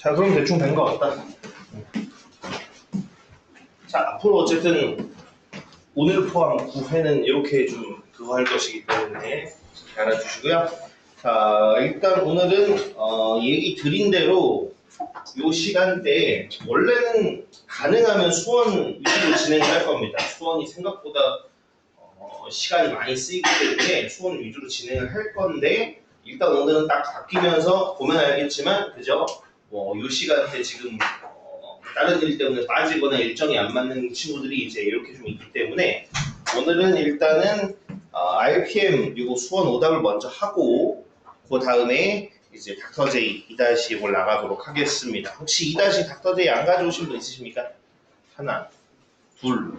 자, 그럼 대충 된 것 같다. 자, 앞으로 어쨌든 오늘 포함 9회는 이렇게 좀 그거 할 것이기 때문에 잘 알아주시고요. 자, 일단 오늘은 얘기 드린 대로 이 시간대에 원래는 가능하면 수원 위주로 진행을 할 겁니다. 수원이 생각보다 시간이 많이 쓰이기 때문에 수원 위주로 진행을 할 건데 일단 오늘은 딱 바뀌면서 보면 알겠지만 그죠? 이 시간대 지금 다른 일 때문에 빠지거나 일정이 안 맞는 친구들이 이제 이렇게 좀 있기 때문에 오늘은 일단은 RPM 그리고 수원 오답을 먼저 하고 그 다음에 이제 닥터제이 2-1 나가도록 하겠습니다. 혹시 2- 닥터제이 안 가져오신 분 있으십니까? 하나, 둘,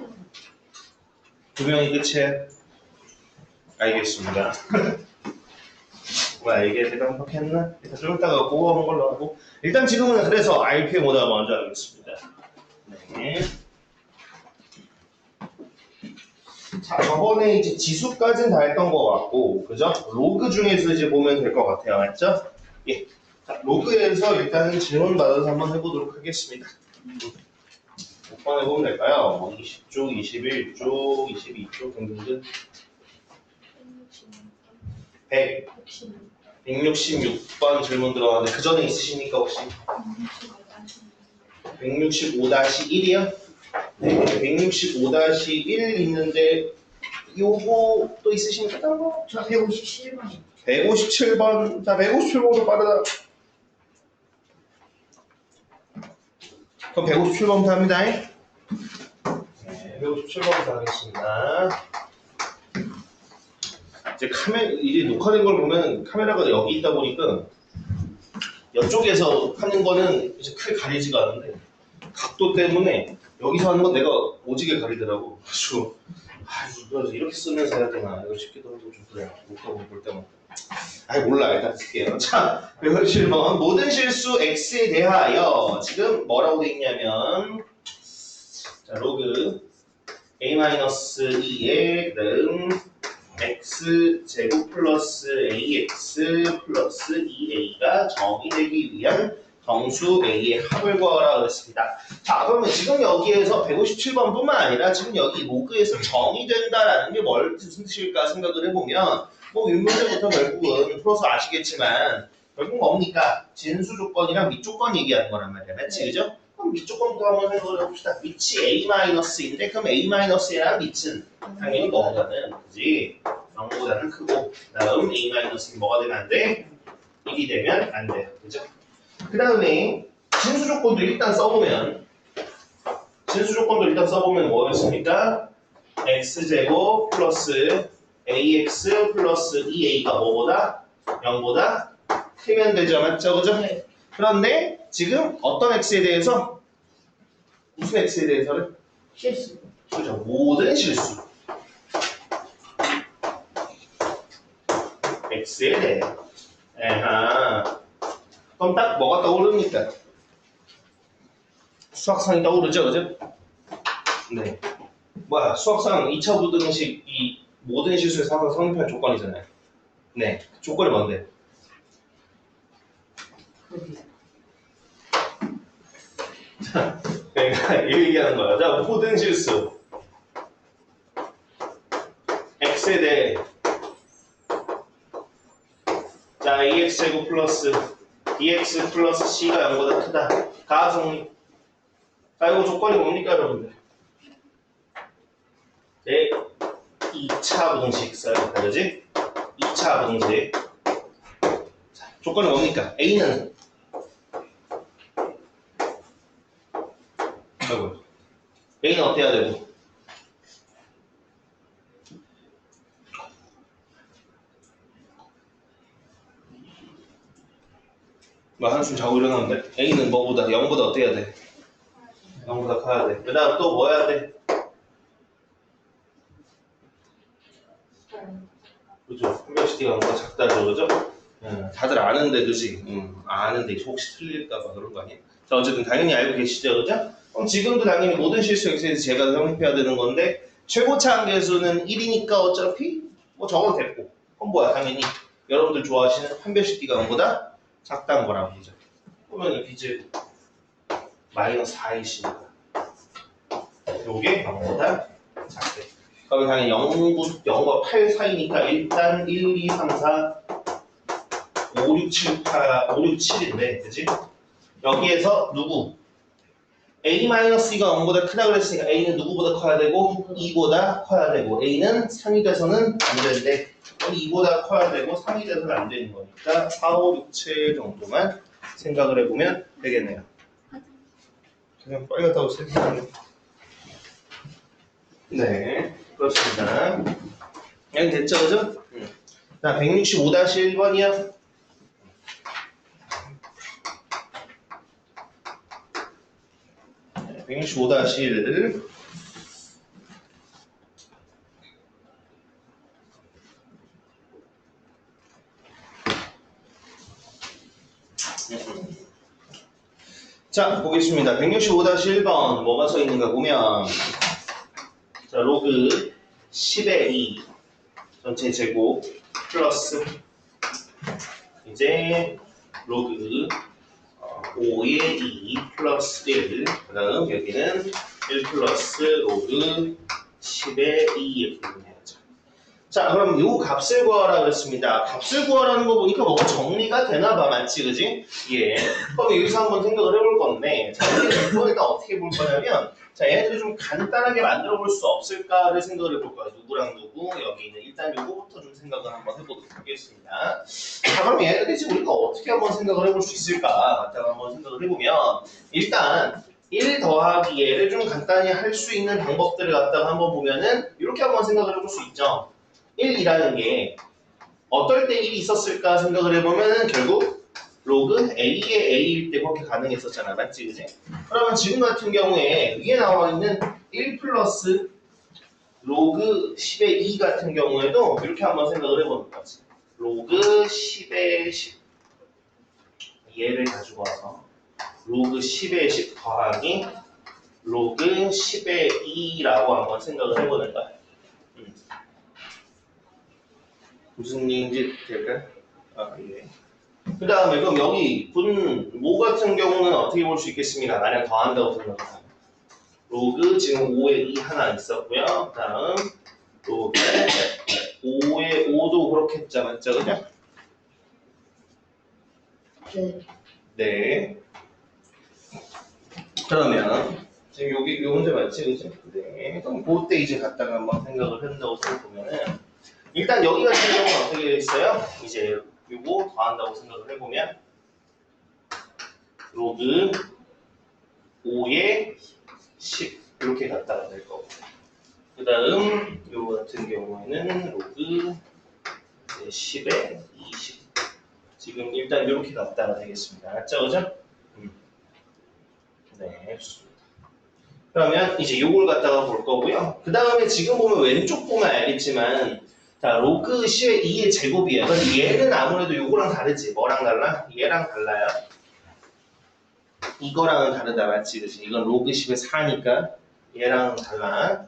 두 명이 끝이에요? 알겠습니다. 뭐야 이게 내가 한박했나? 일단 좀 이따가 보고 오는 걸로 하고 일단 지금은 그래서 RPM 오답 먼저 하겠습니다. 네. 자, 저번에 이제 지수까지는 다 했던 것 같고, 그죠? 로그 중에서 이제 보면 될 것 같아요. 맞죠? 예. 자, 로그에서 일단은 질문 받아서 한번 해보도록 하겠습니다. 몇 번 해보면 될까요? 20쪽, 21쪽, 22쪽 등등등. 166번 질문 들어가는데 그 전에 있으십니까 혹시? 165-1이요? 네, 165-1 있는데 요거 또 있으십니까? 저 157번이요. 157번. 자, 157번도 빠르다. 그럼 157번부터 합니다. 네, 157번부터 하겠습니다. 이제 이제 녹화된 걸 보면 카메라가 여기 있다 보니까 이쪽에서 하는 거는 이제 크게 가리지가 않은데 각도 때문에 여기서 하는 건 내가 오지게 가리더라고. 그래서 그래서 이렇게 쓰면서 해야 되나 이거 싶기도 하고 좀 그래요. 녹화 볼 때마다. 몰라. 일단 쓸게요. 자, 157번. 모든 실수 x에 대하여 지금 뭐라고 돼 있냐면 자, 로그 a-2의 그다음 x제곱 플러스 ax 플러스 2a가 정의되기 위한 정수 a의 합을 구하라 그랬습니다. 자, 그러면 지금 여기에서 157번뿐만 아니라 지금 여기 로그에서 정의된다라는 게 무슨 뜻일까 생각을 해보면 뭐 윗문제부터 결국은 풀어서 아시겠지만 결국 뭡니까? 진수 조건이랑 밑 조건 얘기하는 거란 말이야. 맞지? 그죠? 그럼 밑 조건부터 한번 생각을 해봅시다. 밑이 a-인데 그럼 a-랑 밑은 당연히 뭐보다는 그지? 0보다는 크고 다음 a-이 뭐가 되면 안 돼? 1이 되면 안 돼요. 그죠? 그 다음에 진수 조건도 일단 써보면 뭐였습니까? x제곱 플러스 ax 플러스 2a가 뭐보다? 0보다 크면 되죠. 맞죠? 그죠? 네. 그런데 지금 어떤 x에 대해서? 무슨 x에 대해서는? 실수. 그죠? 모든 실수 x에 대해 그럼 딱 뭐가 떠오릅니까? 수학상이 떠오르죠? 그죠? 네. 뭐야 수학상 2차 부등식 이 모든 실수의 상상 성립할 조건이잖아요. 네. 조건이 뭔데? 자, 그러니까 이 얘기하는 거야. 자, 모든 실수 x에 대해 자, ax제곱 플러스 dx 플러스 c가 0보다 크다. 가성립. 자, 이거 조건이 뭡니까, 여러분들? 네, 2차 부등식 써야겠다, 그지? 2차 부등식. 자, 조건이 뭡니까? a는 a는 어때야 되고? 뭐 한숨 자고 일어나는데 a는 뭐보다 0보다 어때야 돼? 0보다 커야 돼. 그 다음 또 뭐 해야 돼? 그죠? 한별시티가 0보다 작다죠, 그죠? 다들 아는데, 그지? 아는데 혹시 틀릴까봐 그런 거 아니야? 자, 어쨌든 당연히 알고 계시죠, 그죠? 그럼 지금도 당연히 모든 실수 x에서 제가 성립해야 되는 건데 최고차 한계수는 1이니까 어차피 뭐 적어도 됐고 그럼 뭐야 당연히 여러분들 좋아하시는 한별시티가 0보다 작다는 거라고 보죠. 그러면 빚을 마이너스 4이시니까 요게 0보다 작대. 그러면 당연히 0과 8 사이니까 일단 1, 2, 3, 4, 5, 6, 7, 8, 5, 6, 7인데 그치? 여기에서 누구? A-2가 0보다 크다 그랬으니까 A는 누구보다 커야 되고 2보다 커야 되고 A는 3이 돼서는 안 되는데 2보다 커야 되고 3이 돼서는 안 되는 거니까 4, 5, 6, 7 정도만 생각을 해보면 되겠네요. 그냥 빨리 갔다 오세요. 네, 그렇습니다. 여기 됐죠, 그죠? 자, 165-1번이요. 네, 165-1. 자, 보겠습니다. 165-1번 뭐가 써 있는가 보면 자, 로그 10의 2 전체 제곱 플러스 이제 로그 5의 2 플러스 1 그다음 여기는 1 플러스 로그 10의 2 이렇게 해야죠. 자, 그럼 요 값을 구하라 그랬습니다. 값을 구하라는 거 보니까 뭐가 정리가 되나 봐, 맞지, 그지? 예. 그럼 여기서 한번 생각을 해볼 건데, 자, 이걸 일단 어떻게 볼 거냐면, 자, 얘네들이 좀 간단하게 만들어 볼 수 없을까를 생각을 해볼 거야. 누구랑 누구, 여기 있는 일단 요거부터 좀 생각을 한번 해보도록 하겠습니다. 자, 그럼 얘네들이 지금 우리가 어떻게 한번 생각을 해볼 수 있을까? 갖다가 한번 생각을 해보면, 일단 1 더하기 얘를 좀 간단히 할 수 있는 방법들을 갖다가 한번 보면은 이렇게 한번 생각을 해볼 수 있죠. 1이라는 게 어떨 때 1이 있었을까 생각을 해보면 결국 로그 A의 A일 때 그렇게 가능했었잖아. 맞지? 그지? 그러면 지금 같은 경우에 위에 나와 있는 1 플러스 로그 10의 2 같은 경우에도 이렇게 한번 생각을 해보는 거지. 로그 10의 10 얘를 가지고 와서 로그 10의 10 더하기 로그 10의 2라고 한번 생각을 해보는 거야. 무슨 얘기인지 될까요? 아, 예. 그 다음에 그럼 여기 분모 같은 경우는 어떻게 볼 수 있겠습니까? 만약 더한다고 생각하면 로그 지금 5에 2 하나 있었고요. 그 다음 로그 5에 5도 그렇게 했죠. 맞죠? 그죠? 네. 네. 그러면 지금 여기 요 문제 맞지? 그죠? 네. 그럼 그때 이제 갖다가 한번 생각을 한다고 생각해보면은 일단 여기 같은 경우는 어떻게 되어 있어요? 이제 요거 더한다고 생각을 해보면 로그 5에 10 이렇게 갖다가 될 거고 그 다음 요거 같은 경우에는 로그 10에 20 지금 일단 이렇게 갖다가 되겠습니다. 맞죠? 그죠? 네, 좋습니다. 그러면 이제 요걸 갖다가 볼 거고요. 그 다음에 지금 보면 왼쪽 보면 알겠지만 자, 로그 10의 2의 제곱이에요. 근데 얘는 아무래도 요거랑 다르지. 뭐랑 달라? 얘랑 달라요. 이거랑은 다르다. 맞지? 그치? 이건 로그 10의 4니까 얘랑 달라.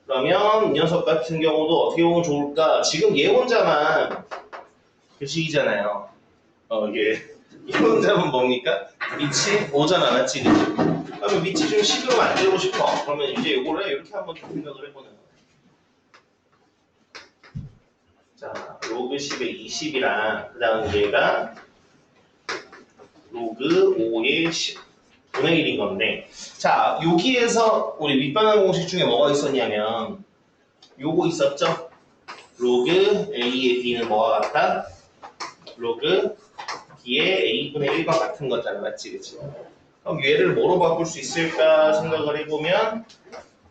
그러면 이 녀석 같은 경우도 어떻게 보면 좋을까? 지금 얘 혼자만 교식이잖아요. 얘 혼자만 뭡니까? 밑이 5잖아. 맞지? 그치? 그러면 밑이 좀 10으로 만들고 싶어. 그러면 이제 요거를 이렇게 한번 좀 생각을 해보는 거야. 자, 로그 10의 20이랑 그 다음 얘가 로그 5의 10 분의 1인 건데 자, 여기에서 우리 밑반환 공식 중에 뭐가 있었냐면 요거 있었죠? 로그 A의 B는 뭐와 같다? 로그 B의 A분의 1과 같은 거잖아. 맞지? 그치? 그럼 얘를 뭐로 바꿀 수 있을까 생각을 해보면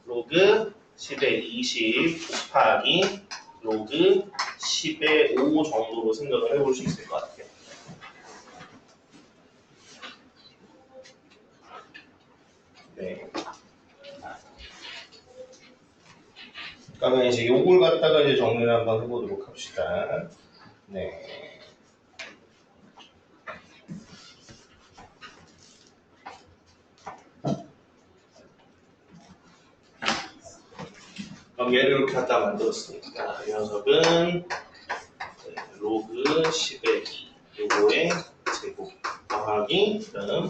로그 10의 20 곱하기 로그 10의 5 정도로 생각을 해볼 수 있을 것 같아요. 네. 그러면 이제 요걸 갖다가 이제 정리를 한번 해보도록 합시다. 네. 그럼 얘를 이렇게 갖다 만들었으니까 이 녀석은 로그 10의 2 요거의 제곱 더하기 곱하기 그다음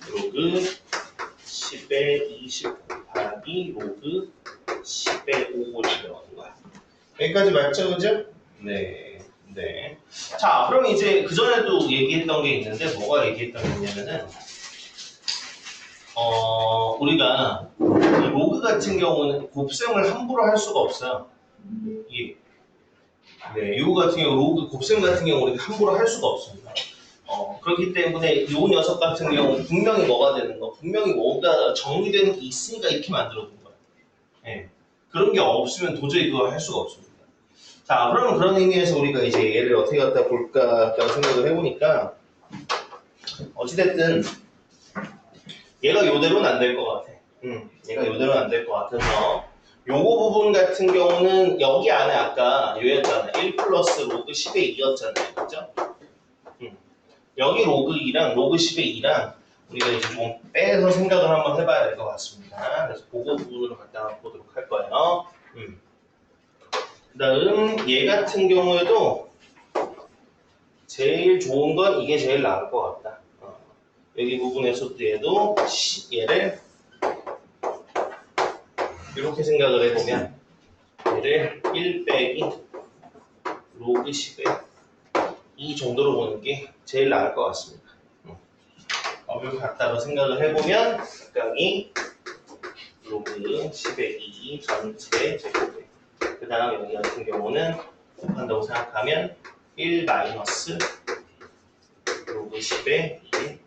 로그 10의 20 곱하기 로그 10의 5 이렇게 나오는 거야. 여기까지 맞죠, 그죠? 네, 네. 자, 그럼 이제 그 전에도 얘기했던 게 있는데 뭐가 얘기했던 거냐면은 우리가 이 로그 같은 경우는 곱셈을 함부로 할 수가 없어요. 이 네, 요 같은 경우 로그 곱셈 같은 경우 우리가 함부로 할 수가 없습니다. 그렇기 때문에 요 녀석 같은 경우 분명히 뭐가 되는 거, 분명히 뭐가 정리되는 게 있으니까 이렇게 만들어둔 거예요. 네. 그런 게 없으면 도저히 그걸 할 수가 없습니다. 자, 그러면 그런 의미에서 우리가 이제 얘를 어떻게 갖다 볼까 생각을 해보니까 어찌됐든 얘가 요대로는 안 될 것 같아. 얘가 요대로는 안 될 것 같아서 요거 부분 같은 경우는 여기 안에 아까 요였잖아. 1 플러스 로그 10의 2였잖아요. 그죠? 여기 로그 2랑 로그 10의 2랑 우리가 이제 좀 빼서 생각을 한번 해봐야 될 것 같습니다. 그래서 그거 부분으로 갖다 보도록 할 거예요. 그 다음 얘 같은 경우에도 제일 좋은 건 이게 제일 나을 것 같다. 여기 부분에서도 얘도 얘를 이렇게 생각을 해보면 얘를 1 빼기 로그 10의 2 정도로 보는 게 제일 나을 것 같습니다. 이렇게 갖다가 생각을 해보면 각각이 로그 10의 2 전체 제곱에 그 다음 여기 같은 경우는 곱한다고 생각하면 1 마이너스 로그 10의 2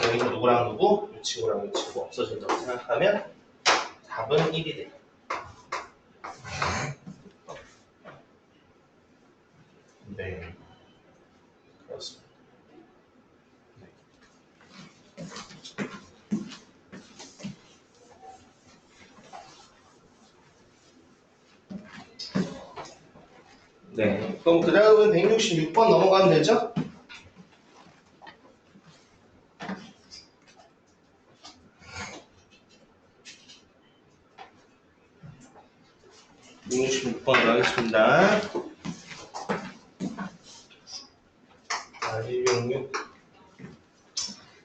여기서 누구랑 누구? 이 친구랑 이 친구 없어진다고 생각하면 답은 1이 돼요. 네, 그렇습니다. 네, 그럼 그 다음은 166번 넘어가면 되죠? 번으로 하겠습니다. 166.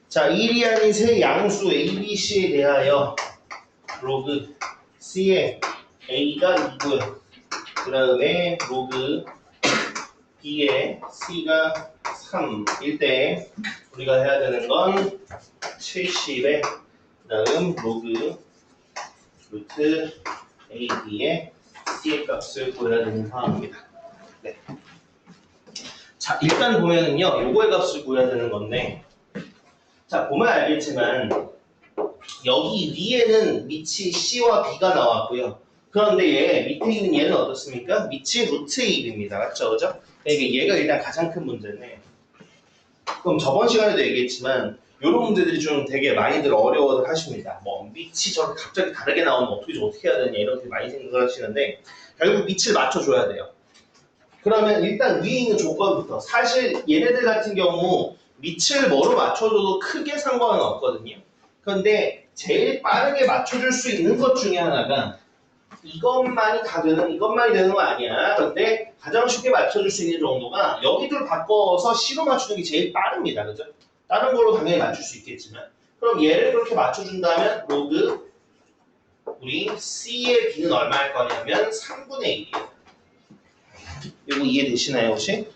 자, 1이 아닌 세 양수 A, B, C에 대하여 로그 C에 A가 2고요. 그 다음에 로그 B에 C가 3일 때 우리가 해야 되는 건 70에 그 다음 로그 루트 A, B에 C의 값을 구해야 되는 상황입니다. 네. 자, 일단 보면은요, 요거의 값을 구해야 되는 건데, 자, 보면 알겠지만, 여기 위에는 밑이 C와 B가 나왔고요. 그런데 얘 밑에 있는 얘는 어떻습니까? 밑이 루트 1입니다. 맞죠? 그죠? 그러니까 얘가 일단 가장 큰 문제네. 그럼 저번 시간에도 얘기했지만, 이런 문제들이 좀 되게 많이들 어려워들 하십니다. 뭐, 밑이 저렇게 갑자기 다르게 나오면 어떻게 해야 되냐, 이렇게 많이 생각을 하시는데, 결국 밑을 맞춰줘야 돼요. 그러면 일단 위에 있는 조건부터, 사실 얘네들 같은 경우 밑을 뭐로 맞춰줘도 크게 상관은 없거든요. 그런데 제일 빠르게 맞춰줄 수 있는 것 중에 하나가 이것만이 되는 거 아니야. 그런데 가장 쉽게 맞춰줄 수 있는 정도가 여기들 바꿔서 C로 맞추는 게 제일 빠릅니다. 그죠? 다른 걸로 당연히 맞출 수 있겠지만, 그럼 얘를 그렇게 맞춰준다면 로그 우리 C의 B는 얼마일 거냐면 3분의 1이에요. 이거 이해되시나요, 혹시?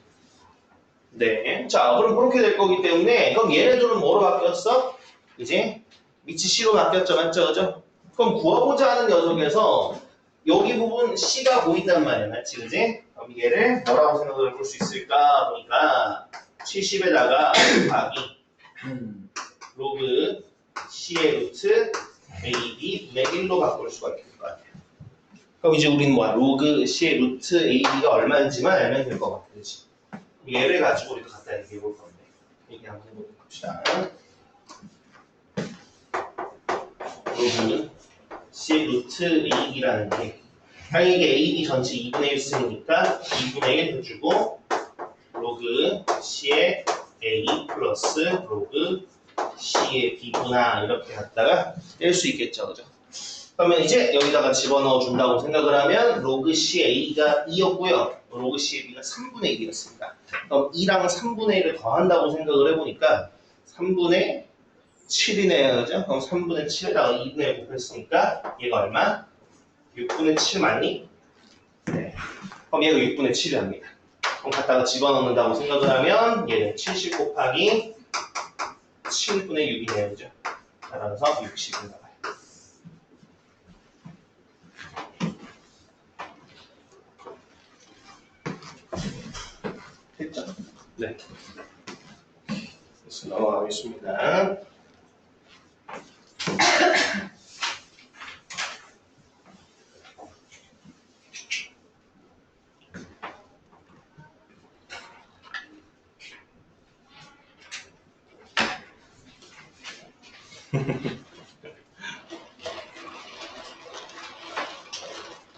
네. 자, 그럼 그렇게 될 거기 때문에, 그럼 얘네들은 뭐로 바뀌었어? 이제 밑이 C로 바뀌었죠, 맞죠? 그죠? 그럼 구하고자 하는 녀석에서 여기 부분 C가 보인단 말이야, 맞지? 그지? 그럼 얘를 뭐라고 생각을 볼 수 있을까? 보니까 70에다가 곱하기 로그 C의 루트 AB 분의 1로 바꿀 수가 있을 것 같아요. 그럼 이제 우리는 뭐야? 로그 C의 루트 AB가 얼마인지만 알면 될 것 같아. 그치? 얘를 가지고 우리가 갖다 얘기해 볼 건데. 얘기 한번 해보도록 합시다. 로그 C의 루트 AB라는 게, 당연히 이게 AB 전체 2분의 1 쓰니까 2분의 1 해주고, 로그 C의 A 플러스 로그 C의 B구나, 이렇게 갖다가 뗄 수 있겠죠. 그죠? 그러면 이제 여기다가 집어넣어 준다고 생각을 하면 로그 CA가 2였고요. 로그 CAB가 3분의 1이었습니다. 그럼 2랑 3분의 1을 더한다고 생각을 해보니까 3분의 7이네요. 그죠? 그럼 3분의 7에다가 2분의 1 곱했으니까 얘가 얼마? 6분의 7 맞니? 네. 그럼 얘가 6분의 7이랍니다. 그럼 갖다가 집어넣는다고 생각을 하면 얘는 70 곱하기 7분의 6이네요. 그죠? 따라서 60이 나와요. 됐죠? 네. 그래서 넘어가겠습니다.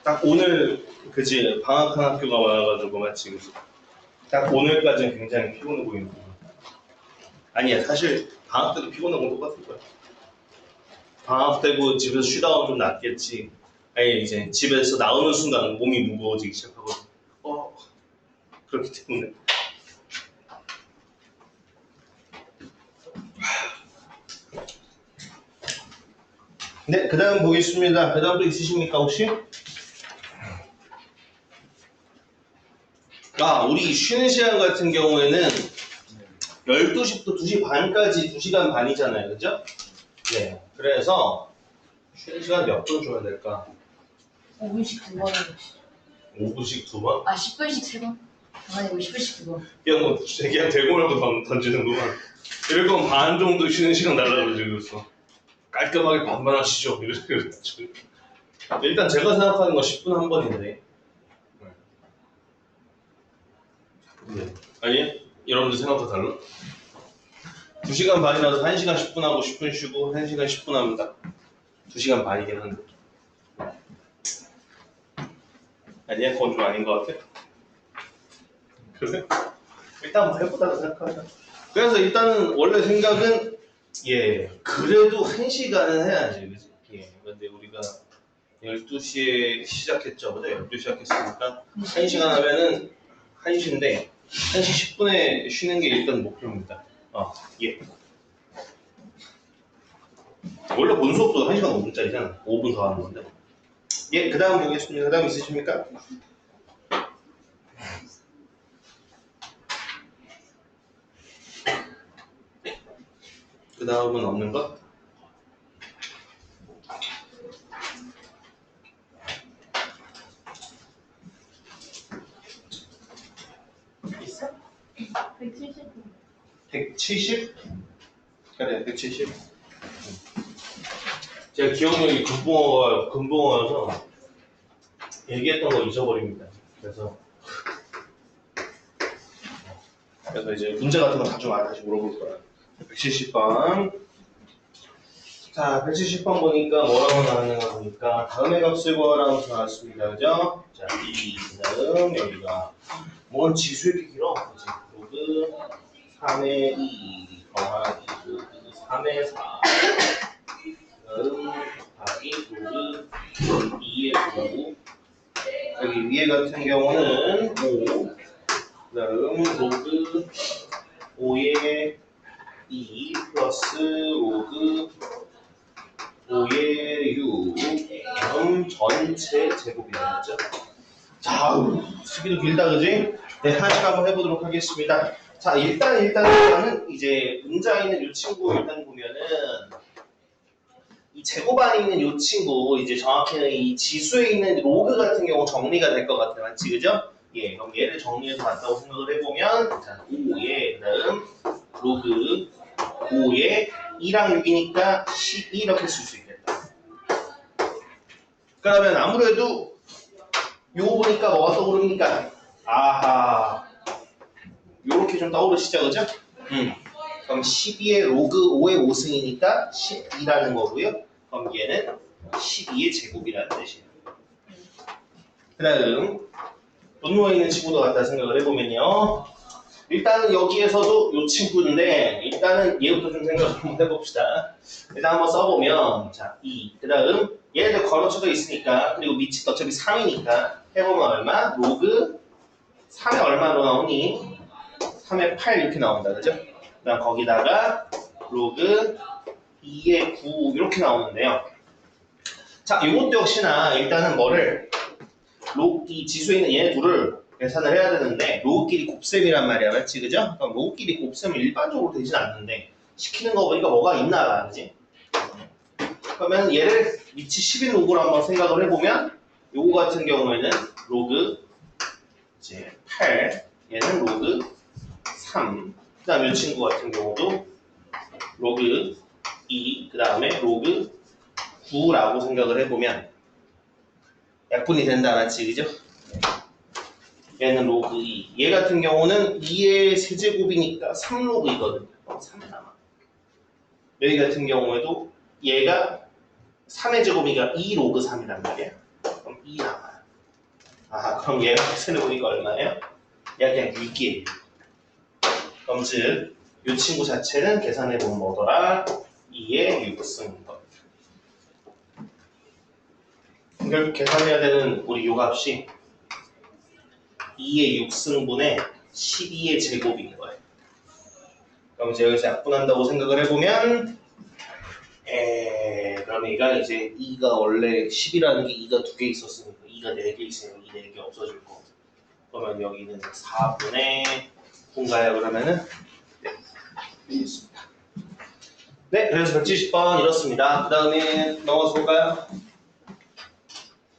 딱 오늘 그지 방학한 학교가 와가지고 마치 그지 딱 오늘까지는 굉장히 피곤해 보이는 거. 아니야 사실 방학 때도 피곤한 건 똑같을 거야. 방학 때고 집에서 쉬다 오면 좀 낫겠지. 아니 이제 집에서 나오는 순간 몸이 무거워지기 시작하거든. 그렇기 때문에. 네, 그 다음 보겠습니다. 그 다음도 있으십니까 혹시? 우리 쉬는 시간 같은 경우에는 12시부터 2시 반까지 2시간 반이잖아요. 그죠? 네. 그래서 쉬는 시간 몇 분 줘야 될까? 5분씩 2번 해봅시다. 5분씩 2번? 10분씩 3번? 아니고 10분씩 2번. 그냥 그냥 대고 말고 던지는구만. 이럴 거면 반 정도 쉬는 시간 달라고 그랬어. 깔끔하게 반반 하시죠. 이러죠. 일단 제가 생각하는 건 10분 한 번인데. 네. 아니? 여러분들 생각과 달라? 2시간 반이라서 1시간 10분 하고 10분 쉬고 1시간 10분 하면 딱 2시간 반이긴 한데. 아니야? 그건 좀 아닌 것 같아. 그래? 일단 뭐 해보다가 생각하자. 그래서 일단은 원래 생각은 그래도 1시간은 해야지. 그치? 근데 우리가 12시에 시작했죠. 그죠? 12시에 시작했으니까 1시간 하면은 1시인데 1시 10분에 쉬는 게 일단 목표입니다. 원래 본 수업도 1시간 5분짜리잖아. 5분 더 하는 건데. 그 다음 보겠습니다. 그 다음 있으십니까? 그 다음은 없는 것? 있어? 170. 170? 그래, 170. 제가 기억력이 금붕어여서 얘기했던 거 잊어버립니다. 그래서 이제 문제 같은 거 다시 물어볼 거야. 170번. 자, 170번 보니까 뭐라고 나왔는가 보니까 다음의 값을 구하라고 나왔습니다. 그죠? 자, 이 다음 여기가 뭔 지수 이렇게 길어? 그치? 로그 3의 2 더하기 로그 3의 4 곱하기 로그 2의 9 여기 위에 같은 경우는 5 그다음 로그 5의 2 플러스 로그 5의 6 그럼 전체 제곱이 되겠죠? 자, 쓰기도 길다 그지? 네, 하나씩 한번 해보도록 하겠습니다. 자, 일단은 이제 문장에 있는 이 친구 일단 보면은 이 제곱 안에 있는 이 친구 이제 정확히는 이 지수에 있는 로그 같은 경우 정리가 될 것 같아요. 맞지? 그죠? 그럼 얘를 정리해서 봤다고 생각을 해보면 자, 5의 그다음 로그 5의 2랑 6이니까 12 이렇게 쓸 수 있겠다. 그러면 아무래도 요거 보니까 뭐가 떠오릅니까? 아하 요렇게 좀 떠오르시죠, 그죠? 그럼 12의 로그 5의 5승이니까 12라는 거고요. 그럼 얘는 12의 제곱이라는 뜻이에요. 그 다음 또 누워있는 친구도 같다 생각을 해보면요. 일단은 여기에서도 요 친구인데 일단은 얘부터 좀 생각을 한번 해봅시다. 일단 한번 써보면 자, 그 다음 얘네들 걸어쳐져 있으니까 그리고 밑이 어차피 3이니까 해보면 얼마? 로그 3에 얼마로 나오니? 3에 8 이렇게 나온다 그죠? 그 다음 거기다가 로그 2에 9 이렇게 나오는데요. 자 이것도 역시나 일단은 뭐를 이 지수에 있는 얘네 둘을 계산을 해야 되는데 로그끼리 곱셈이란 말이야 맞지 그죠? 그럼 로그끼리 곱셈은 일반적으로 되진 않는데 시키는 거 보니까 뭐가 있나 봐 그지? 그러면 얘를 위치 10인 로그로 한번 생각을 해보면 요거 같은 경우에는 로그 이제 8 얘는 로그 3 그 다음 이 친구 같은 경우도 로그 2 그 다음에 로그 9라고 생각을 해보면 약분이 된다 맞지 그죠? 얘는 로그 2 얘 같은 경우는 2의 세제곱이니까 3로그이거든요 3 남아 여기 같은 경우에도 얘가 3의 제곱이니까 2로그 3이란 말이야 그럼 2 남아요 아 그럼 얘가 계산해 보니까 얼마예요? 얘가 그냥 6이에요 그럼 즉 이 친구 자체는 계산해 보면 뭐더라? 2의 6승인 거 결국 계산해야 되는 우리 요 값이 2의 6승분의 12의 제곱인 거예요. 그럼 이제 여기서 약분한다고 생각을 해보면 그럼 얘가 이제 2가 원래 10이라는 게 2가 2개 있었으니까 2가 4개 있으니까 2 4개 없어질 거고 그러면 여기는 4분의 9인가요? 그러면은 네, 되겠습니다. 네, 그래서 170번 이렇습니다. 그 다음에 넘어서 볼까요?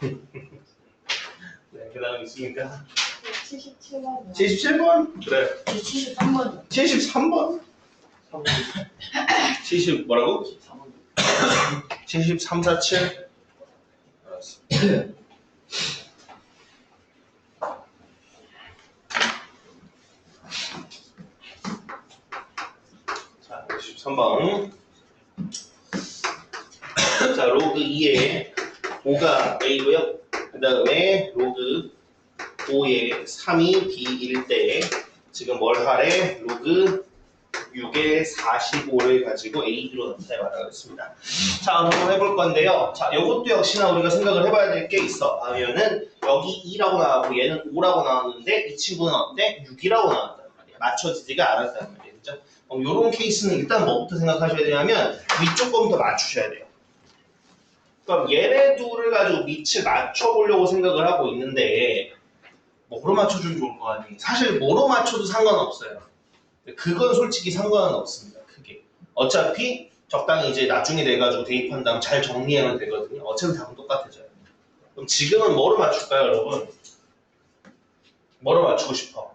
네, 그 다음 있습니까? 77번. 77번? 그래. 73번. 73번? 70 뭐라고? 73, 47? 알았어. 자, 13번. 자, 로그 2에 5가 A고요. 그 다음에 로그 5에 3이 B일 때 지금 뭘 하래? 로그 6에 45를 가지고 AB로 나타내봐라 했습니다. 자, 한번 해볼 건데요. 자, 이것도 역시나 우리가 생각을 해봐야 될 게 있어. 하면은 여기 2라고 나왔고 얘는 5라고 나왔는데 이 친구는 어때? 6이라고 나왔단 말이야. 맞춰지지가 않았단 말이야. 그죠? 이런 케이스는 일단 뭐부터 생각하셔야 되냐면 위쪽 거부터 맞추셔야 돼요. 그럼 얘네 둘을 가지고 밑을 맞춰보려고 생각을 하고 있는데 뭐로 맞춰주면 좋을 거 아니에요. 사실 뭐로 맞춰도 상관없어요. 그건 솔직히 상관은 없습니다. 크게. 어차피 적당히 이제 나중에 돼가지고 대입한 다음 잘 정리하면 되거든요. 어차피 답은 똑같아져요. 그럼 지금은 뭐로 맞출까요, 여러분? 뭐로 맞추고 싶어?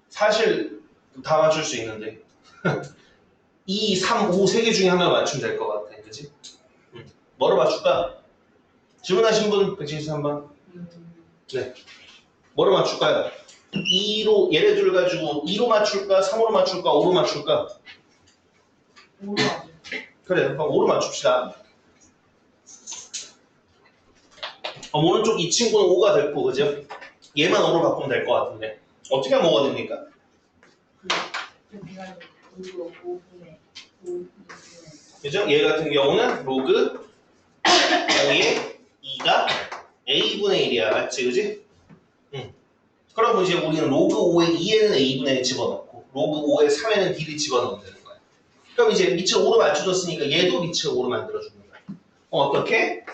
사실 다 맞출 수 있는데 2, 3, 5 세 개 중에 하나 맞추면 될 것 같아. 그치? 뭐로 맞출까? 질문하신 분 173번. 네. 뭐로 맞출까요? 2로 얘네들 가지고 2로 맞출까? 3으로 맞출까? 5로 맞출까? 5로. 그래, 그럼 5로 맞춥시다. 오른쪽 이 친구는 5가 됐고, 그죠? 얘만 5로 바꾸면 될 것 같은데. 어떻게 하면 5가 됩니까? 그죠? 얘 같은 경우는 로그 5의 2가 A분의 1이야. 맞지? 그지? 그럼 이제 우리는 로그 5의 2에는 A분의 1 집어넣고, 로그 5의 3에는 B를 집어넣으면 되는 거야. 그럼 이제 밑을 5로 맞춰줬으니까 얘도 밑을 5로 만들어주는 거야. 어떻게?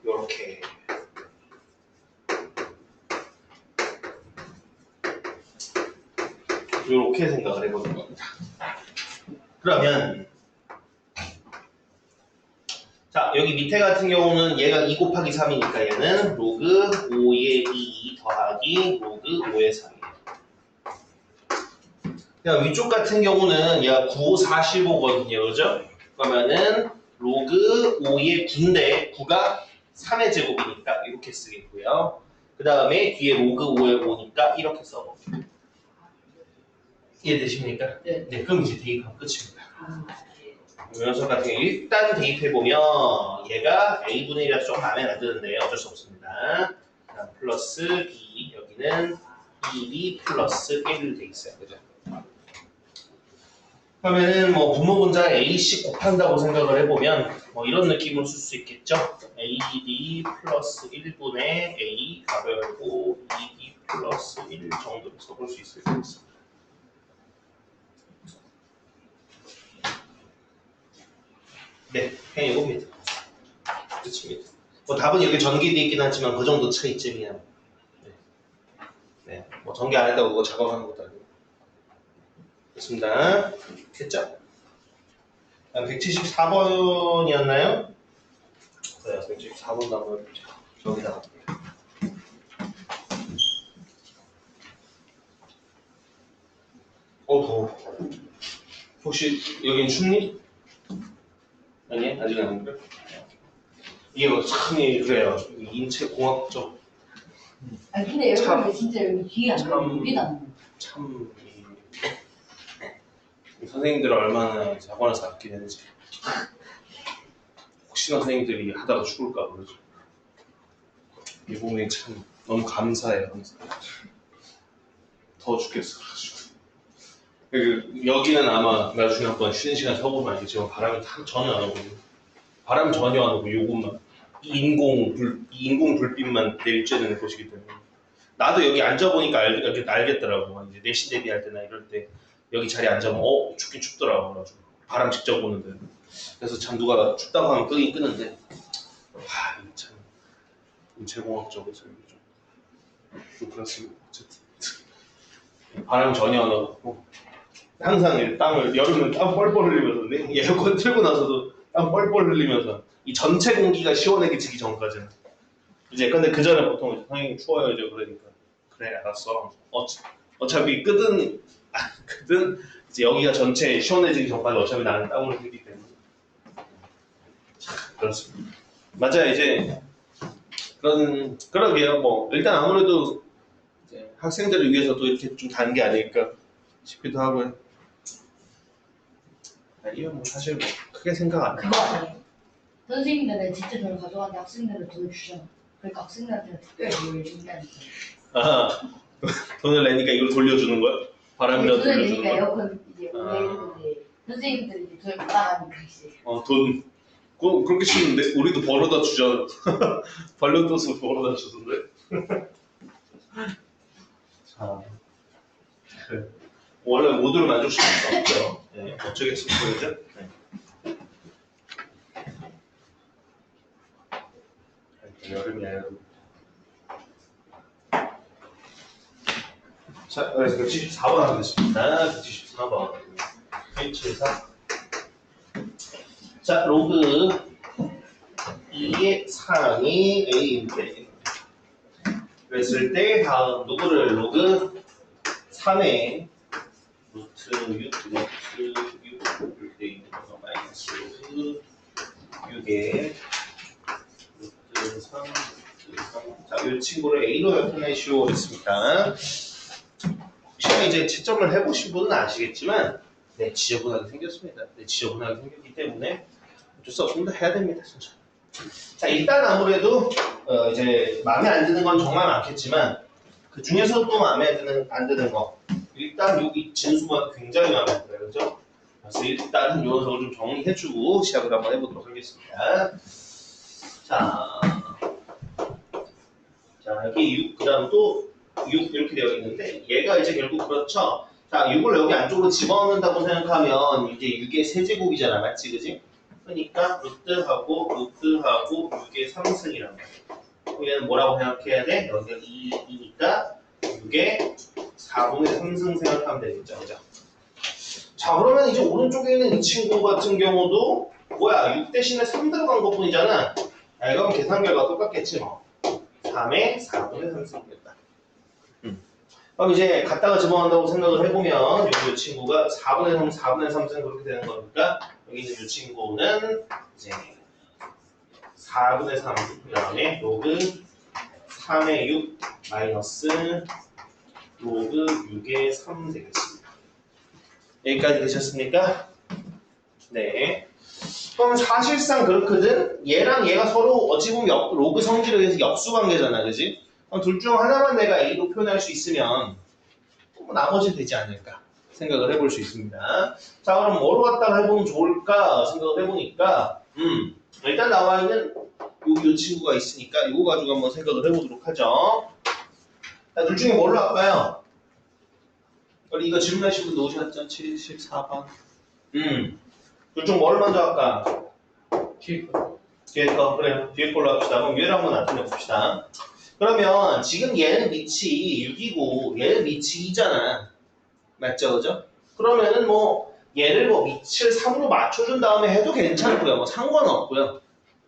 요렇게. 요렇게 생각을 해보는 겁니다. 그러면 자 여기 밑에 같은 경우는 얘가 2 곱하기 3이니까 얘는 로그 5의 2 더하기 로그 5의 3이에요. 그냥 위쪽 같은 경우는 얘가 9, 5, 45거든요. 그죠? 그러면은 로그 5의 9인데 9가 3의 제곱이니까 이렇게 쓰겠고요. 그 다음에 뒤에 로그 5의 5니까 이렇게 써볼게요. 이해되십니까? 네. 네, 그럼 이제 대입하면 끝입니다. 이 녀석 같은 경우 일단 대입해보면 얘가 A분의 1이라서 좀 마음에 안 드는데 어쩔 수 없습니다. 그다음 플러스 B, 여기는 2B 플러스 1로 돼 있어요. 그죠? 그러면은 뭐 분모분자 A씩 곱한다고 생각을 해보면 뭐 이런 느낌으로 쓸 수 있겠죠. AD 플러스 1분의 A 가별고 2D 플러스 1 정도로 써볼 수 있을 것 같습니다. 네, 그냥 이겁니다. 끝입니다. 뭐 답은 여기 전개되어 있긴 하지만 그 정도 차이쯤이야. 네, 네. 뭐 전개 안 했다고 그거 작업하는 것도 아니고. 됐습니다. 됐죠? 174번이었나요? 네, 174번 한번 여기다가. 더워. 혹시 여긴 춥니? 아니, 아직은 안 그래? 이게 뭐 참 그래요. 인체 공학적 아니 근데 참- 여기 진짜 여기 뒤에 안 참- 돼. 여기다. 참 이 선생님들을 얼마나 학원에서 아끼는지 혹시나 선생님들이 하다가 죽을까 그러죠. 이 부분이 참 너무 감사해요. 항상. 더워 죽겠어 가지고. 여기는 아마 나중에 한번 쉬는 시간 서보면 알겠지만 바람이 전혀 안 오고 바람 전혀 안 오고 요것만 인공 불빛만 내리쬐는 곳이기 때문에 나도 여기 앉아보니까 알겠더라고. 이제 내신 대비할 때나 이럴 때 여기 자리에 앉으면 춥긴 춥더라고. 그래가지고 바람 직접 오는데 그래서 참 누가 춥다고 하면 끄긴 끄는데 참 인체공학적으로 좀 그렇습니다. 어쨌든 바람 전혀 안 오고 항상 땅을 여름은 땀 뻘뻘 흘리면서 에어컨 틀고 나서도 땀 뻘뻘 흘리면서 이 전체 공기가 시원해지기 전까지는 이제 근데 그 전에 보통 이제 선생님 추워요 이제 그러니까 그래 알았어 어차피 끄든 이제 여기가 전체 시원해지기 전까지 어차피 나는 땀을 흘리기 때문에 그렇습니다. 맞아요. 이제 그러게요. 뭐 일단 아무래도 이제 학생들을 위해서 또 이렇게 좀 다는 게 아닐까 싶기도 하고요. 아니요, 뭐 사실 뭐 크게 생각 안 해. 그거 아니에요. 선생님들은 진짜 돈을 가져가는데 학생들은 돈을 주잖아. 그러니까 학생들한테 특별히 돈을 준다니까. 아, 돈을 내니까 이걸 돌려주는 거야? 바람이라도 돈을 돌려주는 내니까 거야? 에어컨 이제 오래 해주는데 선생님들이 이제 돈을 받아가니까 이제. 돈 그렇게 치는데 우리도 벌어다 주잖아. 발로도스 벌어다 주던데. 자, 그래. 원래 모두를 만족시킬 수 없죠. 네, 어쩌겠습니까, 그죠? 네. 여름이야, 여름. 자, 그래서 174번 하겠습니다. 174번. 174. 자, 로그 2의 상이 A인데 그랬을 때 다음 누구를 로그 3의 루트 6 이렇게 마이너스 로그 6의 루트 3 자, 이 친구를 A로 나타내시오 했습니다. 혹시나 이제 채점을 해보신 분은 아시겠지만 네, 지저분하게 생겼습니다. 네, 지저분하게 생겼기 때문에 어쩔 수 없습니다. 해야 됩니다, 진짜. 자, 일단 아무래도 이제 마음에 안 드는 건 정말 많겠지만 그 중에서 또 마음에 안 드는 거 일단 여기 진수가 굉장히 마음에 들어요, 그렇죠? 그래서 일단 이 녀석을 좀 정리해주고 시작을 한번 해보도록 하겠습니다. 자, 여기 6, 그 다음 또 6 이렇게 되어 있는데 얘가 이제 결국 그렇죠. 자, 6을 여기 안쪽으로 집어넣는다고 생각하면 이제 6의 세제곱이잖아, 맞지, 그지? 그러니까 루트하고 6의 3승이라는 거야. 얘는 뭐라고 생각해야 돼? 여기가 2니까 6의 4분의 3승 생각하면 되겠죠, 그죠? 자, 그러면 이제 오른쪽에 있는 이 친구 같은 경우도 뭐야, 6 대신에 3 들어간 것 뿐이잖아. 아, 이건 계산 결과 똑같겠지 뭐. 3의 4분의 3승이겠다. 그럼 이제 갖다가 집어넣는다고 생각을 해보면 이 친구가 4분의 3, 4분의 3승 그렇게 되는 거니까 여기 있는 이 친구는 이제 4분의 3, 그 다음에 로그 3의 6 마이너스 로그 6의 3 되겠습니다. 여기까지 되셨습니까? 네. 그럼 사실상 그렇거든. 얘랑 얘가 서로 어찌 보면 로그 성질에 의해서 역수 관계잖아, 그지? 둘 중 하나만 내가 A로 표현할 수 있으면 뭐 나머지는 되지 않을까. 생각을 해볼 수 있습니다. 자, 그럼 뭐로 갖다가 해보면 좋을까 생각을 해보니까 일단 나와 있는 요 친구가 있으니까 이거 가지고 한번 생각을 해보도록 하죠. 자, 둘 중에 뭘로 할까요? 우리 이거 질문하신 분 놓으셨죠? 74번. 둘 중 뭘 먼저 할까? 뒤에 뒤에 거, 그래요. 뒤에 걸로 합시다. 그럼 얘를 한번 나타내 봅시다. 그러면 지금 얘는 밑이 6이고 얘는 밑이 2잖아. 맞죠, 그죠? 그러면은 뭐 얘를 뭐 밑을 3으로 맞춰준 다음에 해도 괜찮고요. 뭐 상관없고요.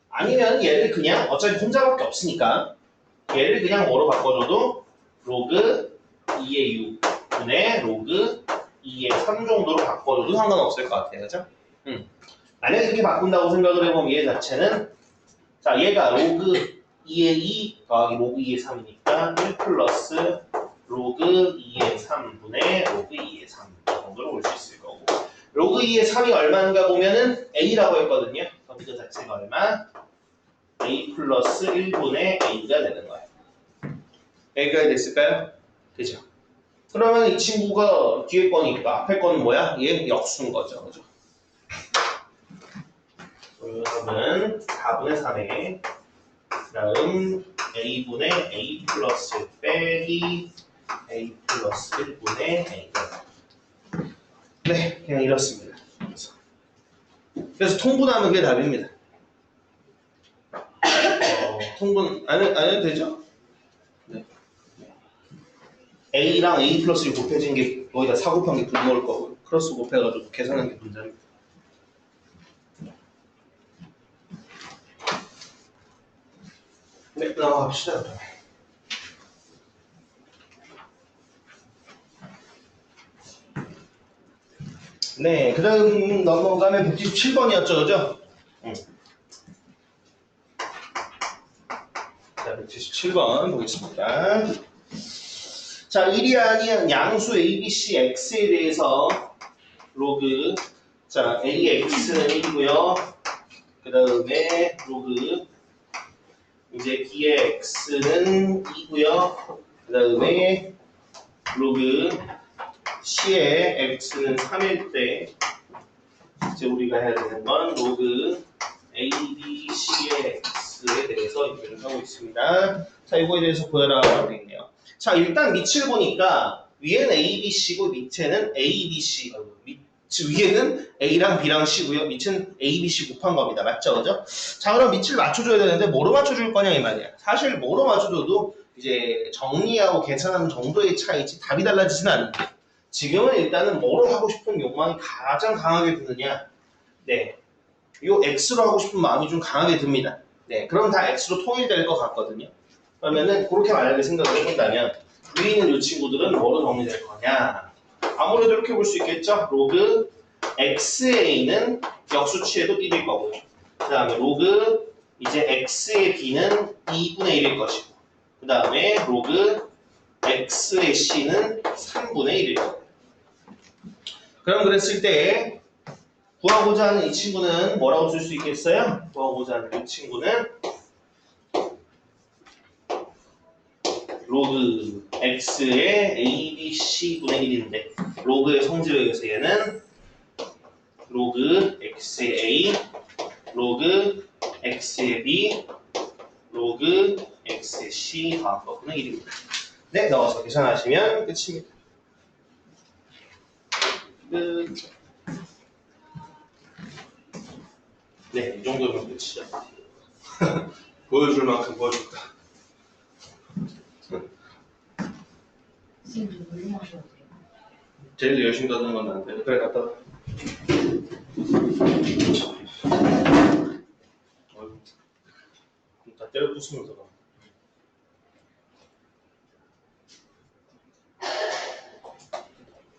아니면 얘를 그냥 어차피 혼자밖에 없으니까 얘를 그냥 뭐로 바꿔줘도 로그 2의 6분의 로그 2의 3 정도로 바꿔줘도 상관없을 것 같아요. 그죠? 만약에 이렇게 바꾼다고 생각을 해보면 얘 자체는 자 얘가 로그 2의 2 더하기 로그 2의 3이니까 1 플러스 로그 2의 3분의 로그 2의 3 정도로 볼 수 있을 거고 로그 2의 3이 얼마인가 보면은 a라고 했거든요. 그럼 이거 자체가 얼마? a 플러스 1분의 a가 되는 거예요. 여기까지 됐을까요? 그죠? 그러면 이 친구가 뒤에 거니까 앞에 거는 뭐야? 얘 역수인 거죠. 그죠? 그러면 4분의 3에 다음 a분의 a 플러스 빼기 a 플러스 1분의 a가 네, 그냥 이렇습니다. 그래서 통분하면 그게 답입니다. 통분 안 해도 되죠? 네. a랑 a 플러스 1 곱해진 게 거기다 4 곱한 게 분모일 거고요. 크로스 곱해가지고 계산한 게 문제입니다. 네, 넘어갑시다. 네, 그 다음 넘어가면 177번이었죠, 그죠? 자, 177번 보겠습니다. 자, 일이 아닌 양수 ABC X에 대해서 로그 자, AX는 1이고요. 그 다음에 로그 이제 B의 X는 2고요. 그 다음에 로그 C의 X는 3일 때 이제 우리가 해야 되는 건 로그 ABC의 X에 대해서 얘기를 하고 있습니다. 자, 이거에 대해서 보여라고 하고 있네요. 자, 일단 밑을 보니까 위에는 ABC고 밑에는 ABC 위에는 A랑 B랑 C고요. 밑은 A, B, C 곱한 겁니다. 맞죠? 그죠? 자, 그럼 밑을 맞춰줘야 되는데 뭐로 맞춰줄 거냐 이 말이야. 사실 뭐로 맞춰줘도 이제 정리하고 계산하는 정도의 차이지 답이 달라지진 않는데 지금은 일단은 뭐로 하고 싶은 욕망이 가장 강하게 드느냐. 네, 요 X로 하고 싶은 마음이 좀 강하게 듭니다. 네, 그럼 다 X로 통일될 것 같거든요. 그러면은 그렇게 만약에 생각을 해본다면 위에 있는 이 친구들은 뭐로 정리될 거냐. 아무래도 이렇게 볼 수 있겠죠? 로그 xa는 역수치에도 1일 거고요. 그 다음에 로그 이제 x의 b는 2분의 1일 것이고 그 다음에 로그 x의 c는 3분의 1일 거고요. 그럼 그랬을 때 구하고자 하는 이 친구는 뭐라고 쓸 수 있겠어요? 구하고자 하는 이 친구는 로그 x의 a, b, c분의 1인데 로그의 성질에 의해서 얘는 로그 x의 a, 로그 x의 b, 로그 x의 c 더한거분의 1입니다. 네, 넣어서 계산하시면 끝입니다. 끝. 네, 이 정도면 끝이죠. 보여줄 만큼 보여줄까. 선생님 물로 마셔도 돼요? 제일 열심히 떠드는 건 나한테. 그래, 갖다 놔. 다 때려 부수면서 가.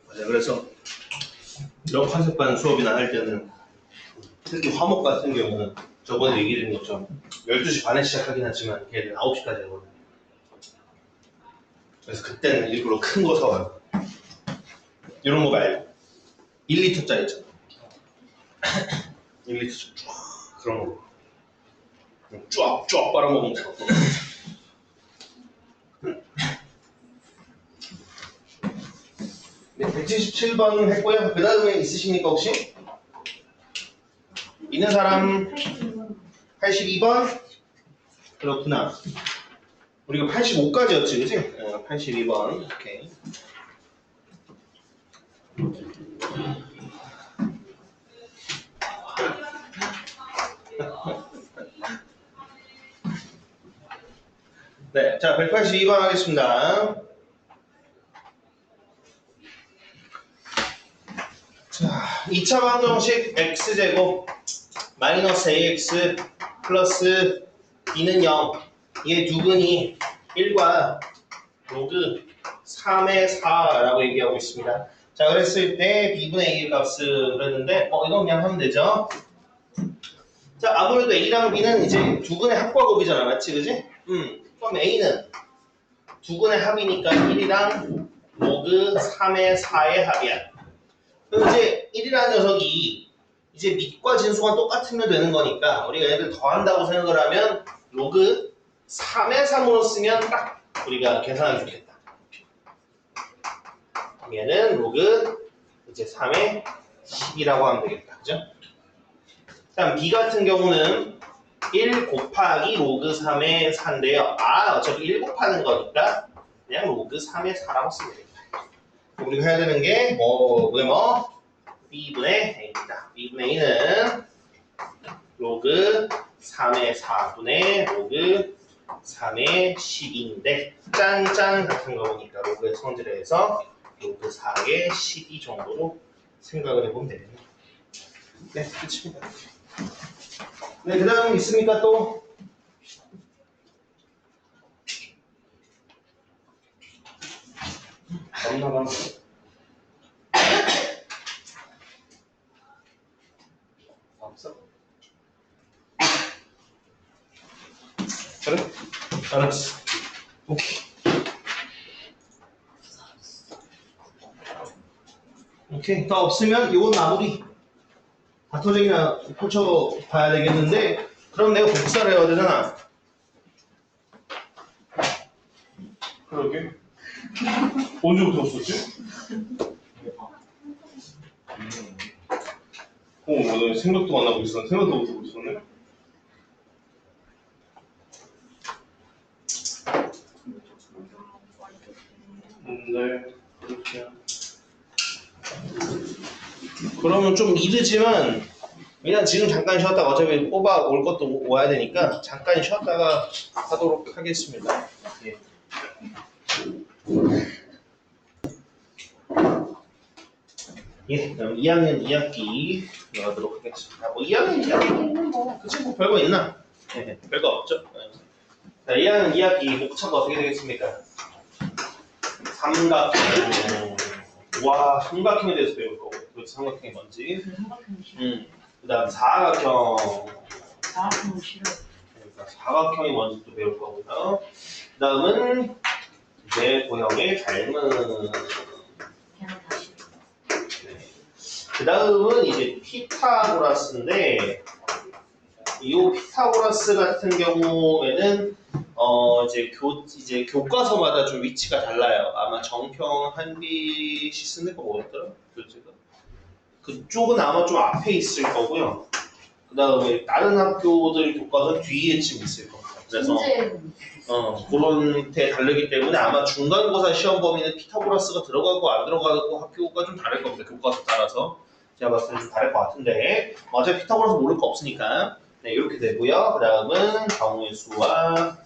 맞아, 그래서 이런 컨셉반 수업이나 할 때는 특히 화목 같은 경우는 저번에 얘기드린 것처럼 12시 반에 시작하긴 하지만 걔는 9시까지 하거든요. 그래서 그때는 일부러 큰 거 사와요. 이런 거 말고 1리터짜리 있잖아. 1리터 쫙 그런 거 쫙쫙 빨아먹으면 돼. 네, 177번 했고요. 그 다음에 있으십니까 혹시? 있는 사람 82번? 그렇구나. 우리가 85까지였지, 그치? 82번. 오케이. 네, 자, 182번 하겠습니다. 자, 2차 방정식 x제곱 마이너스 ax 플러스 b는 0. 얘 두근이 1과 로그 3의 4라고 얘기하고 있습니다. 자, 그랬을 때 b분의 a의 값을 그랬는데 이거 그냥 하면 되죠. 자, 아무래도 a랑 b는 이제 두근의 합과 곱이잖아, 맞지, 그지? 그럼 a는 두근의 합이니까 1이랑 로그 3의 4의 합이야. 그럼 이제 1이라는 녀석이 이제 밑과 진수가 똑같으면 되는 거니까 우리가 얘를 더한다고 생각을 하면 로그 3의 3으로 쓰면 딱 우리가 계산하기 좋겠다. 얘는 로그 이제 3의 10이라고 하면 되겠다. 그죠? 다음 B 같은 경우는 1 곱하기 로그 3의 4인데요. 어차피 1 곱하는 거니까 그냥 로그 3의 4라고 쓰면 되겠다. 우리가 해야 되는 게 B분의 A입니다. B분의 A는 로그 3의 4분의 로그 3의 10인데 짠짠 같은 거 보니까 로그의 성질에 해서 로그 4의 12 정도로 생각을 해보면 되겠네요. 네, 끝입니다. 네, 그 다음 있습니까 또? 없나? 없어? 그래? 알았어. 오케이. 오케이. 더 없으면 이건 마무리. 다토적이나 펼쳐봐야 되겠는데 그럼 내가 복사를 해야 되잖아. 그러게. 언제부터 없었지? 나 생각도 안 하고 있었네. 생각도 못 하고 있었네. 네, 그렇게. 그러면 좀 이르지만 일단 지금 잠깐 쉬었다가 어차피 뽑아 올 것도 와야 되니까 잠깐 쉬었다가 하도록 하겠습니다. 예. 예, 그럼 2학년 2학기 나가도록 하겠습니다. 2학년 2학기는 그치 별거 있나? 네, 별거 없죠. 자, 2학년 2학기 목차가 어떻게 되겠습니까? 삼각형. 와, 삼각형에 대해서 배울 거고. 도대체 삼각형이 뭔지. 그 다음 사각형. 사각형 싫어. 그러니까 사각형이 뭔지 또 배울 거고요. 그 다음은 이제 도형의 닮은. 그냥 다시. 그 다음은 이제 피타고라스인데 이 피타고라스 같은 경우에는 이제 교과서마다 좀 위치가 달라요. 아마 정평 한비시스네가 뭐였더라? 교재가 그쪽은 아마 좀 앞에 있을 거고요. 그 다음에 다른 학교들 교과서는 뒤에쯤 있을 겁니다. 그래서 그런 데 다르기 때문에 아마 중간고사 시험 범위는 피타고라스가 들어가고 안 들어가고 학교가 좀 다를 겁니다. 교과서 따라서 제가 봤을 때 좀 다를 것 같은데 어차피 피타고라스 모를 거 없으니까 네, 이렇게 되고요. 그 다음은 경우의 수와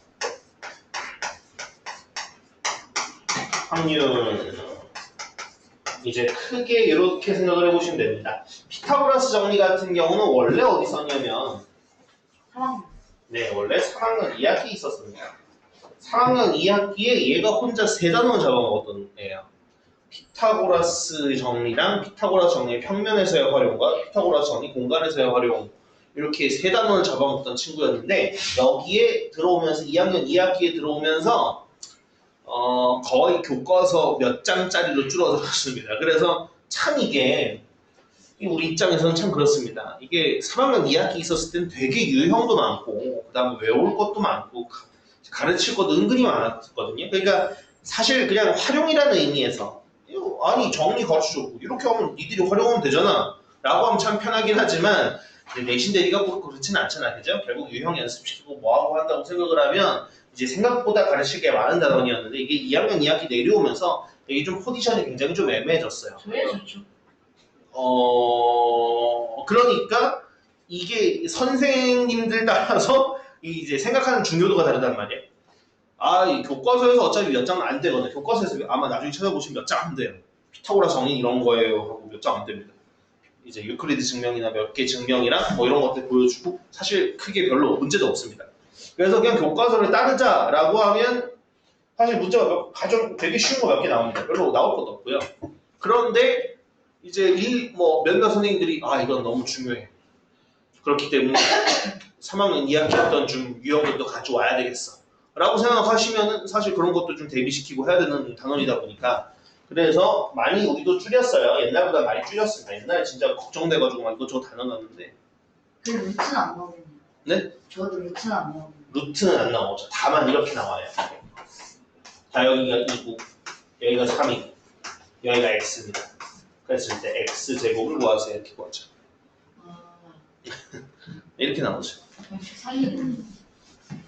확률 이제 크게 이렇게 생각을 해보시면 됩니다. 피타고라스 정리 같은 경우는 원래 어디 썼냐면 3학년. 네, 원래 3학년 2학기 있었습니다. 3학년 2학기에 얘가 혼자 세 단어 잡아먹었던 애야. 피타고라스 정리랑 피타고라스 정리의 평면에서의 활용과 피타고라스 정리 공간에서의 활용 이렇게 세 단어를 잡아먹던 친구였는데 여기에 들어오면서 2학년 2학기에 들어오면서 거의 교과서 몇 장짜리로 줄어들었습니다. 그래서 참 이게 우리 입장에서는 참 그렇습니다. 이게 3학년 2학기 있었을 땐 되게 유형도 많고 그 다음에 외울 것도 많고 가르칠 것도 은근히 많았거든요. 그러니까 사실 그냥 활용이라는 의미에서 아니 정리 가르쳐줬고 이렇게 하면 니들이 활용하면 되잖아 라고 하면 참 편하긴 하지만 이제 내신 대비가 꼭 그렇지는 않잖아. 그죠? 결국 유형 연습시키고 뭐하고 한다고 생각을 하면 이제 생각보다 가르칠 게 많은 단원이었는데 이게 2학년 2학기 내려오면서 이게 좀 포지션이 굉장히 좀 애매해졌어요. 저게 좋죠. 그러니까 이게 선생님들 따라서 이제 생각하는 중요도가 다르단 말이야. 이 교과서에서 어차피 몇 장은 안 되거든. 교과서에서 아마 나중에 찾아보시면 몇 장 안 돼요. 피타고라 정인 이런 거예요 하고 몇 장 안 됩니다. 이제 유클리드 증명이나 몇 개 증명이랑 뭐 이런 것들 보여주고 사실 크게 별로 문제도 없습니다. 그래서 그냥 교과서를 따르자라고 하면 사실 문제가 가장 되게 쉬운 거 몇 개 나옵니다. 별로 나올 것도 없고요. 그런데 이제 몇몇 선생님들이 이건 너무 중요해. 그렇기 때문에 3학년 2학기 어떤 좀 유형들도 가져와야 되겠어. 라고 생각하시면은 사실 그런 것도 좀 대비시키고 해야 되는 단원이다 보니까 그래서 많이 우리도 줄였어요. 옛날보다 많이 줄였습니다. 옛날에 진짜 걱정돼가지고 막 이것저것 다 넣어놨는데 그 루트는 안 나오겠네요. 네? 저도 루트는 안 나오겠네요. 루트는 안 나오죠. 다만 이렇게 나와요. 자 여기가 2고 여기가 3이고 여기가 x입니다. 그랬을 때 x제곱을 구하세요. 이렇게 구하죠. 이렇게 나오죠. 정식 살리는.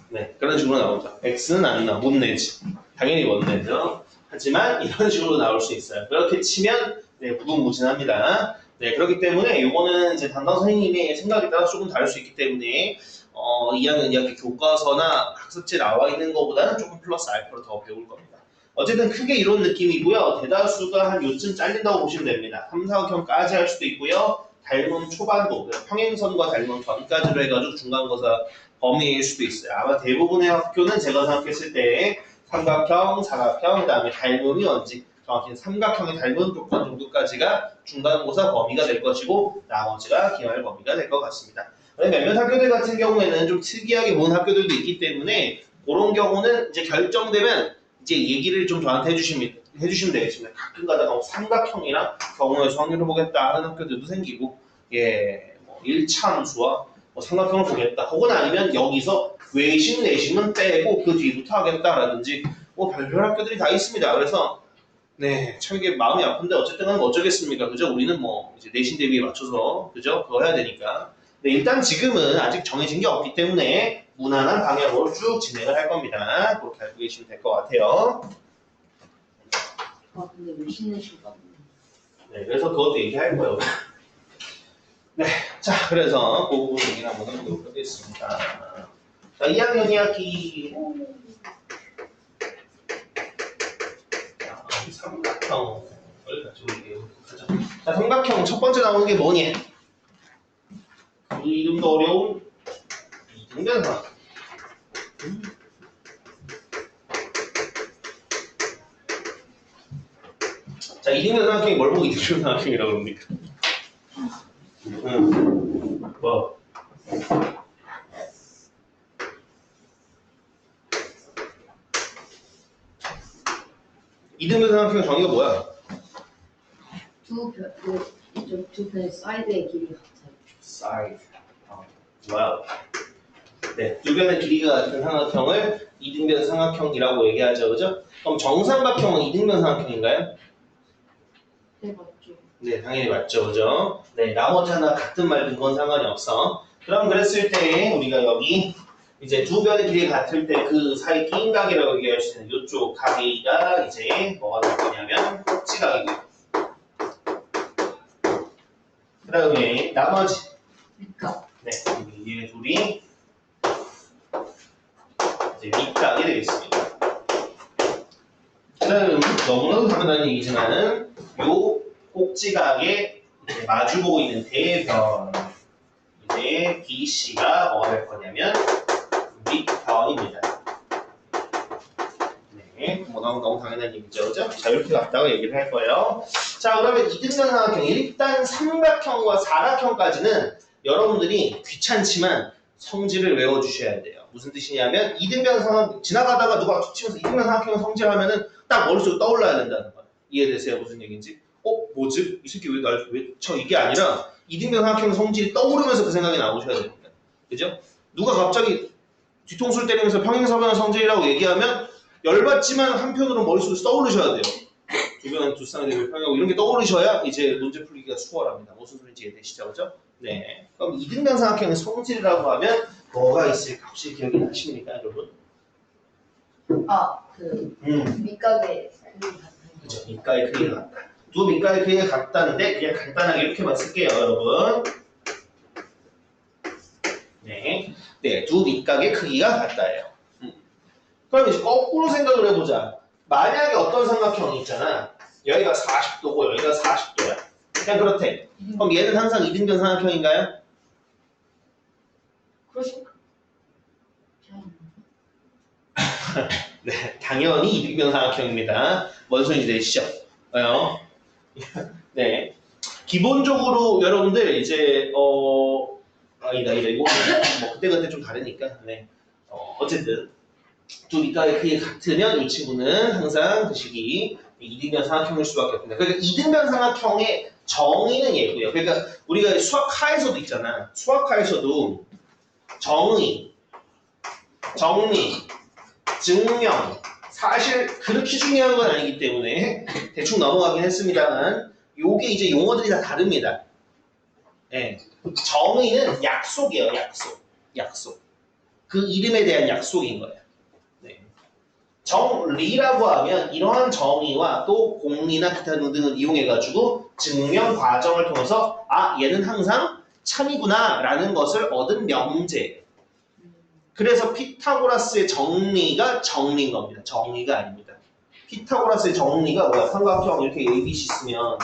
네, 그런 식으로 나오죠. x는 안 나와, 못 내지. 당연히 못 내죠. 하지만 이런 식으로 나올 수 있어요. 그렇게 치면 무궁무진합니다. 네, 그렇기 때문에 이거는 이제 담당 선생님의 생각에 따라 조금 다를 수 있기 때문에 2학년 2학기 교과서나 학습지에 나와 있는 것보다는 조금 플러스 알파로 더 배울 겁니다. 어쨌든 크게 이런 느낌이고요. 대다수가 한 요쯤 잘린다고 보시면 됩니다. 3, 4학년까지 할 수도 있고요. 닮은 초반도, 평행선과 닮은 변까지로 해가지고 중간고사 범위일 수도 있어요. 아마 대부분의 학교는 제가 생각했을 때 삼각형, 사각형, 그 다음에 닮음이 언제 정확히는 삼각형의 닮은 조건 정도까지가 중간고사 범위가 될 것이고 나머지가 기말 범위가 될 것 같습니다. 몇몇 학교들 같은 경우에는 좀 특이하게 본 학교들도 있기 때문에 그런 경우는 이제 결정되면 이제 얘기를 좀 저한테 해주시면 되겠습니다. 가끔 가다가 삼각형이랑 경우의 수 확률을 보겠다 하는 학교들도 생기고 뭐 1차 함수와 삼각형을 보겠다 혹은 아니면 여기서 외심 내심은 빼고 그 뒤부터 하겠다라든지 별별 학교들이 다 있습니다. 그래서 네, 참 이게 마음이 아픈데 어쨌든 뭐 어쩌겠습니까, 그죠? 우리는 뭐 이제 내신 대비에 맞춰서 그죠? 그거 해야 되니까. 네, 일단 지금은 아직 정해진 게 없기 때문에 무난한 방향으로 쭉 진행을 할 겁니다. 그렇게 알고 계시면 될 것 같아요. 근데 왜 신내실까? 네, 그래서 그것도 얘기할 거예요. 네, 자, 그래서 그 부분 얘기를 한번 해보도록 하겠습니다. 자, 2학년 2학기 삼각형을 가지고 얘기해보자. 자, 삼각형 첫 번째 나오는 게 뭐니? 그 이름도 어려운 이등변삼각형. 자, 이등변삼각형이 뭘 보고 이등변삼각형이라고 그럽니까? 뭐? 이등변삼각형 정의가 뭐야? 두 편의 사이드의 길이가 같아요. 사이드. 뭐야? 네, 두 변의 길이가 같은 삼각형을 이등변 삼각형이라고 얘기하죠, 그죠? 그럼 정삼각형은 이등변 삼각형인가요? 네, 맞죠. 네, 당연히 맞죠, 그죠? 네, 나머지 하나 같은 말든 건 상관이 없어. 그럼 그랬을 때 우리가 여기 이제 두 변의 길이가 같을 때 그 사이 낀 각이라고 얘기할 수 있는 이쪽 각이가 이제 뭐가 될 거냐면 꼭지각이고요. 그 다음에 나머지 밑각. 네, 얘 둘이 이제 밑각이 되겠습니다. 그 다음 너무나도 당연한 얘기지만 요 꼭지각에 이제 마주보고 있는 대변 이제 BC가 뭐가 될 거냐면 밑변입니다. 네, 뭐 너무 당연한 얘기죠, 그죠? 자, 이렇게 갖다가 얘기를 할 거예요. 자, 그러면 이등변 삼각형 일단 삼각형과 사각형까지는 여러분들이 귀찮지만 성질을 외워주셔야 돼요. 무슨 뜻이냐면 이등변 삼각형 지나가다가 누가 툭 치면서 이등변 삼각형 성질하면은 딱 머릿속에 떠올라야 된다는 거예요. 이해되세요? 무슨 얘기인지? 뭐지? 이 새끼 왜 쳐? 이게 아니라 이등변 삼각형 성질이 떠오르면서 그 생각이 나오셔야 됩니다. 그죠? 누가 갑자기 뒤통수를 때리면서 평행사변 성질이라고 얘기하면 열받지만 한편으로 머릿속에 떠오르셔야 돼요. 두 변, 두 쌍의 대비 평행하고 이런 게 떠오르셔야 이제 문제 풀기가 수월합니다. 무슨 소리인지 이해되시죠? 그죠? 네. 그럼 이등변 삼각형의 성질이라고 하면 뭐가 있을까? 혹시 기억이 나십니까, 여러분? 그 밑각의 크기 같은 그죠? 밑가의 크기가 같다. 두 밑가의 크기가 같다는데 그냥 간단하게 이렇게만 쓸게요, 여러분. 네. 네, 두 밑각의 크기가 같다예요. 그럼 이제 거꾸로 생각을 해보자. 만약에 어떤 삼각형이 있잖아. 여기가 40도고 여기가 40도야. 그냥 그렇대. 그럼 얘는 항상 이등변 삼각형인가요? 그러실까? 네, 당연히 이등변 삼각형입니다. 뭔 소리인지 되시죠? 네. 기본적으로 여러분들 이제 아니다 이거 뭐 그때그때 좀 다르니까 네. 어쨌든 두 밑가의 크기가 같으면 이 친구는 항상 그 식이 이등변 삼각형일 수밖에 없습니다. 그러니까 이등변 삼각형의 정의는 얘고요. 그러니까 우리가 수학하에서도 있잖아. 수학하에서도 정의, 정리, 증명 사실 그렇게 중요한 건 아니기 때문에 대충 넘어가긴 했습니다만 요게 이제 용어들이 다 다릅니다. 네. 정의는 약속이에요. 약속. 그 이름에 대한 약속인 거예요. 네. 정리라고 하면 이러한 정의와 또 공리나 기타 등등을 이용해가지고 증명 과정을 통해서 아 얘는 항상 참이구나 라는 것을 얻은 명제예요. 그래서 피타고라스의 정리가 정리인 겁니다. 정의가 아닙니다. 피타고라스의 정리가 뭐야? 삼각형 이렇게 ABC 쓰면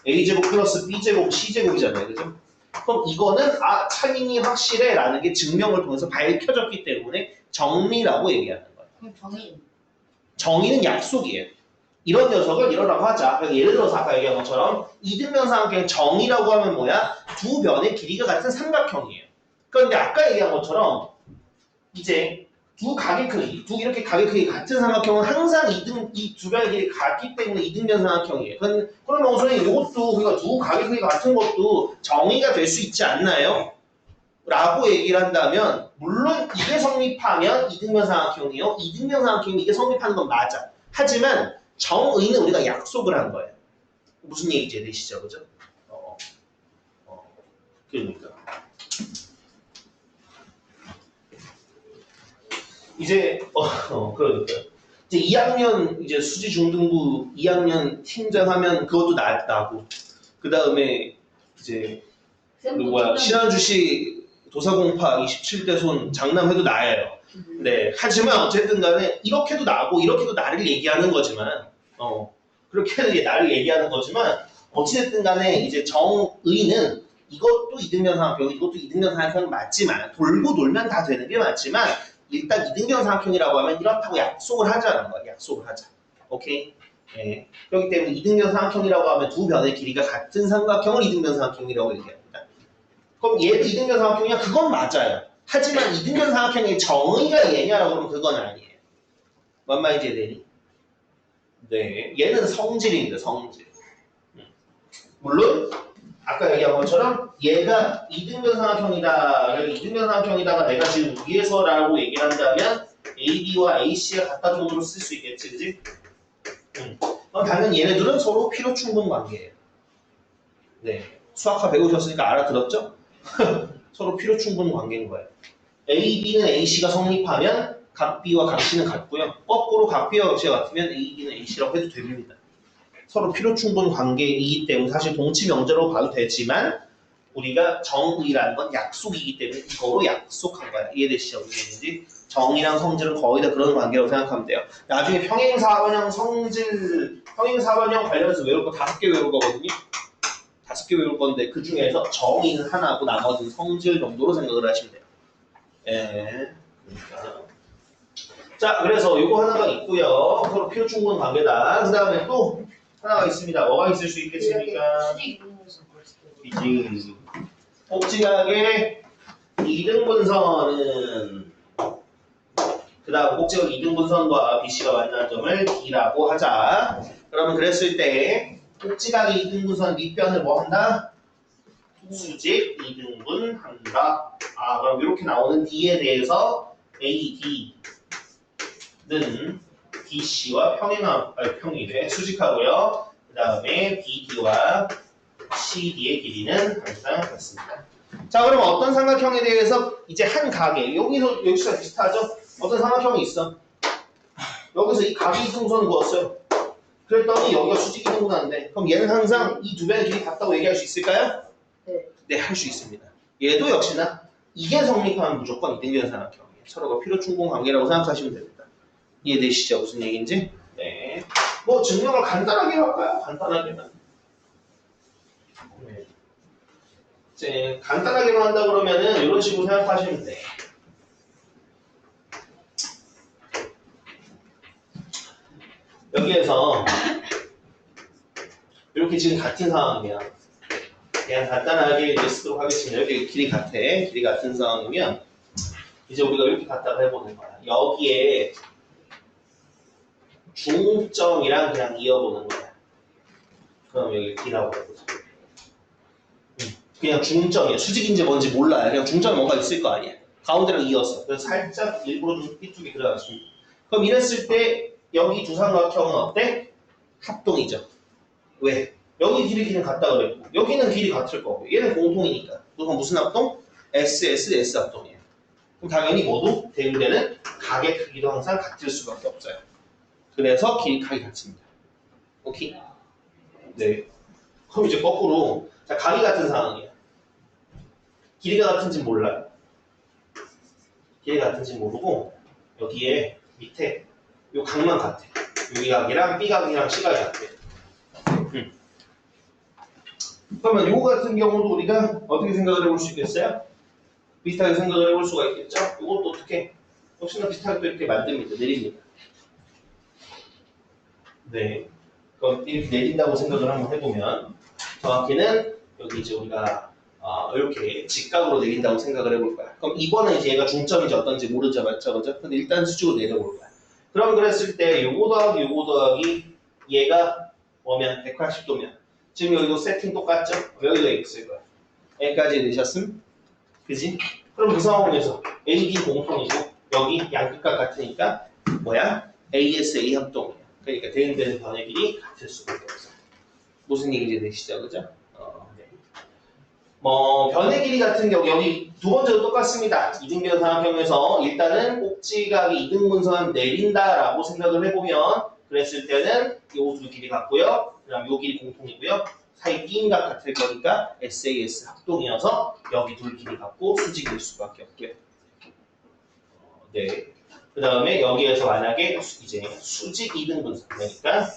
A제곱 플러스 B제곱 C제곱이잖아요. 그죠? 그럼 이거는 아 참인이 확실해 라는 게 증명을 통해서 밝혀졌기 때문에 정리라고 얘기하는 거예요. 그럼 정의. 정의는 약속이에요. 이런 녀석을 이러라고 하자. 그러니까 예를 들어서 아까 얘기한 것처럼 이등변 삼각형 정의라고 하면 뭐야? 두 변의 길이가 같은 삼각형이에요. 그런데 아까 얘기한 것처럼 이제 두 각의 크기, 두 이렇게 각의 크기 같은 삼각형은 항상 이 두 변의 길이 같기 때문에 이등변 삼각형이에요. 그러면 우선 이것도 그러니까 두 각의 크기가 같은 것도 정의가 될 수 있지 않나요? 라고 얘기를 한다면 물론 이게 성립하면 이등변 삼각형이요. 이등변 삼각형이 이게 성립하는 건 맞아. 하지만 정의는 우리가 약속을 한 거예요. 무슨 얘기인지 이해되시죠? 그죠? 그러니까. 이제 그러니까 이제 2학년 이제 수지 중등부 2학년 팀장하면 그것도 나고 그 다음에 이제 신한주시 도사공파 27대 손 장남해도 나예요. 네. 하지만 어쨌든 간에 이렇게도 나고 이렇게도 나를 얘기하는 거지만 그렇게는 이제 나를 얘기하는 거지만 어찌됐든 간에 이제 정의는 이것도 이등변 삼각형 이것도 이등변 삼각형 맞지만 돌고 돌면 다 되는 게 맞지만 일단 이등변 삼각형이라고 하면 이렇다고 약속을 하자는 거야. 약속을 하자. 오케이? 네. 그렇기 때문에 이등변 삼각형이라고 하면 두 변의 길이가 같은 삼각형을 이등변 삼각형이라고 얘기합니다. 그럼 얘도 이등변 삼각형이야? 그건 맞아요. 하지만 이등변 삼각형의 정의가 얘냐라고 하면 그건 아니에요. 뭔 말인지 이해되니? 네. 얘는 성질입니다. 성질. 물론 아까 얘기한 것처럼 얘가 이등변 삼각형이다. 이등변 삼각형이다가 내가 지금 위에서라고 얘기를 한다면 AB와 AC가 같다 정도로 쓸 수 있겠지, 그지? 그럼 당연히 얘네들은 서로 필요 충분 관계예요. 네, 수학과 배우셨으니까 알아들었죠? 서로 필요 충분 관계인 거예요. AB는 AC가 성립하면 각 B와 각 C는 같고요. 거꾸로 각 B와 각 C가 같으면 AB는 AC라고 해도 됩니다. 서로 필요 충분 관계이기 때문에 사실 동치 명제로 봐도 되지만 우리가 정의라는 건 약속이기 때문에 이거로 약속한 거야. 이해되시죠? 무슨 정의랑 성질은 거의 다 그런 관계라고 생각하면 돼요. 나중에 평행사변형 성질, 평행사변형 관련해서 외울 거 5개 외울 거거든요. 5개 외울 건데 그 중에서 정의는 하나고 나머지는 성질 정도로 생각을 하시면 돼요. 예. 그러니까. 자, 그래서 이거 하나가 있고요. 서로 필요 충분 관계다. 그 다음에 또 하나가 있습니다. 뭐가 있을 수 있겠습니까? 꼭지각의 이등분선은 그 다음 꼭지각 이등분선과 BC가 만나는 점을 D라고 하자. 그러면 그랬을 때 꼭지각의 이등분선 밑변을 뭐 한다? 수직 이등분한다. 아 그럼 이렇게 나오는 D에 대해서 AD는 BC와 평이래 수직하고요. 그 다음에 BD와 CD의 길이는 항상 같습니다. 자, 그럼 어떤 삼각형에 대해서 이제 한 각에 여기서 비슷하죠? 어떤 삼각형이 있어? 여기서 이 각이 이등분선을 그었어요. 그랬더니 여기가 수직이 등분하는데 그럼 얘는 항상 이 두 변의 길이 같다고 얘기할 수 있을까요? 네. 네, 할 수 있습니다. 얘도 역시나 이게 성립하면 무조건 이등변 삼각형이에요. 서로가 필요 충분 관계라고 생각하시면 됩니다. 이해되시죠? 무슨 얘기인지? 네. 뭐 증명을 간단하게 할까요? 간단하게만. 네. 이제 간단하게만 한다 그러면은 이런 식으로 생각하시면 돼. 여기에서 이렇게 지금 같은 상황이면 그냥 간단하게 이제 쓰도록 하겠습니다. 이렇게 길이 같아. 길이 같은 상황이면 이제 우리가 이렇게 갖다가 해보는 거야. 여기에 중점이랑 그냥 이어보는 거야. 그럼 여기 D라고 해보자. 그냥 중점이야. 수직인지 뭔지 몰라요. 그냥 중점에 뭔가 있을 거 아니야. 가운데랑 이었어. 그래서 살짝 일부러 좀 삐뚤게 그려놨습니다. 그럼 이랬을 때 여기 두 삼각형은 어때? 합동이죠. 왜? 여기 길이는 같다 그랬고 여기는 길이 같을 거고 얘는 공통이니까. 그럼 무슨 합동? S 합동이에요. 그럼 당연히 모두 대응되는 각의 크기도 항상 같을 수밖에 없어요. 그래서 각이 같습니다. 오케이? 네. 그럼 이제 거꾸로 자, 각이 같은 상황이야. 길이가 같은지 몰라요. 길이가 같은지 모르고 여기에 밑에 요 각만 같아. 여기 각이랑 B 각이랑 C 각이 같아. 그러면 요거 같은 경우도 우리가 어떻게 생각을 해볼 수 있겠어요? 비슷하게 생각을 해볼 수가 있겠죠? 이것도 어떻게 혹시나 비슷하게 또 이렇게 만듭니다. 내립니다. 네. 그럼 이렇게 내린다고 생각을 한번 해보면 정확히는 여기 이제 우리가 이렇게 직각으로 내린다고 생각을 해볼 거야. 그럼 이번에 이제 얘가 중점인지 어떤지 모르죠, 맞죠, 그죠? 근데 일단 수직으로 내려볼 거야. 그럼 그랬을 때 요거 더하기 얘가 뭐면 180도면 지금 여기도 세팅 똑같죠? 여기도 X일 거야. 여기까지 되셨음? 그지? 그럼 그 상황에서 AB 공통이고 여기 양끝각 같으니까 뭐야? ASA 합동이야. 그러니까 대응되는 변의 길이 같을 수밖에 없어. 무슨 얘기인지 되시죠, 그죠? 네. 뭐 변의 길이 같은 경우 여기 두 번째도 똑같습니다. 이등변 삼각형에서 일단은 꼭지각이 이등분선 내린다라고 생각을 해보면 그랬을 때는 요 두 길이 같고요. 그다음 요 길이 공통이고요. 사이 띠인각 같을 거니까 SAS 합동이어서 여기 둘 길이 같고 수직일 수밖에 없고요. 네. 그 다음에 여기에서 만약에 이제 수직 이등분선 그러니까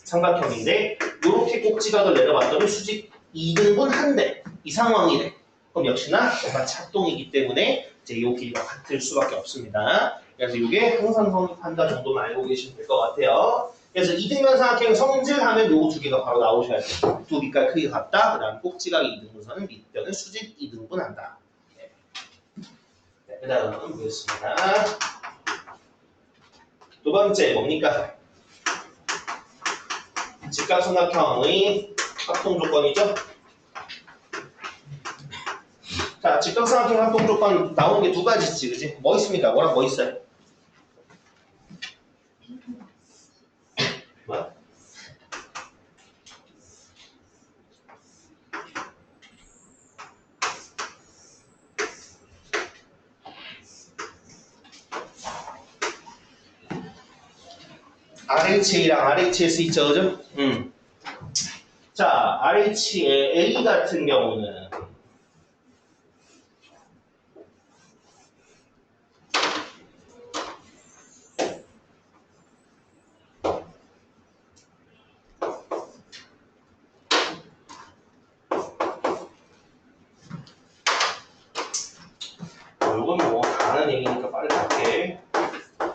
삼각형인데 이렇게 꼭지각을 내려봤더니 수직 2등분 한대 이 상황이래. 그럼 역시나 똑같이 합동이기 때문에 이제 이 길이가 같을 수밖에 없습니다. 그래서 이게 항상 성립한다 정도만 알고 계시면 될 것 같아요. 그래서 이등변 삼각형 성질하면 요 두 개가 바로 나오셔야 돼요. 두 빛깔 크기가 같다. 그다음 꼭지각이 2등분선은 밑변은 수직 2등분한다. 네. 네, 그다음은 보겠습니다. 두 번째 뭡니까? 직각삼각형의 합동 조건이죠. 자, 직각삼각형 합동 조건 나오는 게 두 가지지, 그지? 뭐 있습니까? 뭐랑 뭐 있어요? 뭐야? RHA랑 RHS 있죠, 그죠? 자, RHA A 같은 경우는 이건 뭐 다 아는 얘기니까 빠르게 할게.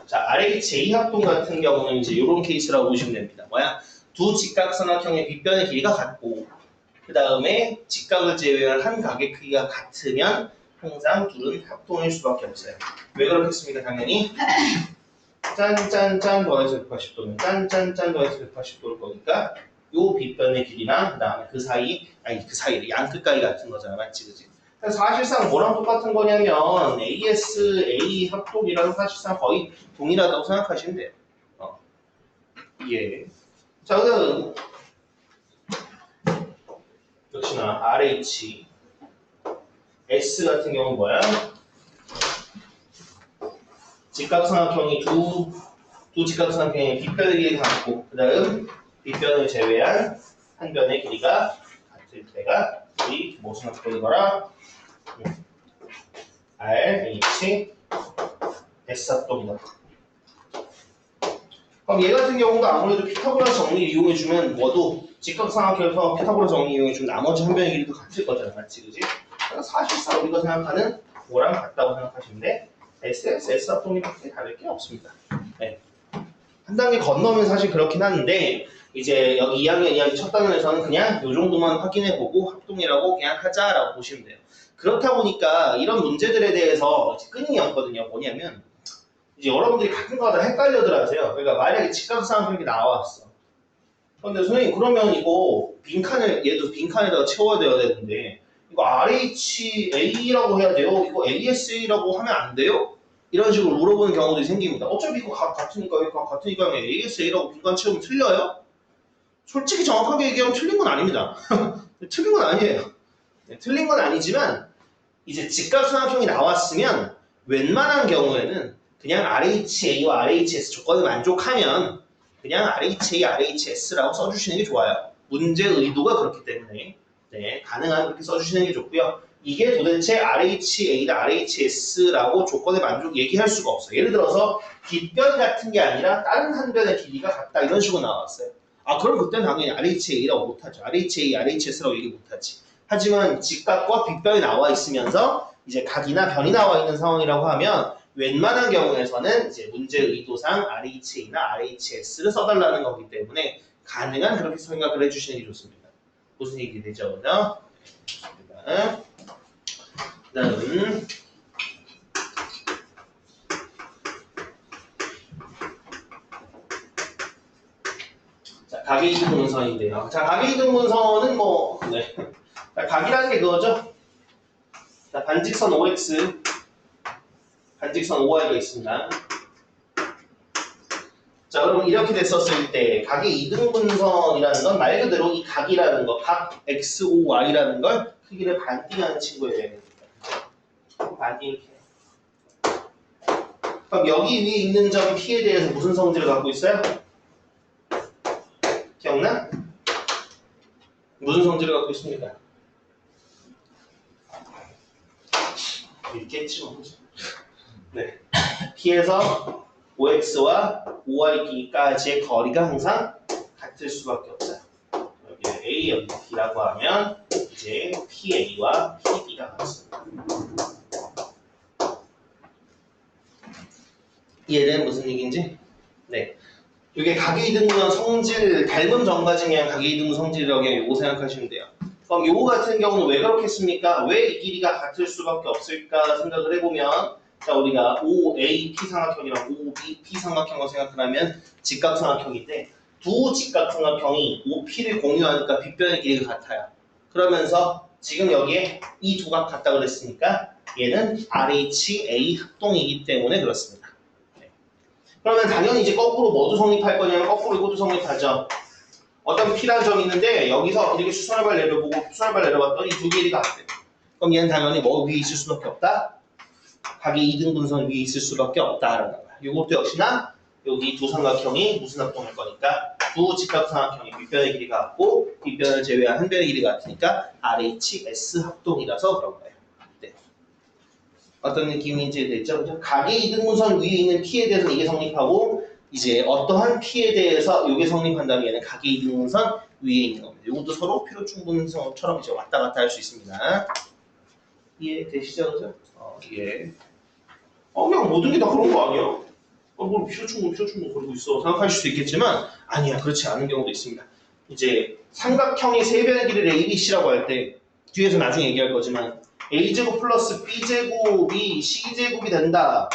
자, RHA 합동 같은 경우는 이제 이런 케이스라고 보시면 됩니다. 뭐야? 두 직각삼각형의 빗변의 길이가 같고 그 다음에 직각을 제외한 한 각의 크기가 같으면 항상 둘은 합동일 수밖에 없어요. 왜 그렇겠습니까? 당연히 짠짠짠 더해서 180도면 짠짠짠 더해서 180도일 거니까 요 빗변의 길이랑 그 다음에 그 사이를 양끝각이 같은 거잖아, 맞지, 그지? 사실상 뭐랑 똑같은 거냐면 ASA 합동이랑 사실상 거의 동일하다고 생각하시면 돼요. 예. 자, 그다음 역시나 RH S 같은 경우는 뭐야? 직각삼각형이 두 직각삼각형의 빗변의 길이가 같고 그다음 빗변을 제외한 한 변의 길이가 같을 때가 우리 무슨 합동이더라? RH S 합동이다. 그럼 얘 같은 경우도 아무래도 피타고라스 정리 이용해주면 뭐도 직각삼각형에서 피타고라스 정리 이용해주면 나머지 한 변의 길이도 같을 거잖아, 맞지, 그지? 그래서 사실상 우리가 생각하는 뭐랑 같다고 생각하시면 돼. S 합동이 밖에 다를 게 없습니다. 네. 한 단계 건너면 사실 그렇긴 한데 이제 여기 2학년 이야기 첫 단원에서는 그냥 이 정도만 확인해보고 합동이라고 그냥 하자라고 보시면 돼요. 그렇다 보니까 이런 문제들에 대해서 끊임이 없거든요. 뭐냐면 이제 여러분들이 가끔 가다 헷갈려들 하세요. 그러니까 만약에 직각삼각형이 나왔어. 근데 선생님 그러면 이거 빈칸을 얘도 빈칸에다가 채워야 돼야 되는데 이거 RHA라고 해야 돼요? 이거 ASA라고 하면 안 돼요? 이런 식으로 물어보는 경우들이 생깁니다. 어차피 이거 같으니까 그냥 ASA라고 빈칸 채우면 틀려요? 솔직히 정확하게 얘기하면 틀린 건 아닙니다. 틀린 건 아니에요. 네, 틀린 건 아니지만 이제 직각삼각형이 나왔으면 웬만한 경우에는 그냥 RHA와 RHS 조건을 만족하면 그냥 RHA, RHS라고 써주시는 게 좋아요. 문제 의도가 그렇기 때문에 네, 가능하면 그렇게 써주시는 게 좋고요. 이게 도대체 RHA나 RHS라고 조건에 만족 얘기할 수가 없어요. 예를 들어서 빗변 같은 게 아니라 다른 한 변의 길이가 같다 이런 식으로 나왔어요. 아 그럼 그때는 당연히 RHA라고 못하죠. RHA, RHS라고 얘기 못하지. 하지만 직각과 빗변이 나와 있으면서 이제 각이나 변이 나와 있는 상황이라고 하면 웬만한 경우에서는 이제 문제 의도상 RHA나 RHS를 써달라는 거기 때문에 가능한 그렇게 생각을 해주시는 게 좋습니다. 무슨 얘기 되죠? 그죠? 그다음 자, 각의 이등분선인데요. 자, 각의 이등분선은 뭐 네. 자, 각이라는 게 그거죠. 자, 반직선 OX, 반직선 OY가 있습니다. 자, 그럼 이렇게 됐었을 때 각의 이등분선이라는 건 말 그대로 이 각이라는 거, 각 XOY라는 걸 크기를 반띵하는 친구예요. 됩니다. 반띵 이렇게. 그럼 여기 위에 있는 점 P에 대해서 무슨 성질을 갖고 있어요? 기억나? 무슨 성질을 갖고 있습니까? 있겠지 뭐. 네. P에서 OX와 OY까지의 거리가 항상 같을 수밖에 없어요. 여기 A, 여기 B라고 하면 이제 PA와 PB가 같습니다. 이해된 무슨 얘기인지? 네. 이게 각의 이등분 성질 닮은 정과지 그냥 각의 이등분 성질이라고 그냥 요거 생각하시면 돼요. 그럼 요거 같은 경우는 왜 그렇겠습니까? 왜 이 길이가 같을 수밖에 없을까 생각을 해보면 자 우리가 OAP 삼각형이랑 OBP 삼각형을 생각하면 직각삼각형인데 두 직각삼각형이 OP를 공유하니까 빗변의 길이가 같아요. 그러면서 지금 여기에 이 두 각 같다 그랬으니까 얘는 RHA 합동이기 때문에 그렇습니다. 네. 그러면 당연히 이제 거꾸로 뭐도 성립할 거냐면 거꾸로 이것도 성립하죠. 어떤 P라는 점이 있는데 여기서 이렇게 수선화발 내려보고 수선화발 내려봤더니 두 길이가 같아요. 그럼 얘는 당연히 뭐 위에 있을 수밖에 없다? 각의 이등분선 위에 있을 수밖에 없다라는 거야. 이것도 역시나 여기 두 삼각형이 무슨 합동일 거니까 두 직각삼각형이 빗변의 길이가 같고 빗변을 제외한 한 변의 길이가 같으니까 RHS 합동이라서 그런 거예요. 네. 어떤 느낌인지 됐죠? 그죠? 각의 이등분선 위에 있는 P에 대해서 이게 성립하고 이제 어떠한 P에 대해서 이게 성립한다면 얘는 각의 이등분선 위에 있는 겁니다. 이것도 서로 필요 충분성처럼 이제 왔다 갔다 할 수 있습니다. 이해되시죠? 그죠? 예. 그냥 모든 게 다 그런 거 아니야? 뭘 필요 충분 거리고 있어 생각하실 수 있겠지만 아니야 그렇지 않은 경우도 있습니다. 이제 삼각형이 세 변의 길이를 ABC라고 할 때 뒤에서 나중에 얘기할 거지만 A제곱 플러스 B제곱이 C제곱이 된다.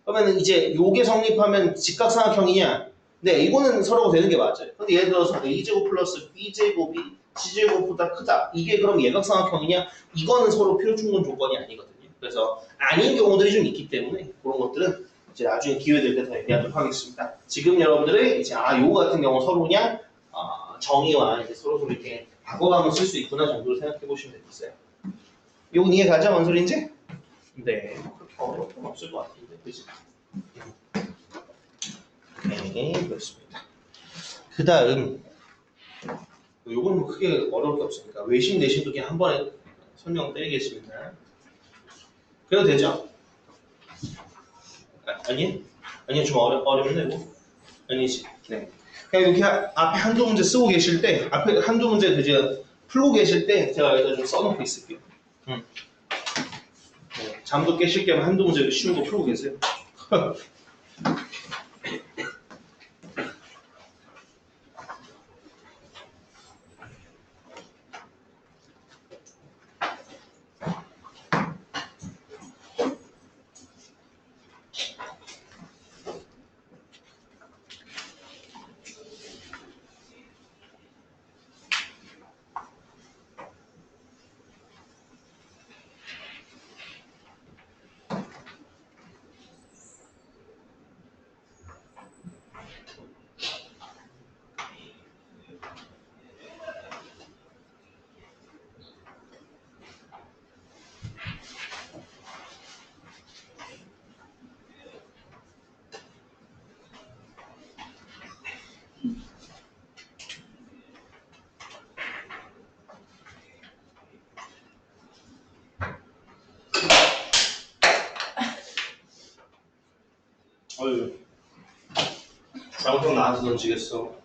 그러면 이제 요게 성립하면 직각삼각형이냐? 네, 이거는 서로가 되는 게 맞아요. 근데 예를 들어서 A제곱 플러스 B제곱이 C제곱보다 크다. 이게 그럼 예각삼각형이냐? 이거는 서로 필요 충분 조건이 아니거든요. 그래서 아닌 경우들이 좀 있기 때문에 그런 것들은 이제 나중에 기회 될 때 더 얘기하도록 하겠습니다. 지금 여러분들의 이제 요거 같은 경우 서로 그냥 정의와 이제 서로 이렇게 바꿔가면 쓸 수 있구나 정도로 생각해 보시면 되겠어요. 요건 이해 가자 뭔 소리인지? 네. 그렇게 어려울 건 없을 것 같은데, 그지? 네, 그렇습니다. 그 다음, 요건 뭐 크게 어려울 게 없으니까 외심 내심도 그냥 한 번에 설명 드리겠습니다. 그래도 되죠? 아니? 아니 좀 어렵네 이거? 아니지. 네. 그냥 이렇게 앞에 한두 문제 쓰고 계실 때, 앞에 한두 문제 이제 풀고 계실 때 제가 여기다 좀 써놓고 있을게요. 네. 잠도 깨실 겸 한두 문제 쉬운 거 풀고 계세요. 어휴, 장통 나와서 던지겠어.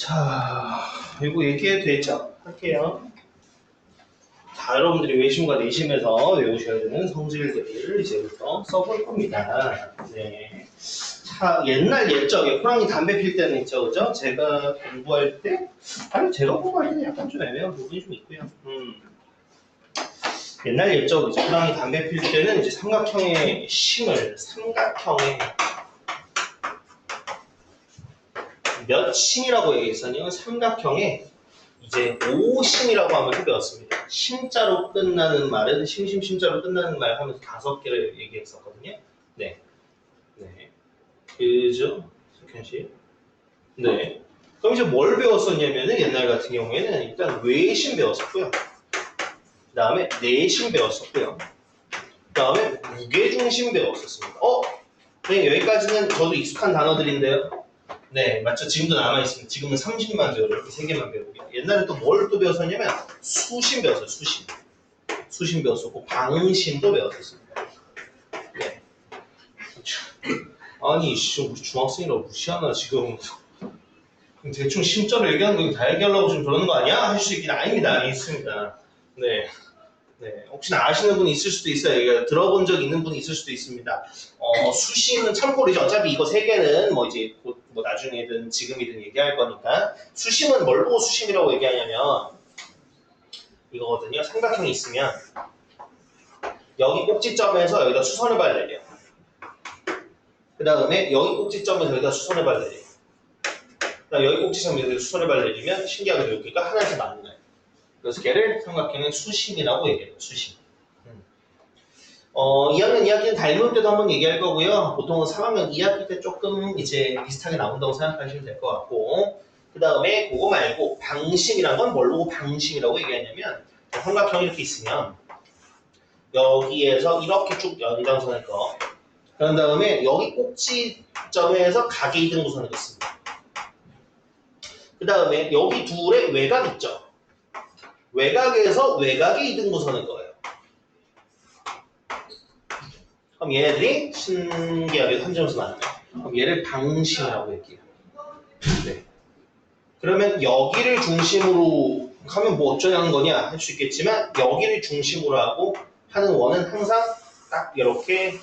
자, 이거 얘기해도 되죠? 할게요. 자, 여러분들이 외심과 내심에서 외우셔야 되는 성질들을 이제부터 써볼 겁니다. 네. 자, 옛날 옛적에 호랑이 담배 필 때는 있죠, 그죠? 제가 공부할 때, 아니, 제가 공부할 때는 약간 좀 애매한 부분이 좀 있고요. 옛날 옛적 이제 호랑이 담배 필 때는 이제 삼각형의 심을 삼각형의 몇 심이라고 얘기했었냐면 삼각형의 이제 5심이라고 하면서 배웠습니다. 심자로 끝나는 말은 심심심자로 끝나는 말 하면서 5개를 얘기했었거든요. 네. 네. 그죠? 석현 씨? 네. 그럼 이제 뭘 배웠었냐면은 옛날 같은 경우에는 일단 외심 배웠었고요. 그 다음에 내심 배웠었고요. 그 다음에 무게중심 배웠었습니다. 네, 여기까지는 저도 익숙한 단어들인데요. 네, 맞죠? 지금도 남아있습니다. 지금은 30만 배우죠. 이렇게 3개만 배우고. 옛날에 또 뭘 또 배웠었냐면 수심 배웠어요. 수심. 수심 배웠었고 방심도 배웠었습니다. 네. 아니, 우리 중학생이라고 무시하나 지금. 대충 심자로 얘기하는 거 다 얘기하려고 지금 저러는 거 아니야? 하실 수 있긴 아닙니다. 있습니다. 네. 네. 혹시나 아시는 분이 있을 수도 있어요. 들어본 적 있는 분이 있을 수도 있습니다. 수심은 참고로죠. 어차피 이거 3개는 뭐 이제 곧 뭐 나중에든 지금이든 얘기할 거니까. 수심은 뭘 보고 수심이라고 얘기하냐면 이거거든요. 삼각형이 있으면 여기 꼭지점에서 여기다 수선을 발라요. 그 다음에 여기 꼭지점에서 여기다 수선을 발라요. 그다음 여기 꼭지점에서 수선을 발라주면 신기하게 여기가 하나에서 만나요. 그래서 걔를 삼각형의 수심이라고 얘기해요. 수심. 2학년 2학기는 닮을 때도 한번 얘기할 거고요. 보통은 3학년 2학기 때 조금 이제 비슷하게 나온다고 생각하시면 될 것 같고 그 다음에 그거 말고 방심이란 건 뭘 보고 방심이라고 얘기하냐면 삼각형이 이렇게 있으면 여기에서 이렇게 쭉 연장선을 거 그런 다음에 여기 꼭지점에서 각의 이등분선을 긋습니다. 그 다음에 여기 둘의 외곽 있죠? 외곽에서 외곽의 이등분선을 그어요. 그럼 얘네들이 신기하게 한 점에서 만나요. 그럼 얘를 방심이라고 얘기해요. 네. 그러면 여기를 중심으로 하면 뭐 어쩌냐는 거냐 할 수 있겠지만 여기를 중심으로 하고 하는 원은 항상 딱 이렇게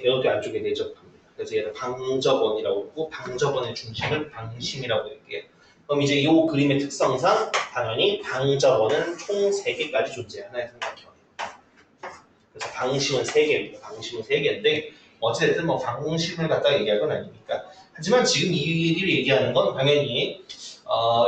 여기 안쪽에 내접합니다. 그래서 얘를 방접원이라고 하고 방접원의 중심을 방심이라고 얘기해요. 그럼 이제 이 그림의 특성상 당연히 방접원은 총 3개까지 존재해요. 하나의 삼각형에. 그래서 방심은 3개입니다. 방심은 3개인데 어찌됐든 뭐 방심을 갖다 얘기할 건 아니니까. 하지만 지금 이 일을 얘기하는 건 당연히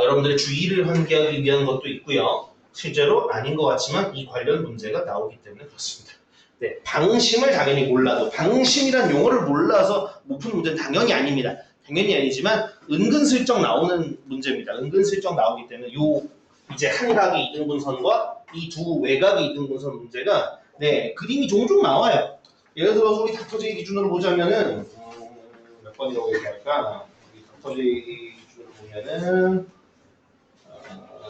여러분들의 주의를 환기하기 위한 것도 있고요. 실제로 아닌 것 같지만 이 관련 문제가 나오기 때문에 그렇습니다. 네, 방심을 당연히 몰라도 방심이란 용어를 몰라서 못 푸는 문제는 당연히 아닙니다. 당연히 아니지만 은근슬쩍 나오는 문제입니다. 은근슬쩍 나오기 때문에 요 이제 한 각의 이등분선과 이 두 외곽의 이등분선 문제가 네 그림이 종종 나와요. 예를 들어서 우리 닥터제이 기준으로 보자면은 몇 번이라고 얘기할까? 우리 닥터제이 기준으로 보면은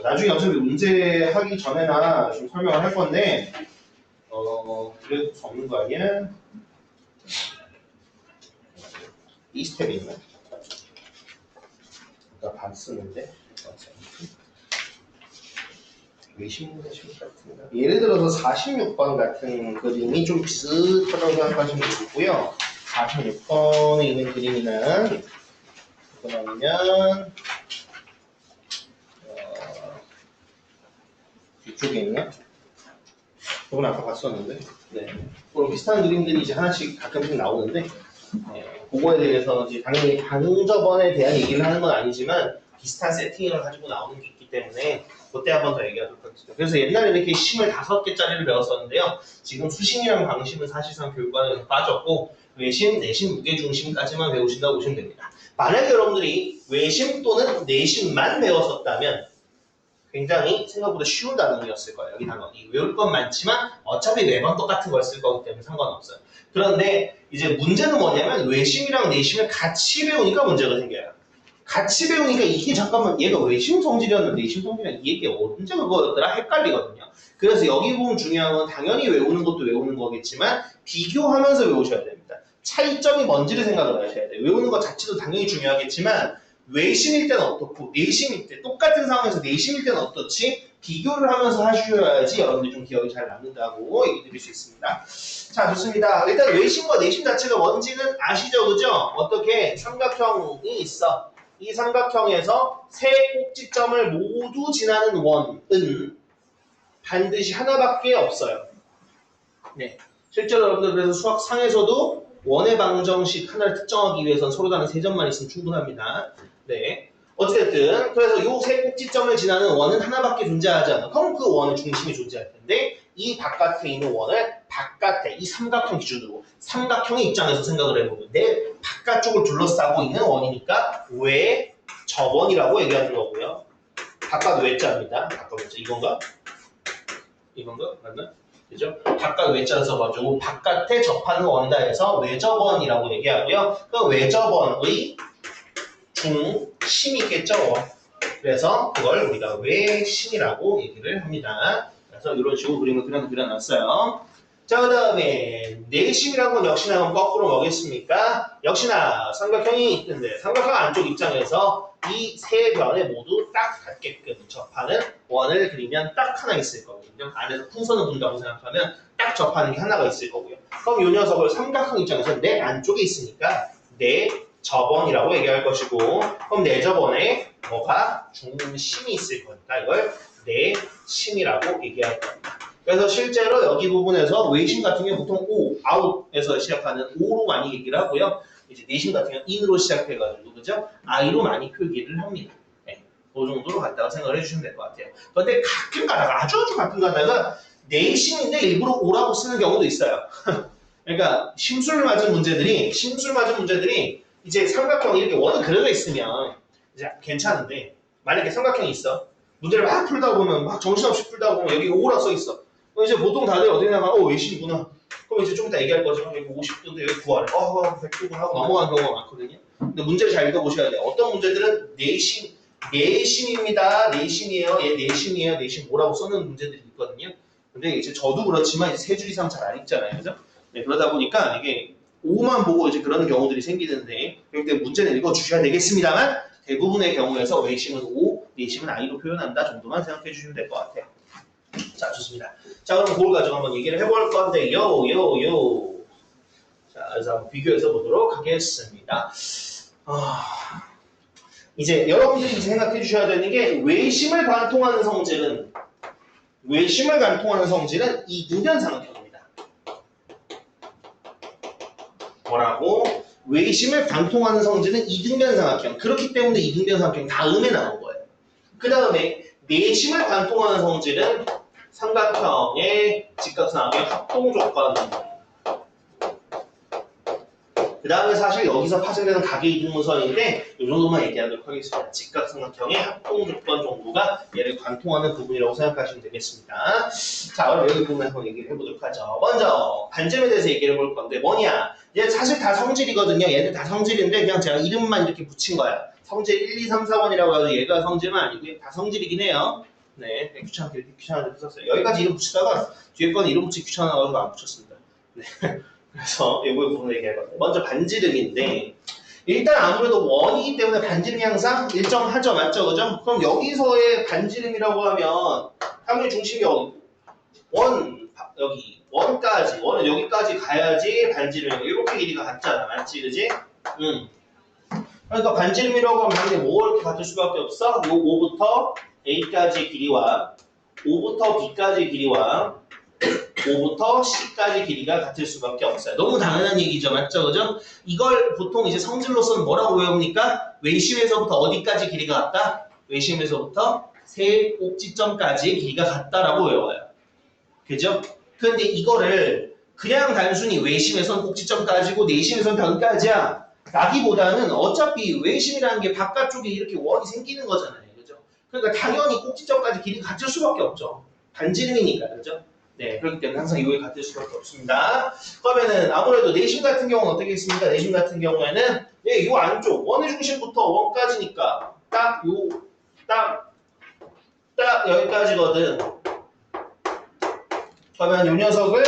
나중에 어차피 문제 하기 전에나 좀 설명을 할 건데 그래도 없는 거 아니야? 이 스텝이 있나? 나 반 쓰는데 외심문제 같은가? 예를 들어서 46번 같은 그림이 좀 비슷하다고 생각하시면 되겠고요. 46번에 있는 그림이는 뭐냐면 이쪽에 있나? 저건 아까 봤었는데 네. 그런 비슷한 그림들이 이제 하나씩 가끔씩 나오는데 그거에 대해서 이제 당연히 방접원에 대한 얘기를 하는 건 아니지만 비슷한 세팅을 가지고 나오는 게 있기 때문에 그때 한번 더 얘기하도록 하겠습니다. 그래서 옛날에 이렇게 심을 5개짜리를 배웠었는데요. 지금 수심이랑 방심은 사실상 교육관에서 빠졌고 외심, 내심, 무게중심까지만 배우신다고 보시면 됩니다. 만약에 여러분들이 외심 또는 내심만 배웠었다면 굉장히 생각보다 쉬운 단원이었을 거예요. 여기 단원이 외울 건 많지만 어차피 매번 똑같은 걸 쓸 거기 때문에 상관없어요. 그런데 이제 문제는 뭐냐면 외심이랑 내심을 같이 배우니까 문제가 생겨요. 같이 배우니까 이게 잠깐만 얘가 외심 성질이었는데 내심 성질이었는데 이게 언제 그거였더라 헷갈리거든요. 그래서 여기 보면 중요한 건 당연히 외우는 것도 외우는 거겠지만 비교하면서 외우셔야 됩니다. 차이점이 뭔지를 생각을 하셔야 돼요. 외우는 것 자체도 당연히 중요하겠지만 외심일 때는 어떻고 내심일 때 똑같은 상황에서 내심일 때는 어떻지? 비교를 하면서 하셔야지 여러분들이 좀 기억이 잘 남는다고 얘기 드릴 수 있습니다. 자, 좋습니다. 일단 외심과 내심 자체가 뭔지는 아시죠? 그죠? 어떻게 삼각형이 있어. 이 삼각형에서 세 꼭지점을 모두 지나는 원은 반드시 하나밖에 없어요. 네. 실제로 여러분들 그래서 수학상에서도 원의 방정식 하나를 특정하기 위해서는 서로 다른 세 점만 있으면 충분합니다. 네. 어쨌든 그래서 요 세 꼭지점을 지나는 원은 하나밖에 존재하지 않아. 그럼 그 원의 중심이 존재할 텐데 이 바깥에 있는 원을 바깥에 이 삼각형 기준으로 삼각형의 입장에서 생각을 해보면 내 바깥쪽을 둘러싸고 있는 원이니까 외 접원이라고 얘기하는 거고요. 바깥 외자입니다. 바깥 외자 이건가? 이건가? 맞나? 그죠? 바깥 외자를 써가지고 바깥에 접하는 원이다 해서 외접원이라고 얘기하고요. 그 외접원의 중심이 있겠죠. 그래서 그걸 우리가 외심이라고 얘기를 합니다. 그래서 이런 식으로 그림을 그려놨어요. 자, 그 다음에 내심이라는 건 역시나 그럼 거꾸로 뭐겠습니까? 역시나 삼각형이 있는데 삼각형 안쪽 입장에서 이 세 변에 모두 딱 닿게끔 접하는 원을 그리면 딱 하나 있을 거거든요. 안에서 풍선을 분다고 생각하면 딱 접하는 게 하나가 있을 거고요. 그럼 이 녀석을 삼각형 입장에서 내 안쪽에 있으니까 내 접원이라고 얘기할 것이고, 그럼 내 접원에 뭐가 중심이 있을 거니까 이걸 내심이라고 얘기할 겁니다. 그래서 실제로 여기 부분에서 외심 같은 경우 보통 O, out에서 시작하는 O로 많이 얘기를 하고요. 이제 내심 같은 경우 in으로 시작해가지고 그죠? I로 많이 표기를 합니다. 네, 그 정도로 갖다가 생각을 해주시면 될 것 같아요. 그런데 가끔 가다가 아주 가끔 가다가 내심인데 일부러 O라고 쓰는 경우도 있어요. 그러니까 심술 맞은 문제들이 이제 삼각형이 이렇게 원이 그려져 있으면 이제 괜찮은데 만약에 삼각형이 있어. 문제를 막 풀다 보면 막 정신없이 풀다 보면 여기 5라 써 있어. 그럼 이제 보통 다들 어디 나가 외심이구나. 그럼 이제 좀 이따 얘기할 거죠. 여기 50도인데 여기 9할. 100도군 하고 넘어가는 경우가 많거든요. 근데 문제를 잘 읽어보셔야 돼요. 어떤 문제들은 내심입니다. 내심이에요. 얘 내심이에요. 내심 뭐라고 써놓은 문제들이 있거든요. 근데 이제 저도 그렇지만 이제 세 줄 이상 잘 안 읽잖아요. 그죠? 네, 그러다 보니까 이게 5만 보고 이제 그런 경우들이 생기는데 그럴 때 문제는 읽어주셔야 되겠습니다만 대부분의 경우에서 외심은 O, 내심은 I로 표현한다 정도만 생각해 주시면 될 것 같아요. 자, 좋습니다. 자, 그럼 그걸 가지고 한번 얘기를 해볼 건데요. 자, 그래서 한번 비교해서 보도록 하겠습니다. 이제 여러분들이 생각해 주셔야 되는 게 외심을 관통하는 성질은 이등변 삼각형입니다. 뭐라고? 외심을 관통하는 성질은 이등변 삼각형. 그렇기 때문에 이등변 삼각형 다음에 나온 거예요. 그 다음에 내심을 관통하는 성질은 삼각형의 직각삼각형 합동조건. 그 다음에 사실 여기서 파생되는 각의 이등분선인데 이 정도만 얘기하도록 하겠습니다. 직각삼각형의 합동조건 정도가 얘를 관통하는 부분이라고 생각하시면 되겠습니다. 자, 그럼 여기 부분 한번 얘기를 해보도록 하죠. 먼저 반점에 대해서 얘기를 해볼 건데 뭐냐? 얘 사실 다 성질이거든요. 얘들 다 성질인데 그냥 제가 이름만 이렇게 붙인 거야. 성질 1, 2, 3, 4번이라고 해서 얘가 성질은 아니고요. 다 성질이긴 해요. 네, 귀찮게 썼어요. 여기까지 이름 붙이다가 뒤에 거는 이름 붙이기 귀찮아가지고 안 붙였습니다. 네. 그래서 이거 부분을 얘기할 건데 먼저 반지름인데 일단 아무래도 원이기 때문에 반지름이 항상 일정하죠. 맞죠? 그죠? 그럼 여기서의 반지름이라고 하면 항의 중심이 원은 여기까지 가야지 반지름이 이렇게 길이가 같잖아. 맞지? 그지? 그러니까 반지름이라고 하면 당연히 뭐 이렇게 같을 수밖에 없어? 요 5부터 A까지 길이와 5부터 B까지 길이와 5부터 C까지 길이가 같을 수밖에 없어요. 너무 당연한 얘기죠. 맞죠? 그죠? 이걸 보통 이제 성질로서는 뭐라고 외웁니까? 외심에서부터 어디까지 길이가 같다? 외심에서부터 세 꼭지점까지의 길이가 같다라고 외워요. 그죠? 근데 이거를 그냥 단순히 외심에선 꼭지점까지고 내심에선 변까지야 라기보다는 어차피 외심이라는 게 바깥쪽에 이렇게 원이 생기는 거잖아요. 그죠? 그러니까 당연히 꼭지점까지 길이가 같을 수밖에 없죠. 반지름이니까. 그죠? 네, 그렇기 때문에 항상 이거에 같을 수밖에 없습니다. 그러면은 아무래도 내심 같은 경우는 어떻게 있습니까? 내심 같은 경우에는 요 안쪽 원의 중심부터 원까지니까 딱 여기까지거든. 그러면 요 녀석을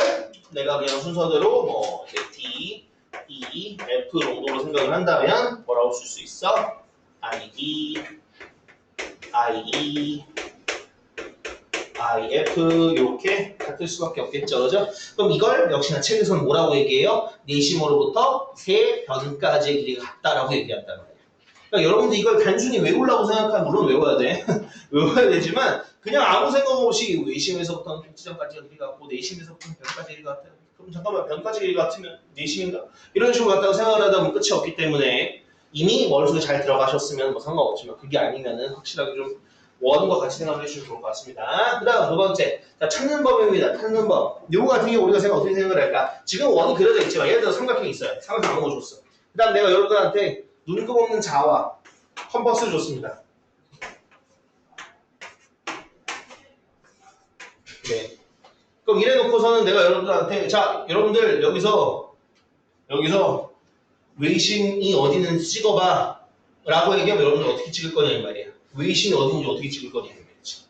내가 그냥 순서대로 D, E, F 정도로 생각을 한다면 뭐라고 쓸 수 있어? IE, IE, IF 이렇게 같을 수밖에 없겠죠, 그죠? 그럼 이걸 역시나 책에서는 뭐라고 얘기해요? 내심으로부터 세 변까지의 길이가 같다라고 얘기한단 말이에요. 그러니까 여러분들 이걸 단순히 외우려고 생각하면 물론 외워야 돼. 외워야 되지만 그냥 아무 생각 없이 외심에서부터는 꼭지점까지가 길이가 같고 내심에서부터는 변까지 길이가 같아요. 그럼 잠깐만 변까지 길이가 같으면 내심인가? 이런 식으로 갖다가 생각을 하다 보면 끝이 없기 때문에 이미 머릿속에 잘 들어가셨으면 뭐 상관없지만 그게 아니면은 확실하게 좀 원과 같이 생각을 해주시면 좋을 것 같습니다. 그 다음 두 번째, 자, 찾는 법입니다. 찾는 법. 요거 같은 경우 우리가 어떻게 생각을 할까? 지금 원이 그려져 있지만 예를 들어 삼각형이 있어요. 삼각형 아무 거 줬어. 그 다음 내가 여러분들한테 눈금 없는 자와 컴퍼스를 줬습니다. 네. 그럼 이래 놓고서는 내가 여러분들한테 자, 여러분들 여기서 외심이 어디 있는지 찍어봐 라고 얘기하면 여러분들 어떻게 찍을 거냐 이 말이야. 외심이 어디 있는지 어떻게 찍을 거냐 이 말이지.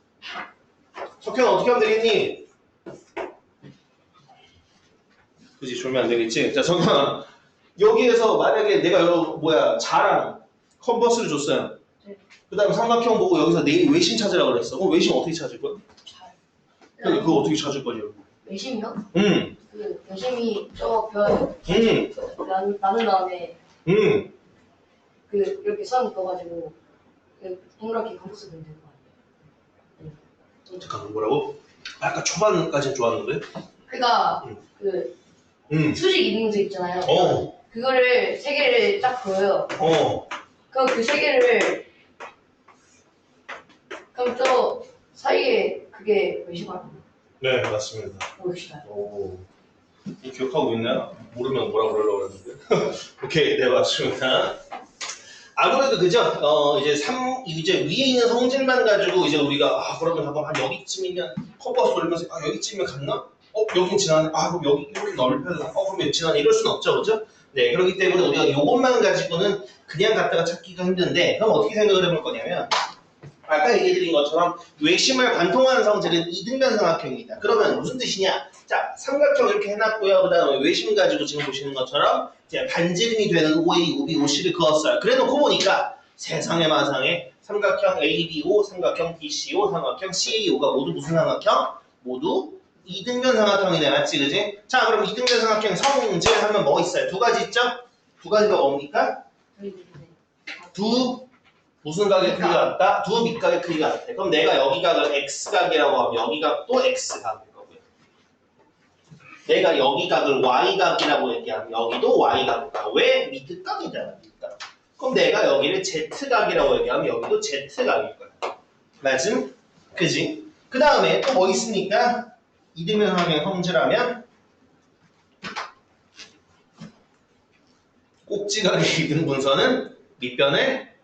석현 어떻게 하면 되겠니? 그지 졸면 안 되겠지. 자 석현 여기에서 만약에 내가 자랑 컴퍼스를 줬어요. 네. 그 다음에 삼각형 보고 여기서 내 외심 찾으라고 그랬어. 그럼 외심 어떻게 찾을 거야? 잘. 그거 어떻게 찾을 거냐고. 외심이요? 응. 그 외심이 저변 응. 나눈 다음에 응. 그 이렇게 선 그어가지고 그 동그랗게 감싸면 되는 거 아니에요? 네. 잠깐만 뭐라고? 아까 초반까지는 좋았는데? 그러니까 그 수직 이등분수 있잖아요. 그거를 세 개를 딱 그어요. 그럼 그 세 개를 그럼 저 사이에 그게 외심하는 거예요. 네 맞습니다. 봅시다. 오. 기억하고 있나요? 모르면 뭐라 그러려고 그랬는데. 오케이, 네, 맞습니다. 아무래도 그죠? 이제 위에 있는 성질만 가지고 이제 우리가, 그러면 잠깐 한 여기쯤이면, 컴퍼스 돌리면서, 여기쯤이면 갔나? 여긴 지나네. 그럼 여기 이렇게 넓혀야 되나? 그럼 지나네. 이럴 수는 없죠, 그죠? 네, 그렇기 때문에 우리가 요것만 가지고는 그냥 갖다가 찾기가 힘든데, 그럼 어떻게 생각을 해볼 거냐면, 아까 얘기해드린 것처럼 외심을 관통하는 성질은 이등변 삼각형이다. 그러면 무슨 뜻이냐? 자, 삼각형 이렇게 해놨고요. 그 다음에 외심 가지고 지금 보시는 것처럼 이제 반지름이 되는 OA, OB, OC를 그었어요. 그래놓고 보니까 세상에 마상에 삼각형 ABO, 삼각형 DCO, 삼각형 CAO가 모두 무슨 삼각형? 모두 이등변 삼각형이네. 맞지, 그지? 자, 그럼 이등변 삼각형 성질 하면 뭐 있어요? 두 가지 있죠? 두 가지가 뭡니까? 무슨 각의 크기가 같다? 두 밑각의 크기가 같아. 그럼 내가 여기 각을 X각이라고 하면 여기 각도 X각일 거고요. 내가 여기 각을 Y각이라고 얘기하면 여기도 Y각이다. 왜? 밑각이잖아. 밑각. 그럼 내가 여기를 Z각이라고 얘기하면 여기도 Z각일 거야. 맞음? 그지? 그 다음에 또 뭐 있습니까? 이등변 삼각형 성질하면 꼭지각의 이등분선은 밑변을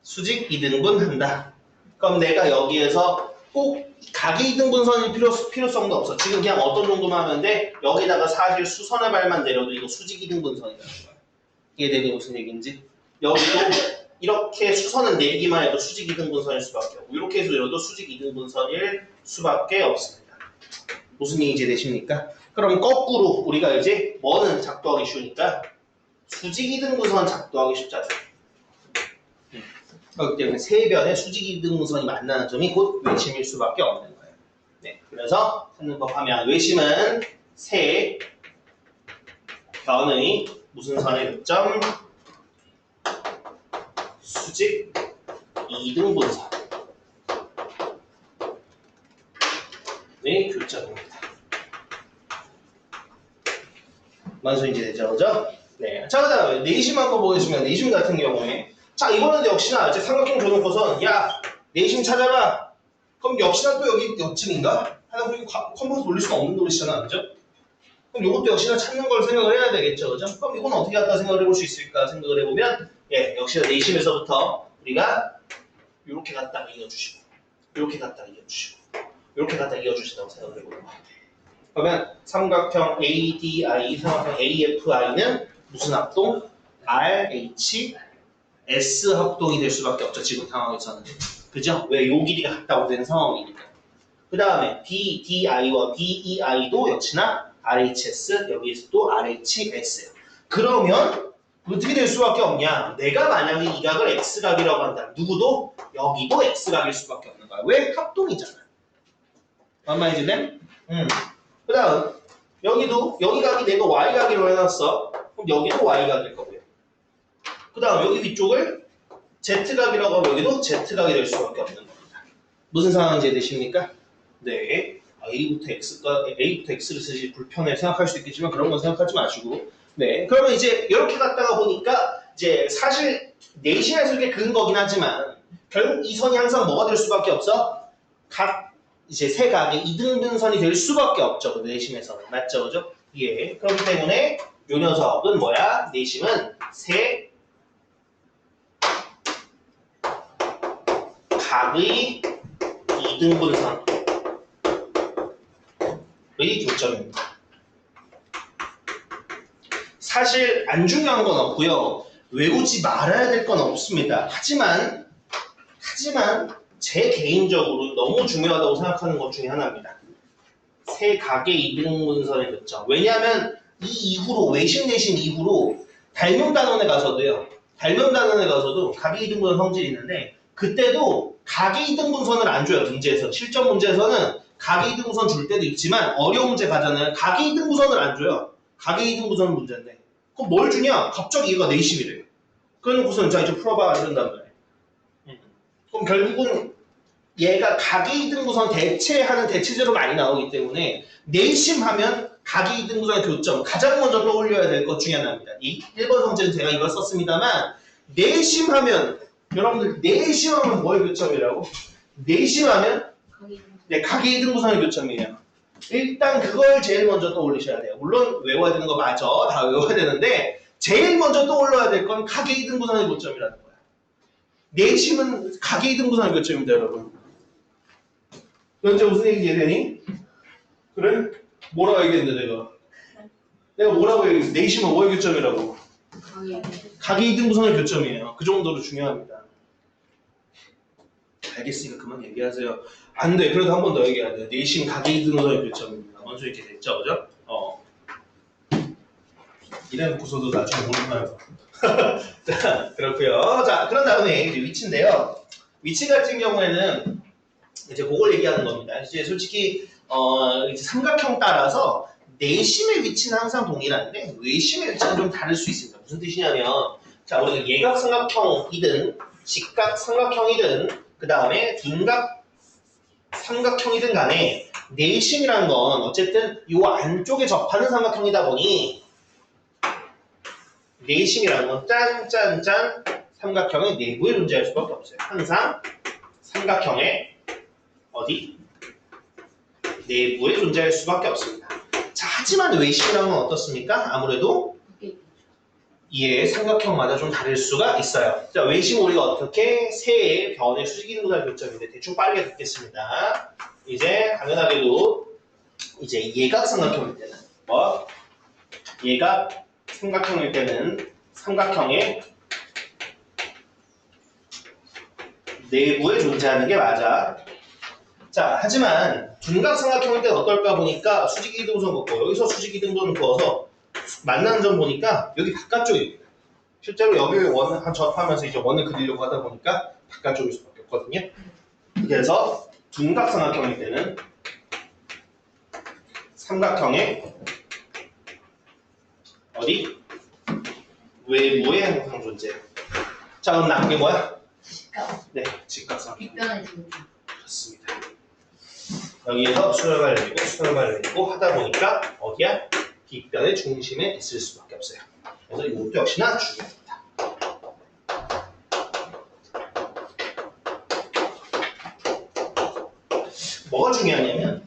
수직 이등분한다. 그럼 내가 여기에서 꼭 각의 이등분선일 필요성도 없어. 지금 그냥 어떤 정도만 하면 돼? 여기다가 사실 수선의 발만 내려도 이거 수직 이등분선이라는 거야. 이해되니 무슨 얘기인지? 여기도 이렇게 수선을 내리기만 해도 수직 이등분선일 수밖에 없고 이렇게 해서 내려도 수직 이등분선일 수밖에 없습니다. 무슨 얘기인지 되십니까? 그럼 거꾸로 우리가 이제 뭐는 작도하기 쉬우니까 수직 이등분선 작도하기 쉽잖아. 그렇기 때문에 세 변의 수직 이등분선이 만나는 점이 곧 외심일 수밖에 없는 거예요. 네, 그래서 찾는 법 하면 외심은 세 변의 무슨 선의 교점? 수직 이등분선의 교점입니다. 만선인지 되죠, 그죠? 네. 자, 그 다음에 내심 한번 보겠습니다. 내심 같은 경우에 자, 이거는 역시나 이제 삼각형 줘놓고선 내심 찾아봐. 그럼 역시나 또 여기 여쯤인가? 하나 그리고 컴퍼스 돌릴 수가 없는 노릇이잖아, 그죠? 그럼 이것도 역시나 찾는 걸 생각을 해야 되겠죠, 그죠? 그럼 이건 어떻게 갖다 생각을 해볼 수 있을까 생각을 해보면 역시나 내심에서부터 우리가 이렇게 갖다 이어주시고 이렇게 갖다 이어주시고 이렇게 갖다 이어주신다고 생각을 해보는 거예요. 그러면 삼각형 ADI, 삼각형 AFI는 무슨 합동? RH S 합동이 될 수밖에 없죠. 지금 상황에서는. 그죠? 왜? 요 길이가 같다고 되는 상황이니까. 그 다음에 BDI와 BEI도 역시나 RHS, 여기에서 또 RHS예요. 그러면 어떻게 될 수밖에 없냐? 내가 만약에 이 각을 x각이라고 한다. 누구도? 여기도 x각일 수밖에 없는 거야. 왜? 합동이잖아. 뭔 말인지 돼? 그 다음 여기도 여기 각이 내가 y각이라고 해놨어. 그럼 여기도 y각일 거고요. 그 다음 여기 위쪽을 z각이라고 하면 여기도 z각이 될 수밖에 없는 겁니다. 무슨 상황인지 이해되십니까? 네. A부터 X를 쓰시 불편해 생각할 수도 있겠지만 그런 건 생각하지 마시고. 네. 그러면 이제 이렇게 갔다가 보니까 이제 사실 내심에서 이렇게 그은 거긴 하지만 결국 이 선이 항상 뭐가 될 수밖에 없어? 각 이제 세 각의 이등분선이 될 수밖에 없죠. 그 내심에서는. 맞죠? 그죠? 예. 그렇기 때문에 요 녀석은 뭐야? 내심은 세 각의 이등분선의 교점입니다. 사실 안 중요한 건 없고요. 외우지 말아야 될 건 없습니다. 하지만 제 개인적으로 너무 중요하다고 생각하는 것 중에 하나입니다. 세 각의 이등분선의 교점. 왜냐하면 이 이후로 외심 내심 이후로 닮음단원에 가서도요. 닮음단원에 가서도 각의 이등분선 성질이 있는데 그때도 각의 이등분선을 안 줘요. 문제에서. 실전 문제에서는 각의 이등분선 줄 때도 있지만 어려운 문제 가잖아요. 각의 이등분선을 안 줘요. 각의 이등분선 문제인데 그럼 뭘 주냐? 갑자기 얘가 내심이래요. 그래놓고서는 자 이제 풀어봐 이런단 말이에요. 그럼 결국은 얘가 각의 이등분선 대체하는 대체제로 많이 나오기 때문에 내심하면 각의 이등분선의 교점 가장 먼저 떠올려야 될 것 중에 하나입니다. 이 1번 성질은 제가 이걸 썼습니다만 내심하면 여러분들 내심하면 뭐의 교점이라고? 내심하면 네, 각의 이등분선의 교점이에요. 일단 그걸 제일 먼저 떠올리셔야 돼요. 물론 외워야 되는 거 맞아. 다 외워야 되는데 제일 먼저 떠올려야 될 건 각의 이등분선의 교점이라는 거야. 내심은 각의 이등분선의 교점입니다, 여러분. 현재 무슨 얘기인지 이해되니? 그래? 뭐라고 얘기했는데 내가 뭐라고 얘기했어? 내심은 뭐의 교점이라고? 각의 이등분선의 교점이에요. 그 정도로 중요합니다. 알겠으니까 그만 얘기하세요. 안 돼. 그래도 한 번 더 얘기해야 돼. 내심 각의 이등분선의 교점입니다. 먼저 이렇게 됐죠, 그죠? 이래놓고서도 나중에 모르나요? 자, 그렇고요. 자, 그런 다음에 이제 위치인데요. 위치 같은 경우에는 이제 그걸 얘기하는 겁니다. 이제 솔직히 이제 삼각형 따라서 내심의 위치는 항상 동일한데 외심의 위치는 좀 다를 수 있습니다. 무슨 뜻이냐면 자, 우리가 예각 삼각형이든 직각 삼각형이든 그 다음에 둔각 삼각형이든 간에 내심이란 건 어쨌든 이 안쪽에 접하는 삼각형이다 보니 내심이라는 건 짠짠짠 삼각형의 내부에 존재할 수밖에 없어요. 항상 삼각형의 어디? 내부에 존재할 수밖에 없습니다. 자, 하지만 외심이라는 건 어떻습니까? 아무래도 예, 삼각형마다 좀 다를 수가 있어요. 자, 외심 우리가 어떻게 세의 변의 수직 이등분할 교점인데 대충 빠르게 듣겠습니다. 이제 당연하게도 이제 예각 삼각형일 때는 뭐? 예각 삼각형일 때는 삼각형의 내부에 존재하는 게 맞아. 자, 하지만 둔각 삼각형일 때는 어떨까 보니까 수직 이등분선 긋고 여기서 수직 이등분선 그어서 만나는 점 보니까 여기 바깥쪽입니다. 실제로 여기 원을 접하면서 이제 원을 그리려고 하다 보니까 바깥쪽일 수밖에 없거든요. 그래서 둔각 삼각형일 때는 삼각형의 어디? 외부에 항상 존재해요. 자, 그럼 남은 게 뭐야? 직각. 네, 직각삼각형. 빗변의 중심. 그렇습니다. 여기에서 수렴을 내리고 수렴을 내리고 하다 보니까 어디야? 빗변의 중심에 있을 수밖에 없어요. 그래서 이것도 역시나 중요합니다. 뭐가 중요하냐면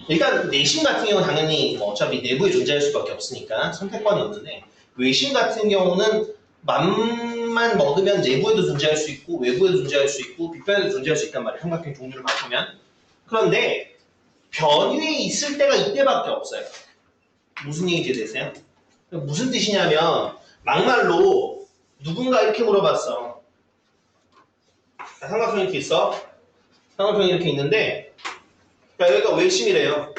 일단 내심 같은 경우는 당연히 뭐 어차피 내부에 존재할 수밖에 없으니까 선택권이 없는데 외심 같은 경우는 맘만 먹으면 내부에도 존재할 수 있고 외부에도 존재할 수 있고 빗변에도 존재할 수 있단 말이에요. 삼각형 종류를 바꾸면. 그런데 변위에 있을 때가 이때밖에 없어요. 무슨 얘기인지 되세요? 무슨 뜻이냐면 막말로 누군가 이렇게 물어봤어. 삼각형이 이렇게 있어. 삼각형이 이렇게 있는데 자, 여기가 외심이래요.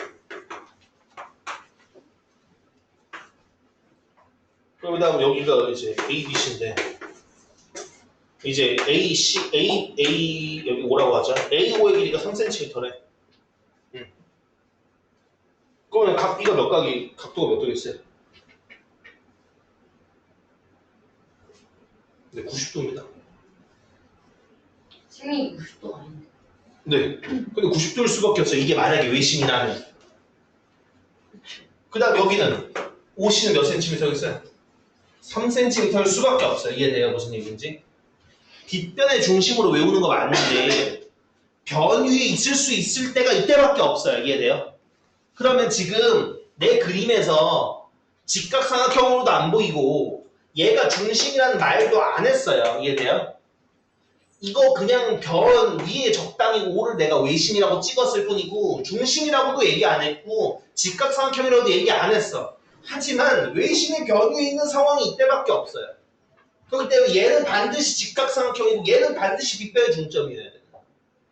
그럼 다음 여기가 이제 A, B, C인데 이제 A, C, A 여기 O라고 하자. A5의 길이가 3cm래. 그러면 각 B가 몇 각이 각도가 몇 도겠어요? 네, 90도입니다. 생이 90도 아닌데. 네. 근데 90도일 수밖에 없어요. 이게 만약에 외심이라면. 그 다음 여기는 OC는 몇 센티미터겠어요? 3cm일 수밖에 없어요. 이해돼요? 무슨 얘기인지? 빗변의 중심으로 외우는 거 맞는데 변 위에 있을 수 있을 때가 이때밖에 없어요. 이해돼요? 그러면 지금 내 그림에서 직각삼각형으로도 안 보이고 얘가 중심이라는 말도 안 했어요. 이해돼요? 이거 그냥 변 위에 적당히 O를 내가 외심이라고 찍었을 뿐이고 중심이라고도 얘기 안 했고 직각삼각형이라고도 얘기 안 했어. 하지만 외심의 변 위에 있는 상황이 이때밖에 없어요. 그렇기 때문에 얘는 반드시 직각삼각형이고 얘는 반드시 빗변의 중점이어야 돼요.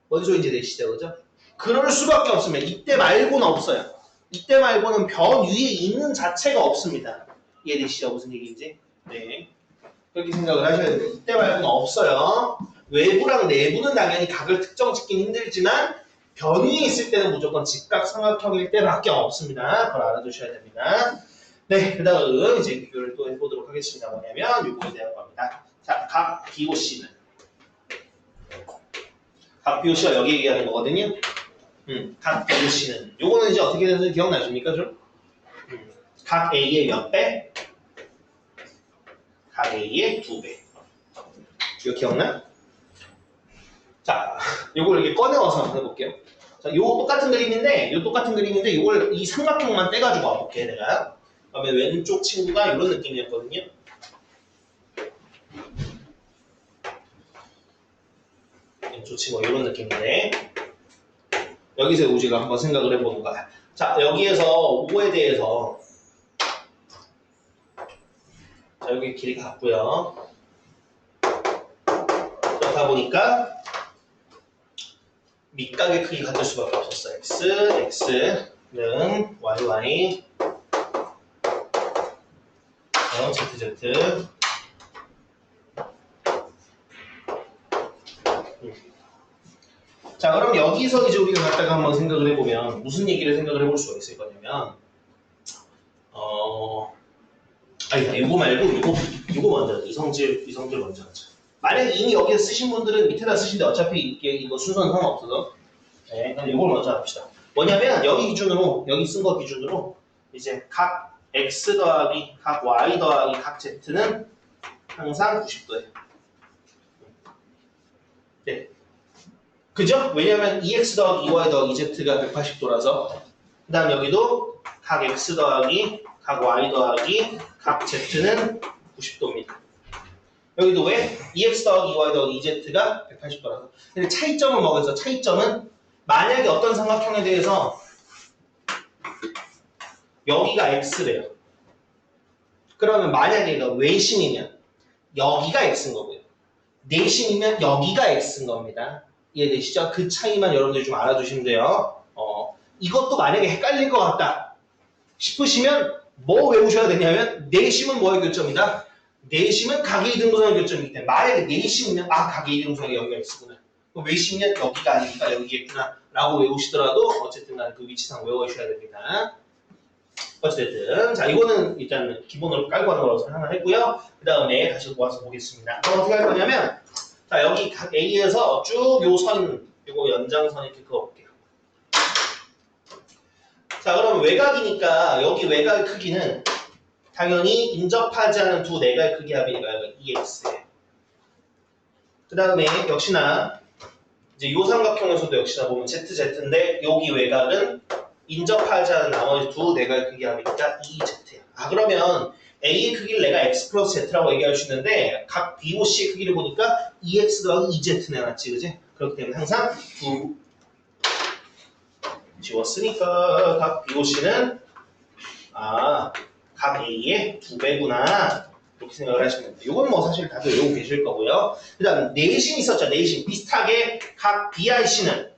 뭔 소리인지 내시죠, 그죠? 그럴 수밖에 없으면 이때 말고는 없어요. 이때 말고는 변 위에 있는 자체가 없습니다. 이해되시죠? 무슨 얘기인지? 네. 그렇게 생각을 하셔야 돼요. 이때 말고는 없어요. 외부랑 내부는 당연히 각을 특정 짓긴 힘들지만 변 위에 있을 때는 무조건 직각삼각형일 때밖에 없습니다. 그걸 알아두셔야 됩니다. 네, 그 다음 이제 비교를 또 해보도록 하겠습니다. 뭐냐면 요거에 대한 겁니다. 자, 각 BOC는 각 BOC가 여기 얘기하는 거거든요. 각 BOC는 요거는 이제 어떻게 되는지 기억나십니까 좀? 각 A의 몇 배? 각 A의 2배. 이거 기억나? 자, 요걸 이렇게 꺼내와서 한번 해볼게요. 자, 요 똑같은 그림인데 요걸 이 삼각형만 떼가지고 와볼게 내가. 그러면 왼쪽 친구가 이런 느낌이었거든요. 왼쪽 친구가 이런 느낌인데 여기서 우지가 한번 생각을 해보는 거야. 자, 여기에서 5에 대해서 자, 여기 길이가 같고요. 그렇다 보니까 밑각의 크기가 같을 수밖에 없었어. x는 y, z. 자, 그럼 여기서 이제 우리가 갖다가 한번 생각을 해보면 무슨 얘기를 생각을 해볼 수가 있을 거냐면 아니다, 이거 말고 이거 먼저 이성질 먼저 하자. 만약에 이미 여기에 쓰신 분들은 밑에다 쓰신데 어차피 이거 순서는 상관없어서 네, 그럼 이걸 먼저 합시다. 뭐냐면 여기 기준으로 여기 쓴 거 기준으로 이제 각 x 더하기 각 y 더하기 각 z는 항상 90도예요. 네. 그죠? 왜냐면 2x 더하기 2y 더하기 z가 180도라서 그 다음 여기도 각 x 더하기 각 y 더하기 각 z는 90도입니다. 여기도 왜? 2x 더하기 2y 더하기 2z가 180도라서. 근데 차이점은 뭐겠어? 차이점은 만약에 어떤 삼각형에 대해서 여기가 x래요. 그러면 만약에 얘가 외심이면 여기가 x인 거고요. 내심이면 여기가 x인 겁니다. 이해되시죠? 그 차이만 여러분들이 좀 알아두시면 돼요. 이것도 만약에 헷갈릴 것 같다 싶으시면 뭐 외우셔야 되냐면 내심은 뭐의 교점이다? 내심은 각의 이등분선의 교점이기 때문에 만약에 내심이면 각의 이등분선이 여기가 x구나. 외심이면 여기가 아니니까 여기겠구나 라고 외우시더라도 어쨌든 간에 그 위치상 외워주셔야 됩니다. 어쨌든 자 이거는 일단 기본으로 깔고 하는 거라서 하나 했고요. 그 다음에 다시 모아서 보겠습니다. 그럼 어떻게 할 거냐면 자 여기 각 A에서 쭉 요 선 요거 연장선 이렇게 그어볼게요. 자 그럼 외곽이니까 여기 외곽의 크기는 당연히 인접하지 않은 두 내각의 크기 합이니까 2x예요. 그 다음에 역시나 이제 요 삼각형에서도 역시나 보면 ZZ인데 여기 외곽은 인접하지 않은 나머지 두 내각의 크기 합이니까 2z야. 그러면 A의 크기를 내가 x 플러스 z라고 얘기할 수 있는데 각 BOC의 크기를 보니까 2x 더하기 2z 내놨지, 그지? 그렇기 때문에 항상 지웠으니까 각 BOC는 각 A의 2배구나 이렇게 생각을 하시면 됩니다. 이건 뭐 사실 다들 외우고 계실 거고요. 그 다음 내심 있었죠. 내심 비슷하게 각 BIC는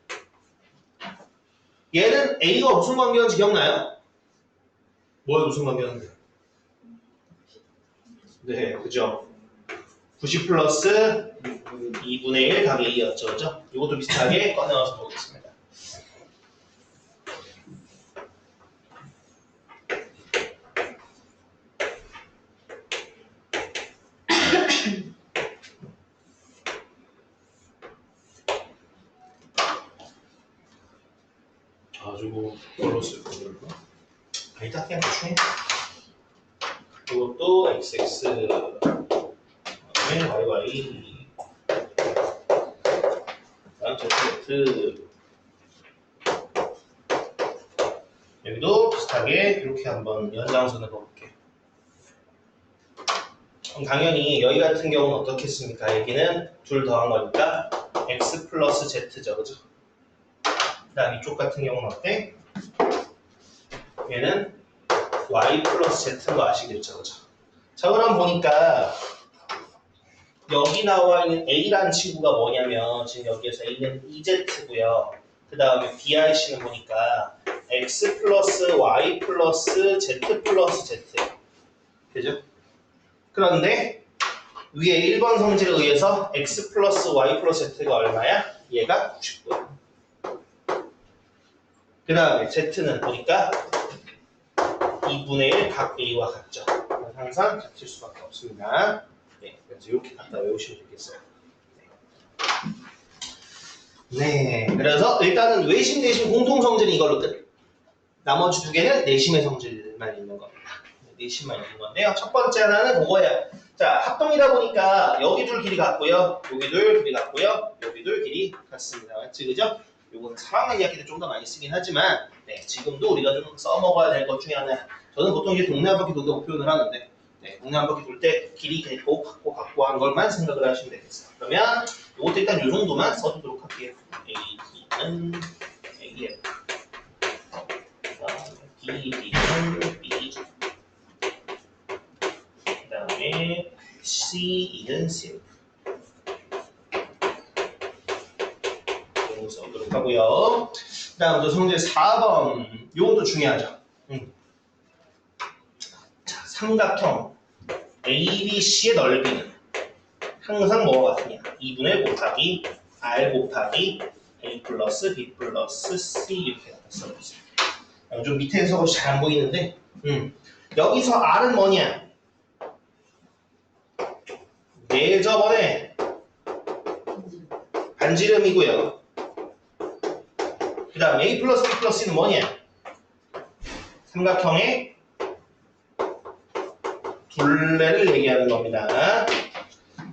얘는 A가 무슨 관계였는지 기억나요? 뭐에 무슨 관계였는데? 네, 그죠? 90 플러스 2분의 1 각 A였죠, 그죠? 이것도 비슷하게 꺼내와서 보겠습니다. 저거 뭘로 쓸 거예요? 아니다, 그냥 대충 해. 이것도 XX 그다음에 YY 그다음 ZZ 여기도 비슷하게 이렇게 한번 연장선을 볼게요. 그럼 당연히 여기 같은 경우는 어떻겠습니까? 여기는 둘 더한 거니까 X 플러스 Z죠, 그죠? 그다음 이쪽 같은 경우는 어때? 얘는 Y 플러스 Z인 거 아시겠죠, 그죠? 자, 그럼 보니까 여기 나와 있는 A라는 친구가 뭐냐면 지금 여기에서 A는 EZ고요. 그 다음에 BRC는 보니까 X 플러스 Y 플러스 Z 플러스 Z 그죠? 그런데 위에 1번 성질에 의해서 X 플러스 Y 플러스 Z가 얼마야? 얘가 99야. 그 다음에 Z는 보니까 2분의 1 각 A와 같죠. 항상 같을 수밖에 없습니다. 네, 그래서 이렇게 갖다 외우시면 되겠어요. 네, 그래서 일단은 외심, 내심 공통성질은 이걸로 끝. 나머지 두 개는 내심의 성질만 있는 겁니다. 내심만 있는 건데요. 첫 번째 하나는 그거예요. 자, 합동이다 보니까 여기 둘 길이 같고요. 여기 둘 길이 같고요. 여기 둘 길이 같습니다. 맞지, 그죠? 요거는 4학년 이야기 때 좀 더 많이 쓰긴 하지만 네, 지금도 우리가 좀 써먹어야 될 것 중에 하나. 저는 보통 이제 동네 한 바퀴 돈다고 표현을 하는데 네, 동네 한 바퀴 돌 때 길이 되고 갖고 한 것만 생각을 하시면 되겠어요. 그러면 이것도 일단 이 정도만 써두도록 할게요. AB는 AF BD는 B 그 다음에 CE는 CF 이거 써도록 하고요. 그 다음부터 성질 4번 이것도 중요하죠. 자, 삼각형 ABC의 넓이는 항상 뭐가 같으냐 2분의 곱하기 R 곱하기 A 플러스 B 플러스 C 이렇게 써보세요. 좀 밑에서 잘 안 보이는데 여기서 R은 뭐냐 내저번에 반지름이고요. 그 다음 A 플러스 B 플러스 C는 뭐냐 삼각형의 둘레를 얘기하는 겁니다.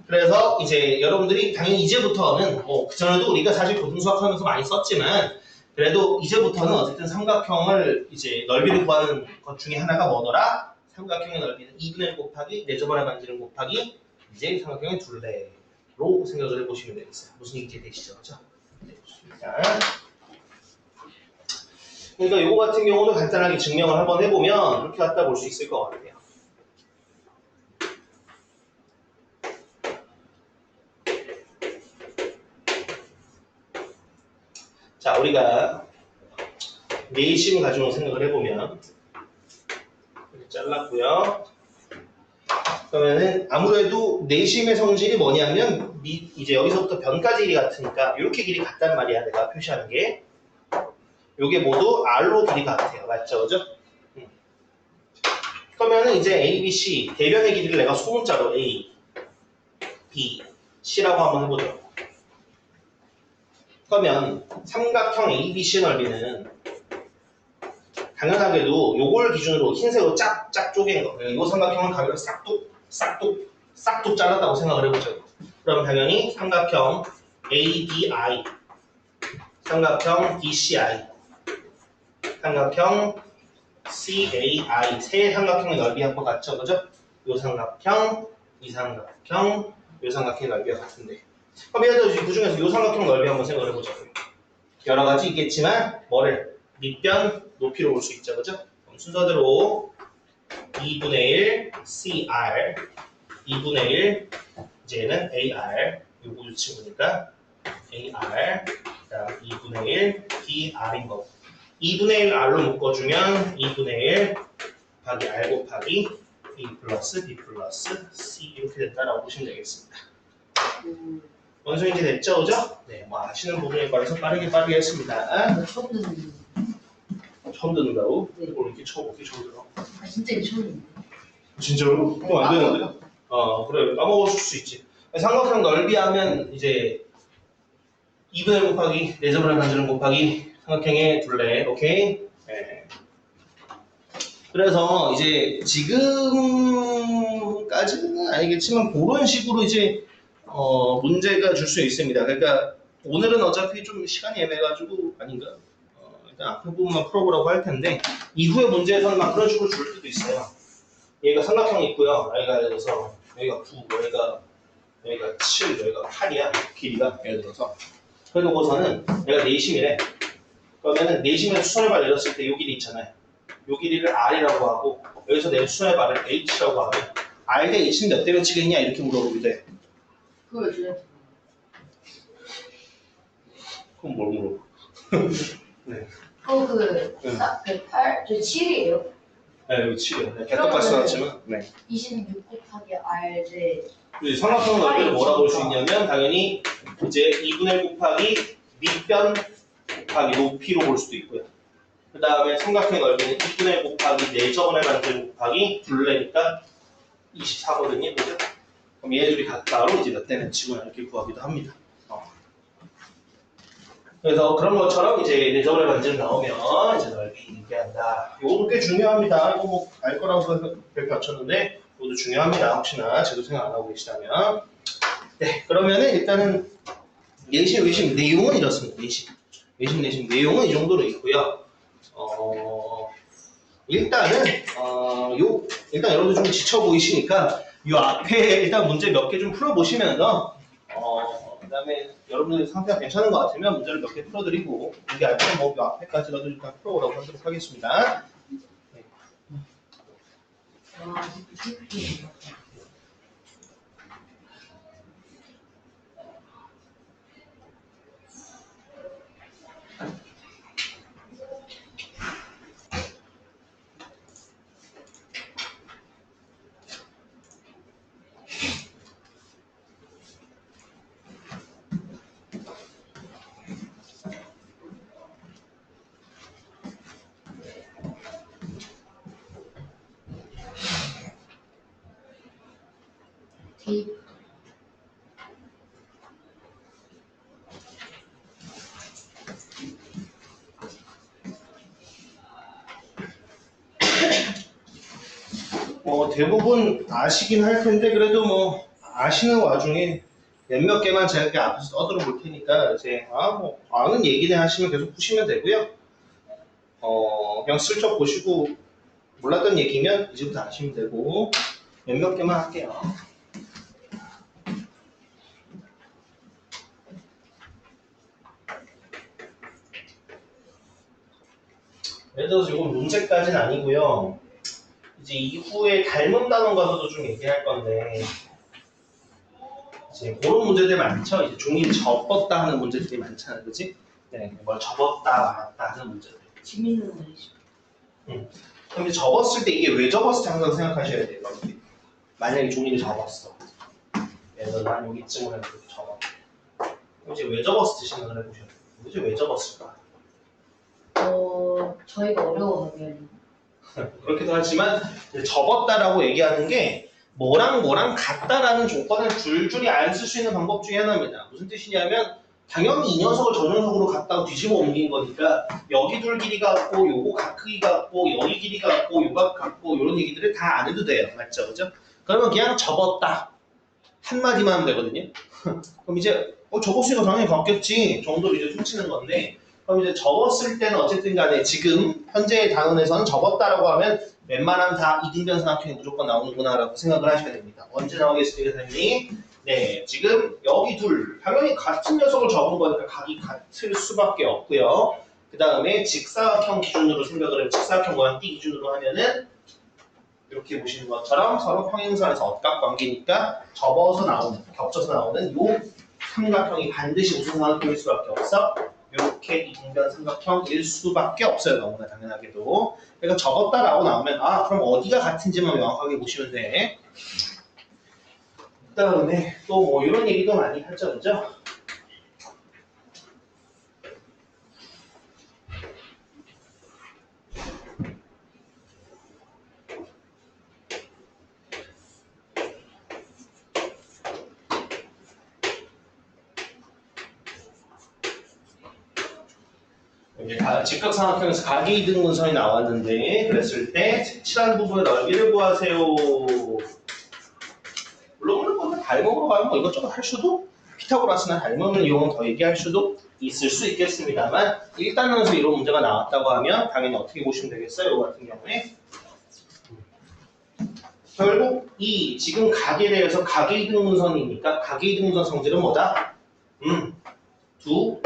그래서 이제 여러분들이 당연히 이제부터는 그전에도 우리가 사실 고등수학하면서 많이 썼지만 그래도 이제부터는 어쨌든 삼각형을 이제 넓이를 구하는 것 중에 하나가 뭐더라? 삼각형의 넓이는 2분의 1 곱하기 내저번의 반지름 곱하기 이제 삼각형의 둘레로 생각을 해보시면 되겠어요. 무슨 얘기 되시죠? 그렇죠? 네, 좋습니다. 그러니까 이거 같은 경우는 간단하게 증명을 한번 해보면 이렇게 갖다 볼 수 있을 것 같아요. 자, 우리가 내심 가지고 생각을 해보면 이렇게 잘랐고요. 그러면은 아무래도 내심의 성질이 뭐냐면 이제 여기서부터 변까지 길이 같으니까 이렇게 길이 같단 말이야. 내가 표시하는 게 요게 모두 R로 길이 같아요. 맞죠? 그죠? 그러면은 이제 A, B, C 대변의 길이를 내가 소문자로 A, B, C라고 한번 해보죠. 그러면 삼각형 ABC 넓이는 당연하게도 요걸 기준으로 흰색으로 쫙쫙 쪼갠 거. 이 삼각형은 가위로 싹둑 잘랐다고 생각을 해보죠. 그럼 당연히 삼각형 ADI, 삼각형 DCI, 삼각형 CAI 세 삼각형의 넓이 한번 같죠, 그죠? 요 삼각형, 이 삼각형, 요 삼각형의 넓이가 같은데. 그럼 예를 들어 그 중에서 요 삼각형 넓이 한번 생각을 해보죠. 여러 가지 있겠지만 뭐를 밑변 높이로 볼 수 있죠, 그죠? 그럼 순서대로 2분의 1 CR, 2분의 1 이제는 AR, 요거 이 친구니까 AR, 그다음 2분의 1 BR인 거고. 2분의 1 R로 묶어주면 2분의 1 곱하기 R 곱하기 E 플러스 B 플러스 C 이렇게 된다라고 보시면 되겠습니다. 원소 이제 됐죠, 그죠? 네, 뭐 아시는 부분에 관해서 빠르게 했습니다. 처음 듣는. 처음 듣는다고? 네. 이렇게 처음 들어. 아 진짜 이거 처음 듣는. 진짜로? 그럼 안 되는데? 그래, 까먹었을 수 있지. 삼각형 넓이 하면 이제 2분의 1 곱하기 4제곱을 반지름 곱하기 삼각형의 둘레, 오케이? 네. 그래서 이제 지금까지는 아니겠지만 그런 식으로 이제 문제가 줄 수 있습니다. 그러니까 오늘은 어차피 좀 시간이 애매해가지고 아닌가? 일단 앞에 부분만 풀어보라고 할 텐데 이후의 문제에서는 막 그런 식으로 줄 수도 있어요. 얘가 삼각형이 있고요. 여기가 예를 들어서 여기가 9, 여기가 7, 여기가 8이야. 길이가 예를 들어서. 그러고서는 얘가 내심이래. 그러면은 내심에서 수선의 발 내렸을 때 이 길이 있잖아요. 이 길이를 R이라고 하고 여기서 내 수선의 발을 H라고 하면 R 대 H는 몇 대면 치겠냐 이렇게 물어보기도 해. 그걸 왜 그럼 뭘 물어봐? 네. 그 8, 저 7이에요. 네, 여기 7이요. 개떡같이 나왔지만. 네. 26 곱하기 R 대 삼각형 넓이를 뭐라고 볼 수 있냐면 당연히 이제 2분의 1 곱하기 밑변 곱하기 높이로 볼 수도 있고요. 그 다음에 삼각형 넓이는 2분의 1 곱하기 4제곱의 반지름 곱하기 둘레니까 24거든요. 그죠? 그럼 얘들이 각각으로 이제 몇 대는 치고 이렇게 구하기도 합니다. 그래서 그런 것처럼 이제 4제곱의 반지름 나오면 이제 넓이 얘기한다. 이것도 꽤 중요합니다. 이거 뭐 알 거라고 별표 맞췄는데 이것도 중요합니다. 혹시나 제도 생각 안 하고 계시다면. 네, 그러면은 일단은 내심 내용은 이렇습니다. 내심 내용은 이 정도로 있고요. 일단은 일단 여러분들 좀 지쳐 보이시니까 이 앞에 일단 문제 몇 개 좀 풀어 보시면서 그다음에 여러분들 상태가 괜찮은 것 같으면 문제를 몇 개 풀어드리고 이게 아니면 뭐이 앞에까지라도 일단 풀어보라고 하도록 하겠습니다. 와, 진짜 D 대부분 아시긴 할 텐데 그래도 뭐 아시는 와중에 몇몇 개만 제가 이렇게 앞에서 떠들어 볼 테니까 이제 뭐 아는 얘기네 하시면 계속 푸시면 되고요. 그냥 슬쩍 보시고 몰랐던 얘기면 이제부터 아시면 되고 몇몇 개만 할게요. 예를 들어서 이건 문제까지는 아니고요. 이제 이후에 닮은 단원 가서도 좀 얘기할 건데 이제 그런 문제들 많죠. 이제 종이를 접었다 하는 문제들이 많잖아요, 그렇지? 네, 뭘 접었다 말았다 하는 문제들. 재밌는 말이죠. 그럼 이제 접었을 때 이게 왜 접었을지 항상 생각하셔야 돼요. 만약에 종이를 접었어. 예를 들어 난 여기쯤을 이렇게 접어. 그럼 이제 왜 접었을지 생각을 해보셔야 돼요. 도대체 왜 접었을까? 저희가 어려워하면 그렇기도 하지만 접었다라고 얘기하는 게 뭐랑 같다라는 조건을 줄줄이 안 쓸 수 있는 방법 중에 하나입니다. 무슨 뜻이냐면 당연히 이 녀석을 저 녀석으로 갖다가 뒤집어 옮긴 거니까 여기 둘 길이가 같고 요거 각 크기가 같고 여기 길이가 같고 요각 같고 이런 얘기들을 다 안 해도 돼요. 맞죠? 그죠? 그러면 그냥 접었다 한마디만 하면 되거든요. 그럼 이제 접었으니까 당연히 같겠지 정도로 이제 퉁치는 건데 그럼 이제 접었을 때는 어쨌든 간에 지금 현재의 단원에서는 접었다라고 하면 웬만하면 다 이등변 삼각형이 무조건 나오는구나 라고 생각을 하셔야 됩니다. 언제 나오겠습니까, 선생님? 네, 지금 여기 둘 당연히 같은 녀석을 접은 거니까 각이 같을 수밖에 없고요. 그 다음에 직사각형 기준으로 생각을 해요. 직사각형 모양 띠 기준으로 하면은 이렇게 보시는 것처럼 서로 평행선에서 억각관계니까 접어서 나오는, 겹쳐서 나오는 요 삼각형이 반드시 무슨 삼각형일 수밖에 없어? 이렇게 이등변 삼각형일 수밖에 없어요. 너무나 당연하게도. 그러니까 접었다라고 나오면 그럼 어디가 같은지만 명확하게 보시면 돼. 그다음에 또 뭐 이런 얘기도 많이 하죠, 그죠? 이제 직각삼각형에서 각이등분선이 나왔는데 그랬을 때 색칠한 부분의 넓이를 구하세요. 물론 오늘 닮음으로 가면 뭐 이것저것 할 수도 피타고라스나 닮음을 이용한 더 얘기할 수도 있을 수 있겠습니다만 일단은 이런 문제가 나왔다고 하면 당연히 어떻게 보시면 되겠어요? 이 같은 경우에 결국 이 지금 각에 대해서 각의 이등분선이니까 각의 이등분선 성질은 뭐다? 두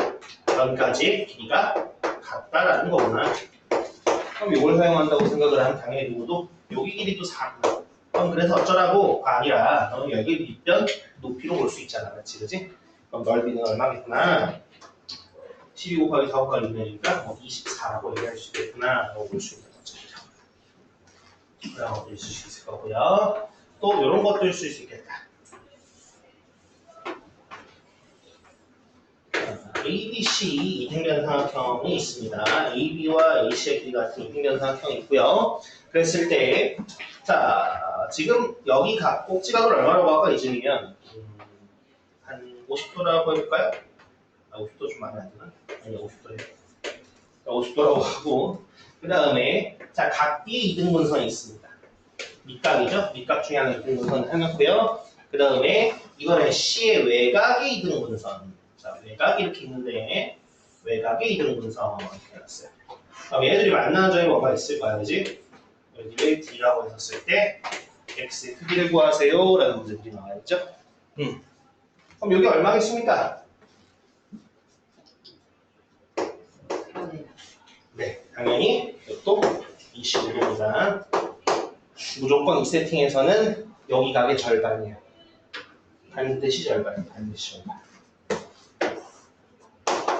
변까지의 길이가 같다라는 거구나. 그럼 이걸 사용한다고 생각을 하면 당연히 누구도 여기 길이도 4구나. 그럼 그래서 어쩌라고가 아니라 너는 여기 밑변 높이로 볼 수 있잖아. 맞지? 그지? 그럼 넓이는 얼마겠구나? 12 곱하기 4 곱하기 2니까 24라고 얘기할 수 있겠구나. 라고 볼 수 있는 거죠. 그런 것도 있을 수 있을 거고요. 또 이런 것도 있을 수 있겠다. ABC 이등변 삼각형이 있습니다. AB와 AC의 길이 같은 이등변 삼각형이 있고요. 그랬을 때, 자, 지금 여기 꼭지각을 얼마라고 할까 이쯤이면 한 50도라고 해볼까요? 50도 좀 많이 안 되나? 아니 50도 해. 50도라고 하고 그 다음에 자 각기의 이등분선이 있습니다. 밑각이죠? 밑각 중에 하나 이등분선 해놓고요. 그 다음에 이거는 C의 외곽의 이등분선. 자, 외곽이 이렇게 있는데 외곽의 이등분선 이렇게 해놨어요. 그럼 얘네들이 만나는 점이 뭐가 있을까요? 그지? 여기를 D라고 했었을 때 X의 크기를 구하세요 라는 문제들이 나와있죠? 그럼 여기 얼마겠습니까? 네, 당연히 이것도 25도입니다. 무조건 이 세팅에서는 여기 각의 절반이에요. 반드시 절반이에요. 반드시 절반.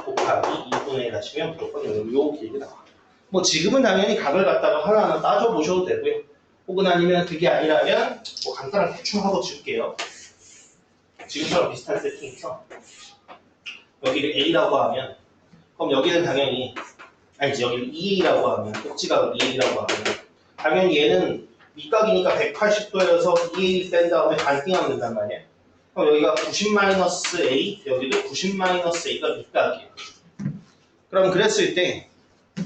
곱하기 2분의 1 하시면 무조건 요 길이가 나와. 뭐 지금은 당연히 각을 갖다가 하나하나 따져보셔도 되고요. 혹은 아니면 그게 아니라면 뭐 간단한 대충하고 칠게요. 지금처럼 비슷한 세팅에서 여기를 A라고 하면 그럼 여기는 당연히 아니지 여기를 2A라고 하면 꼭지각을 2A라고 하면 당연히 얘는 밑각이니까 180도여서 2A 뺀 다음에 반띵하면 된단 말이에요. 그럼 여기가 90-A 여기도 90-A가 밑각이에요. 그럼 그랬을 때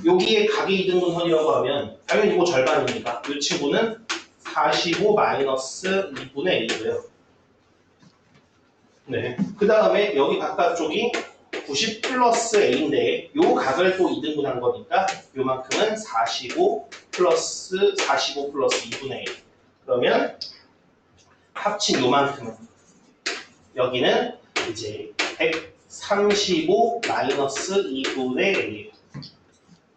여기에 각의 이등분선이라고 하면 당연히 이거 절반이니까 이 친구는 45-2분의 A고요. 네. 그 다음에 여기 바깥쪽이 90 플러스 A인데 요 각을 또 2등분한 거니까 요만큼은 45 플러스 2분의 A. 그러면 합친 요만큼은 여기는 이제 135-2분의 A예요.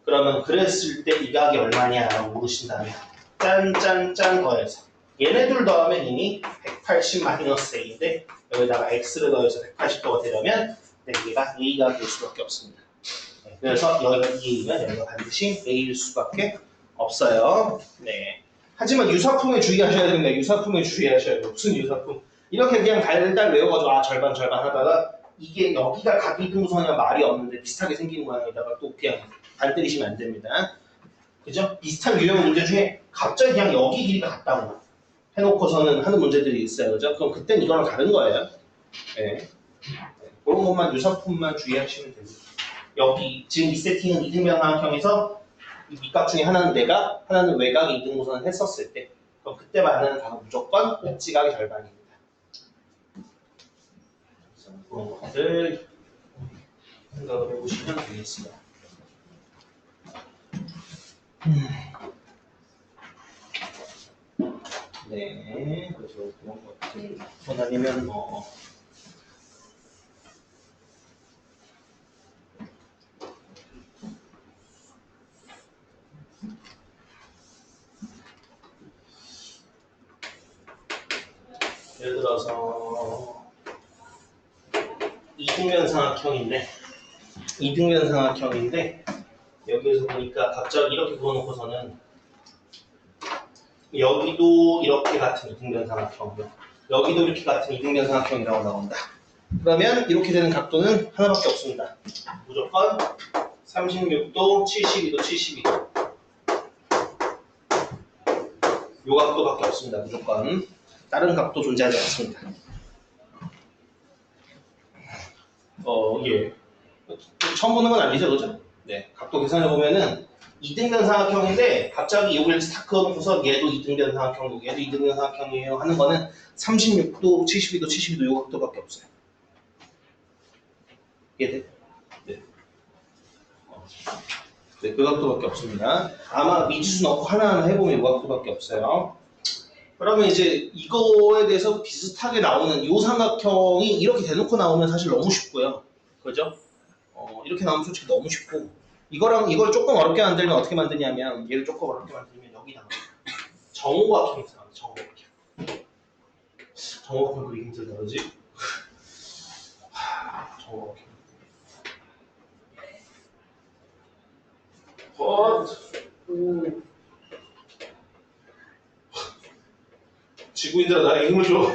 그러면 그랬을 때 이 각이 얼마냐라고 물으신다면 짠짠짠 더해서 얘네들 더하면 이미 180-A인데 여기다가 X를 더해서 180도가 되려면 얘가 A가 될 수밖에 없습니다. 네, 그래서 여기가 2A면 여기가 반드시 A일 수밖에 없어요. 네. 하지만 유사품에 주의하셔야 됩니다. 유사품에 주의하셔야 돼요. 무슨 유사품? 이렇게 그냥 달달 외워가지고 절반 하다가 이게 여기가 각이등분선이랑 말이 없는데 비슷하게 생긴 모양에다가 또 그냥 발 때리시면 안 됩니다. 그죠? 비슷한 유형 문제 중에 갑자기 그냥 여기 길이가 같다고 해놓고서는 하는 문제들이 있어요. 그죠? 그럼 그땐 이거랑 다른 거예요. 네. 그런 것만 유사품만 주의하시면 됩니다. 여기 지금 이 세팅은 이등변 삼각형에서 이 밑각 중에 하나는 내각, 하나는 외곽의 이등분선을 했었을 때 그럼 그때 만나는 각은 무조건 꼭지각의 절반입니다. 그런 것들 생각을 해보시면 되겠습니다. 네, 그래서 그런 것들 아니면 뭐 예를 들어서 이등변 삼각형인데 이등변 삼각형인데 여기에서 보니까 갑자기 이렇게 그어놓고서는 여기도 이렇게 같은 이등변 삼각형이요. 여기도 이렇게 같은 이등변 삼각형이라고 나온다. 그러면 이렇게 되는 각도는 하나밖에 없습니다. 무조건 36도, 72도, 72도. 요 각도밖에 없습니다. 무조건. 다른 각도 존재하지 않습니다. 예. 처음 보는 건 아니죠, 그죠? 네. 각도 계산해 보면은 이등변 삼각형인데 갑자기 여기를 탁 그어놓고서 얘도 이등변 삼각형이고 얘도 이등변 삼각형이에요 하는 거는 36도, 72도, 72도 요 각도밖에 없어요. 이해돼? 네. 네, 그 각도밖에 없습니다. 아마 미지수 넣고 하나하나 해보면 이 각도밖에 없어요. 그러면 이제 이거에 대해서 비슷하게 나오는 이 삼각형이 이렇게 대놓고 나오면 사실 너무 쉽고요. 그죠? 이렇게 나오면 솔직히 너무 쉽고 이걸 조금 어렵게 만들면 어떻게 만드냐면 얘를 조금 어렵게 만들면 여기다가 정오각형이 나와요. 정오각형. 정오각형 그리기 힘들다 그러지? 정오각형. 지구인들아 나에게 힘을 줘.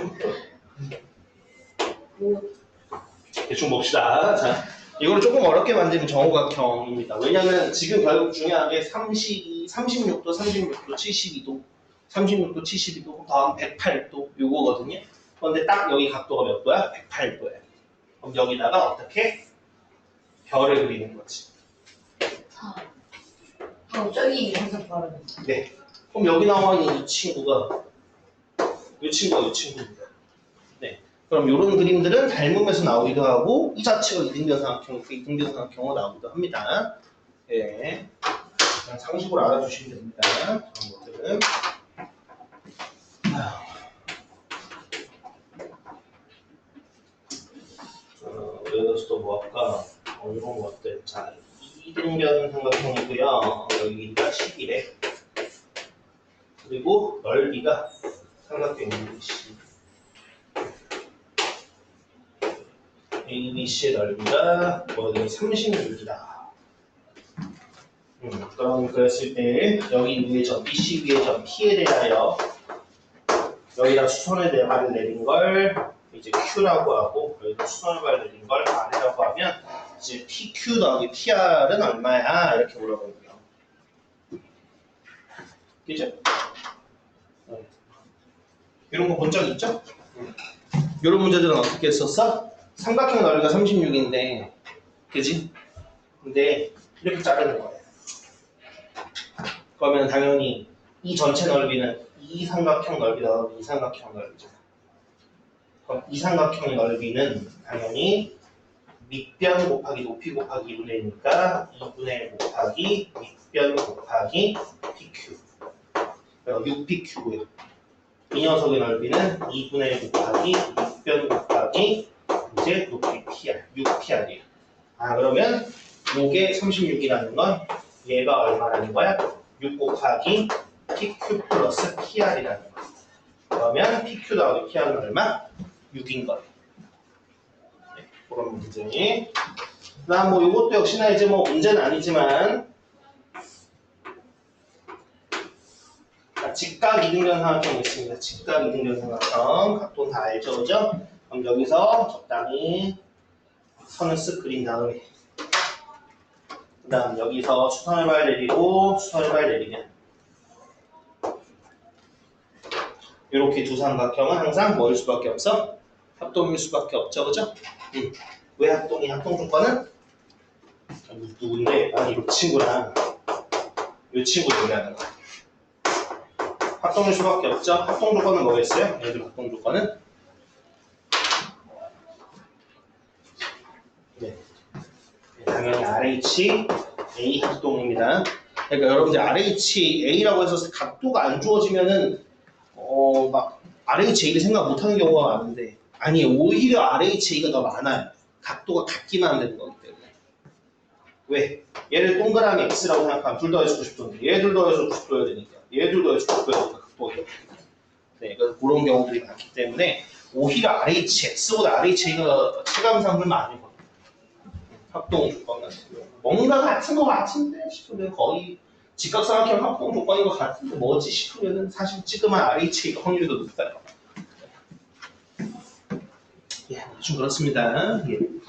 대충 봅시다. 자, 이거를 조금 어렵게 만들면 정오각형입니다. 왜냐면 지금 결국 중요한 게 36도, 36도, 72도, 36도, 72도, 다음 108도 요거거든요. 그런데 딱 여기 각도가 몇 도야? 108도예요. 그럼 여기다가 어떻게? 별을 그리는 거지. 저기 항상 바르는. 네. 그럼 여기 나와 있는 이 친구입니다. 네. 그럼 이런 그림들은 닮음에서 나오기도 하고 이 자체가 이등변 삼각형, 이등변 삼각형으로 나오기도 합니다. 예. 그냥 상식으로 알아주시면 됩니다. 그런 것들은. 여기서 또 뭐 할까? 이런 것들. 자, 이등변 삼각형이고요. 여기가 11에. 그리고 넓이가 삼각형 ABC. ABC의 넓이가 여기 36이다. 그럼 그랬을 때 여기 위에 점 BC 위에 점 P에 대하여 여기다 수선의 발을 내린 걸 이제 Q라고 하고 여기다 수선의 발을 내린 걸 R이라고 하면 이제 PQ 더하기 PR은 얼마야? 이렇게 물어보고요. 그죠? 이런 거 본 적 있죠? 이런 문제들은 어떻게 했었어? 삼각형 넓이가 36인데 그지? 근데 이렇게 자르는 거예요. 그러면 당연히 이 전체 넓이는 이 삼각형 넓이 더하기 이 삼각형 넓이잖아. 그럼 이 삼각형의 넓이는 당연히 밑변 곱하기 높이 곱하기 2분의 1이니까 2분의 1 곱하기 밑변 곱하기 PQ. 그래서 6PQ고요. 이 녀석의 넓이는 2분의 1 곱하기 밑변 곱하기 이제 높이 PR, 6PR이에요. 그러면 요게 36이라는 건 얘가 얼마라는 거야? 6 곱하기 PQ 플러스 PR이라는 거야. 그러면 PQ 더하기 PR은 얼마? 6인 거예요. 네, 그런 문제. 그다음 뭐 요것도 역시나 이제 뭐 문제는 아니지만 직각 이등변 삼각형이 있습니다. 직각 이등변 삼각형 각도는 다 알죠, 그죠? 그럼 여기서 적당히 선을 쓱 그린 다음에 그 다음 여기서 수선을 발 내리고 수선을 발 내리면 이렇게 두 삼각형은 항상 뭐일 수밖에 없어? 합동일 수밖에 없죠, 그죠? 왜 합동이? 합동 조건은 누군데? 아니 이 친구랑 이 친구 얘기하는 거야. 합동일 수밖에 없죠. 합동 조건은 뭐겠어요? 얘들 합동 조건은 네. 당연히 RH A 합동입니다. 그러니까 여러분들 RH A라고 해서 각도가 안 주어지면은 막 RHA를 생각 못하는 경우가 많은데 아니 오히려 RHA가 더 많아요. 각도가 같기만 하면 되는 거기 때문에. 왜? 얘를 동그라미 X라고 생각하면 둘 다 해주고 싶던데 얘 둘 다 해주고 싶어야 되니까 얘 둘 다 해주고 싶어야 되니까 각도가 이렇게. 네, 그래서 그런 경우들이 많기 때문에 오히려 RHX보다 RHA가 체감상 얼마 아니거든요. 합동 조건 같은 경우 뭔가 같은 거 같은데 싶으면 거의 직각삼각형 합동 조건인 것 같은데 뭐지 싶으면은 사실 지금은 RHA가 확률이 더 높아요. 예, 좀 그렇습니다. 예.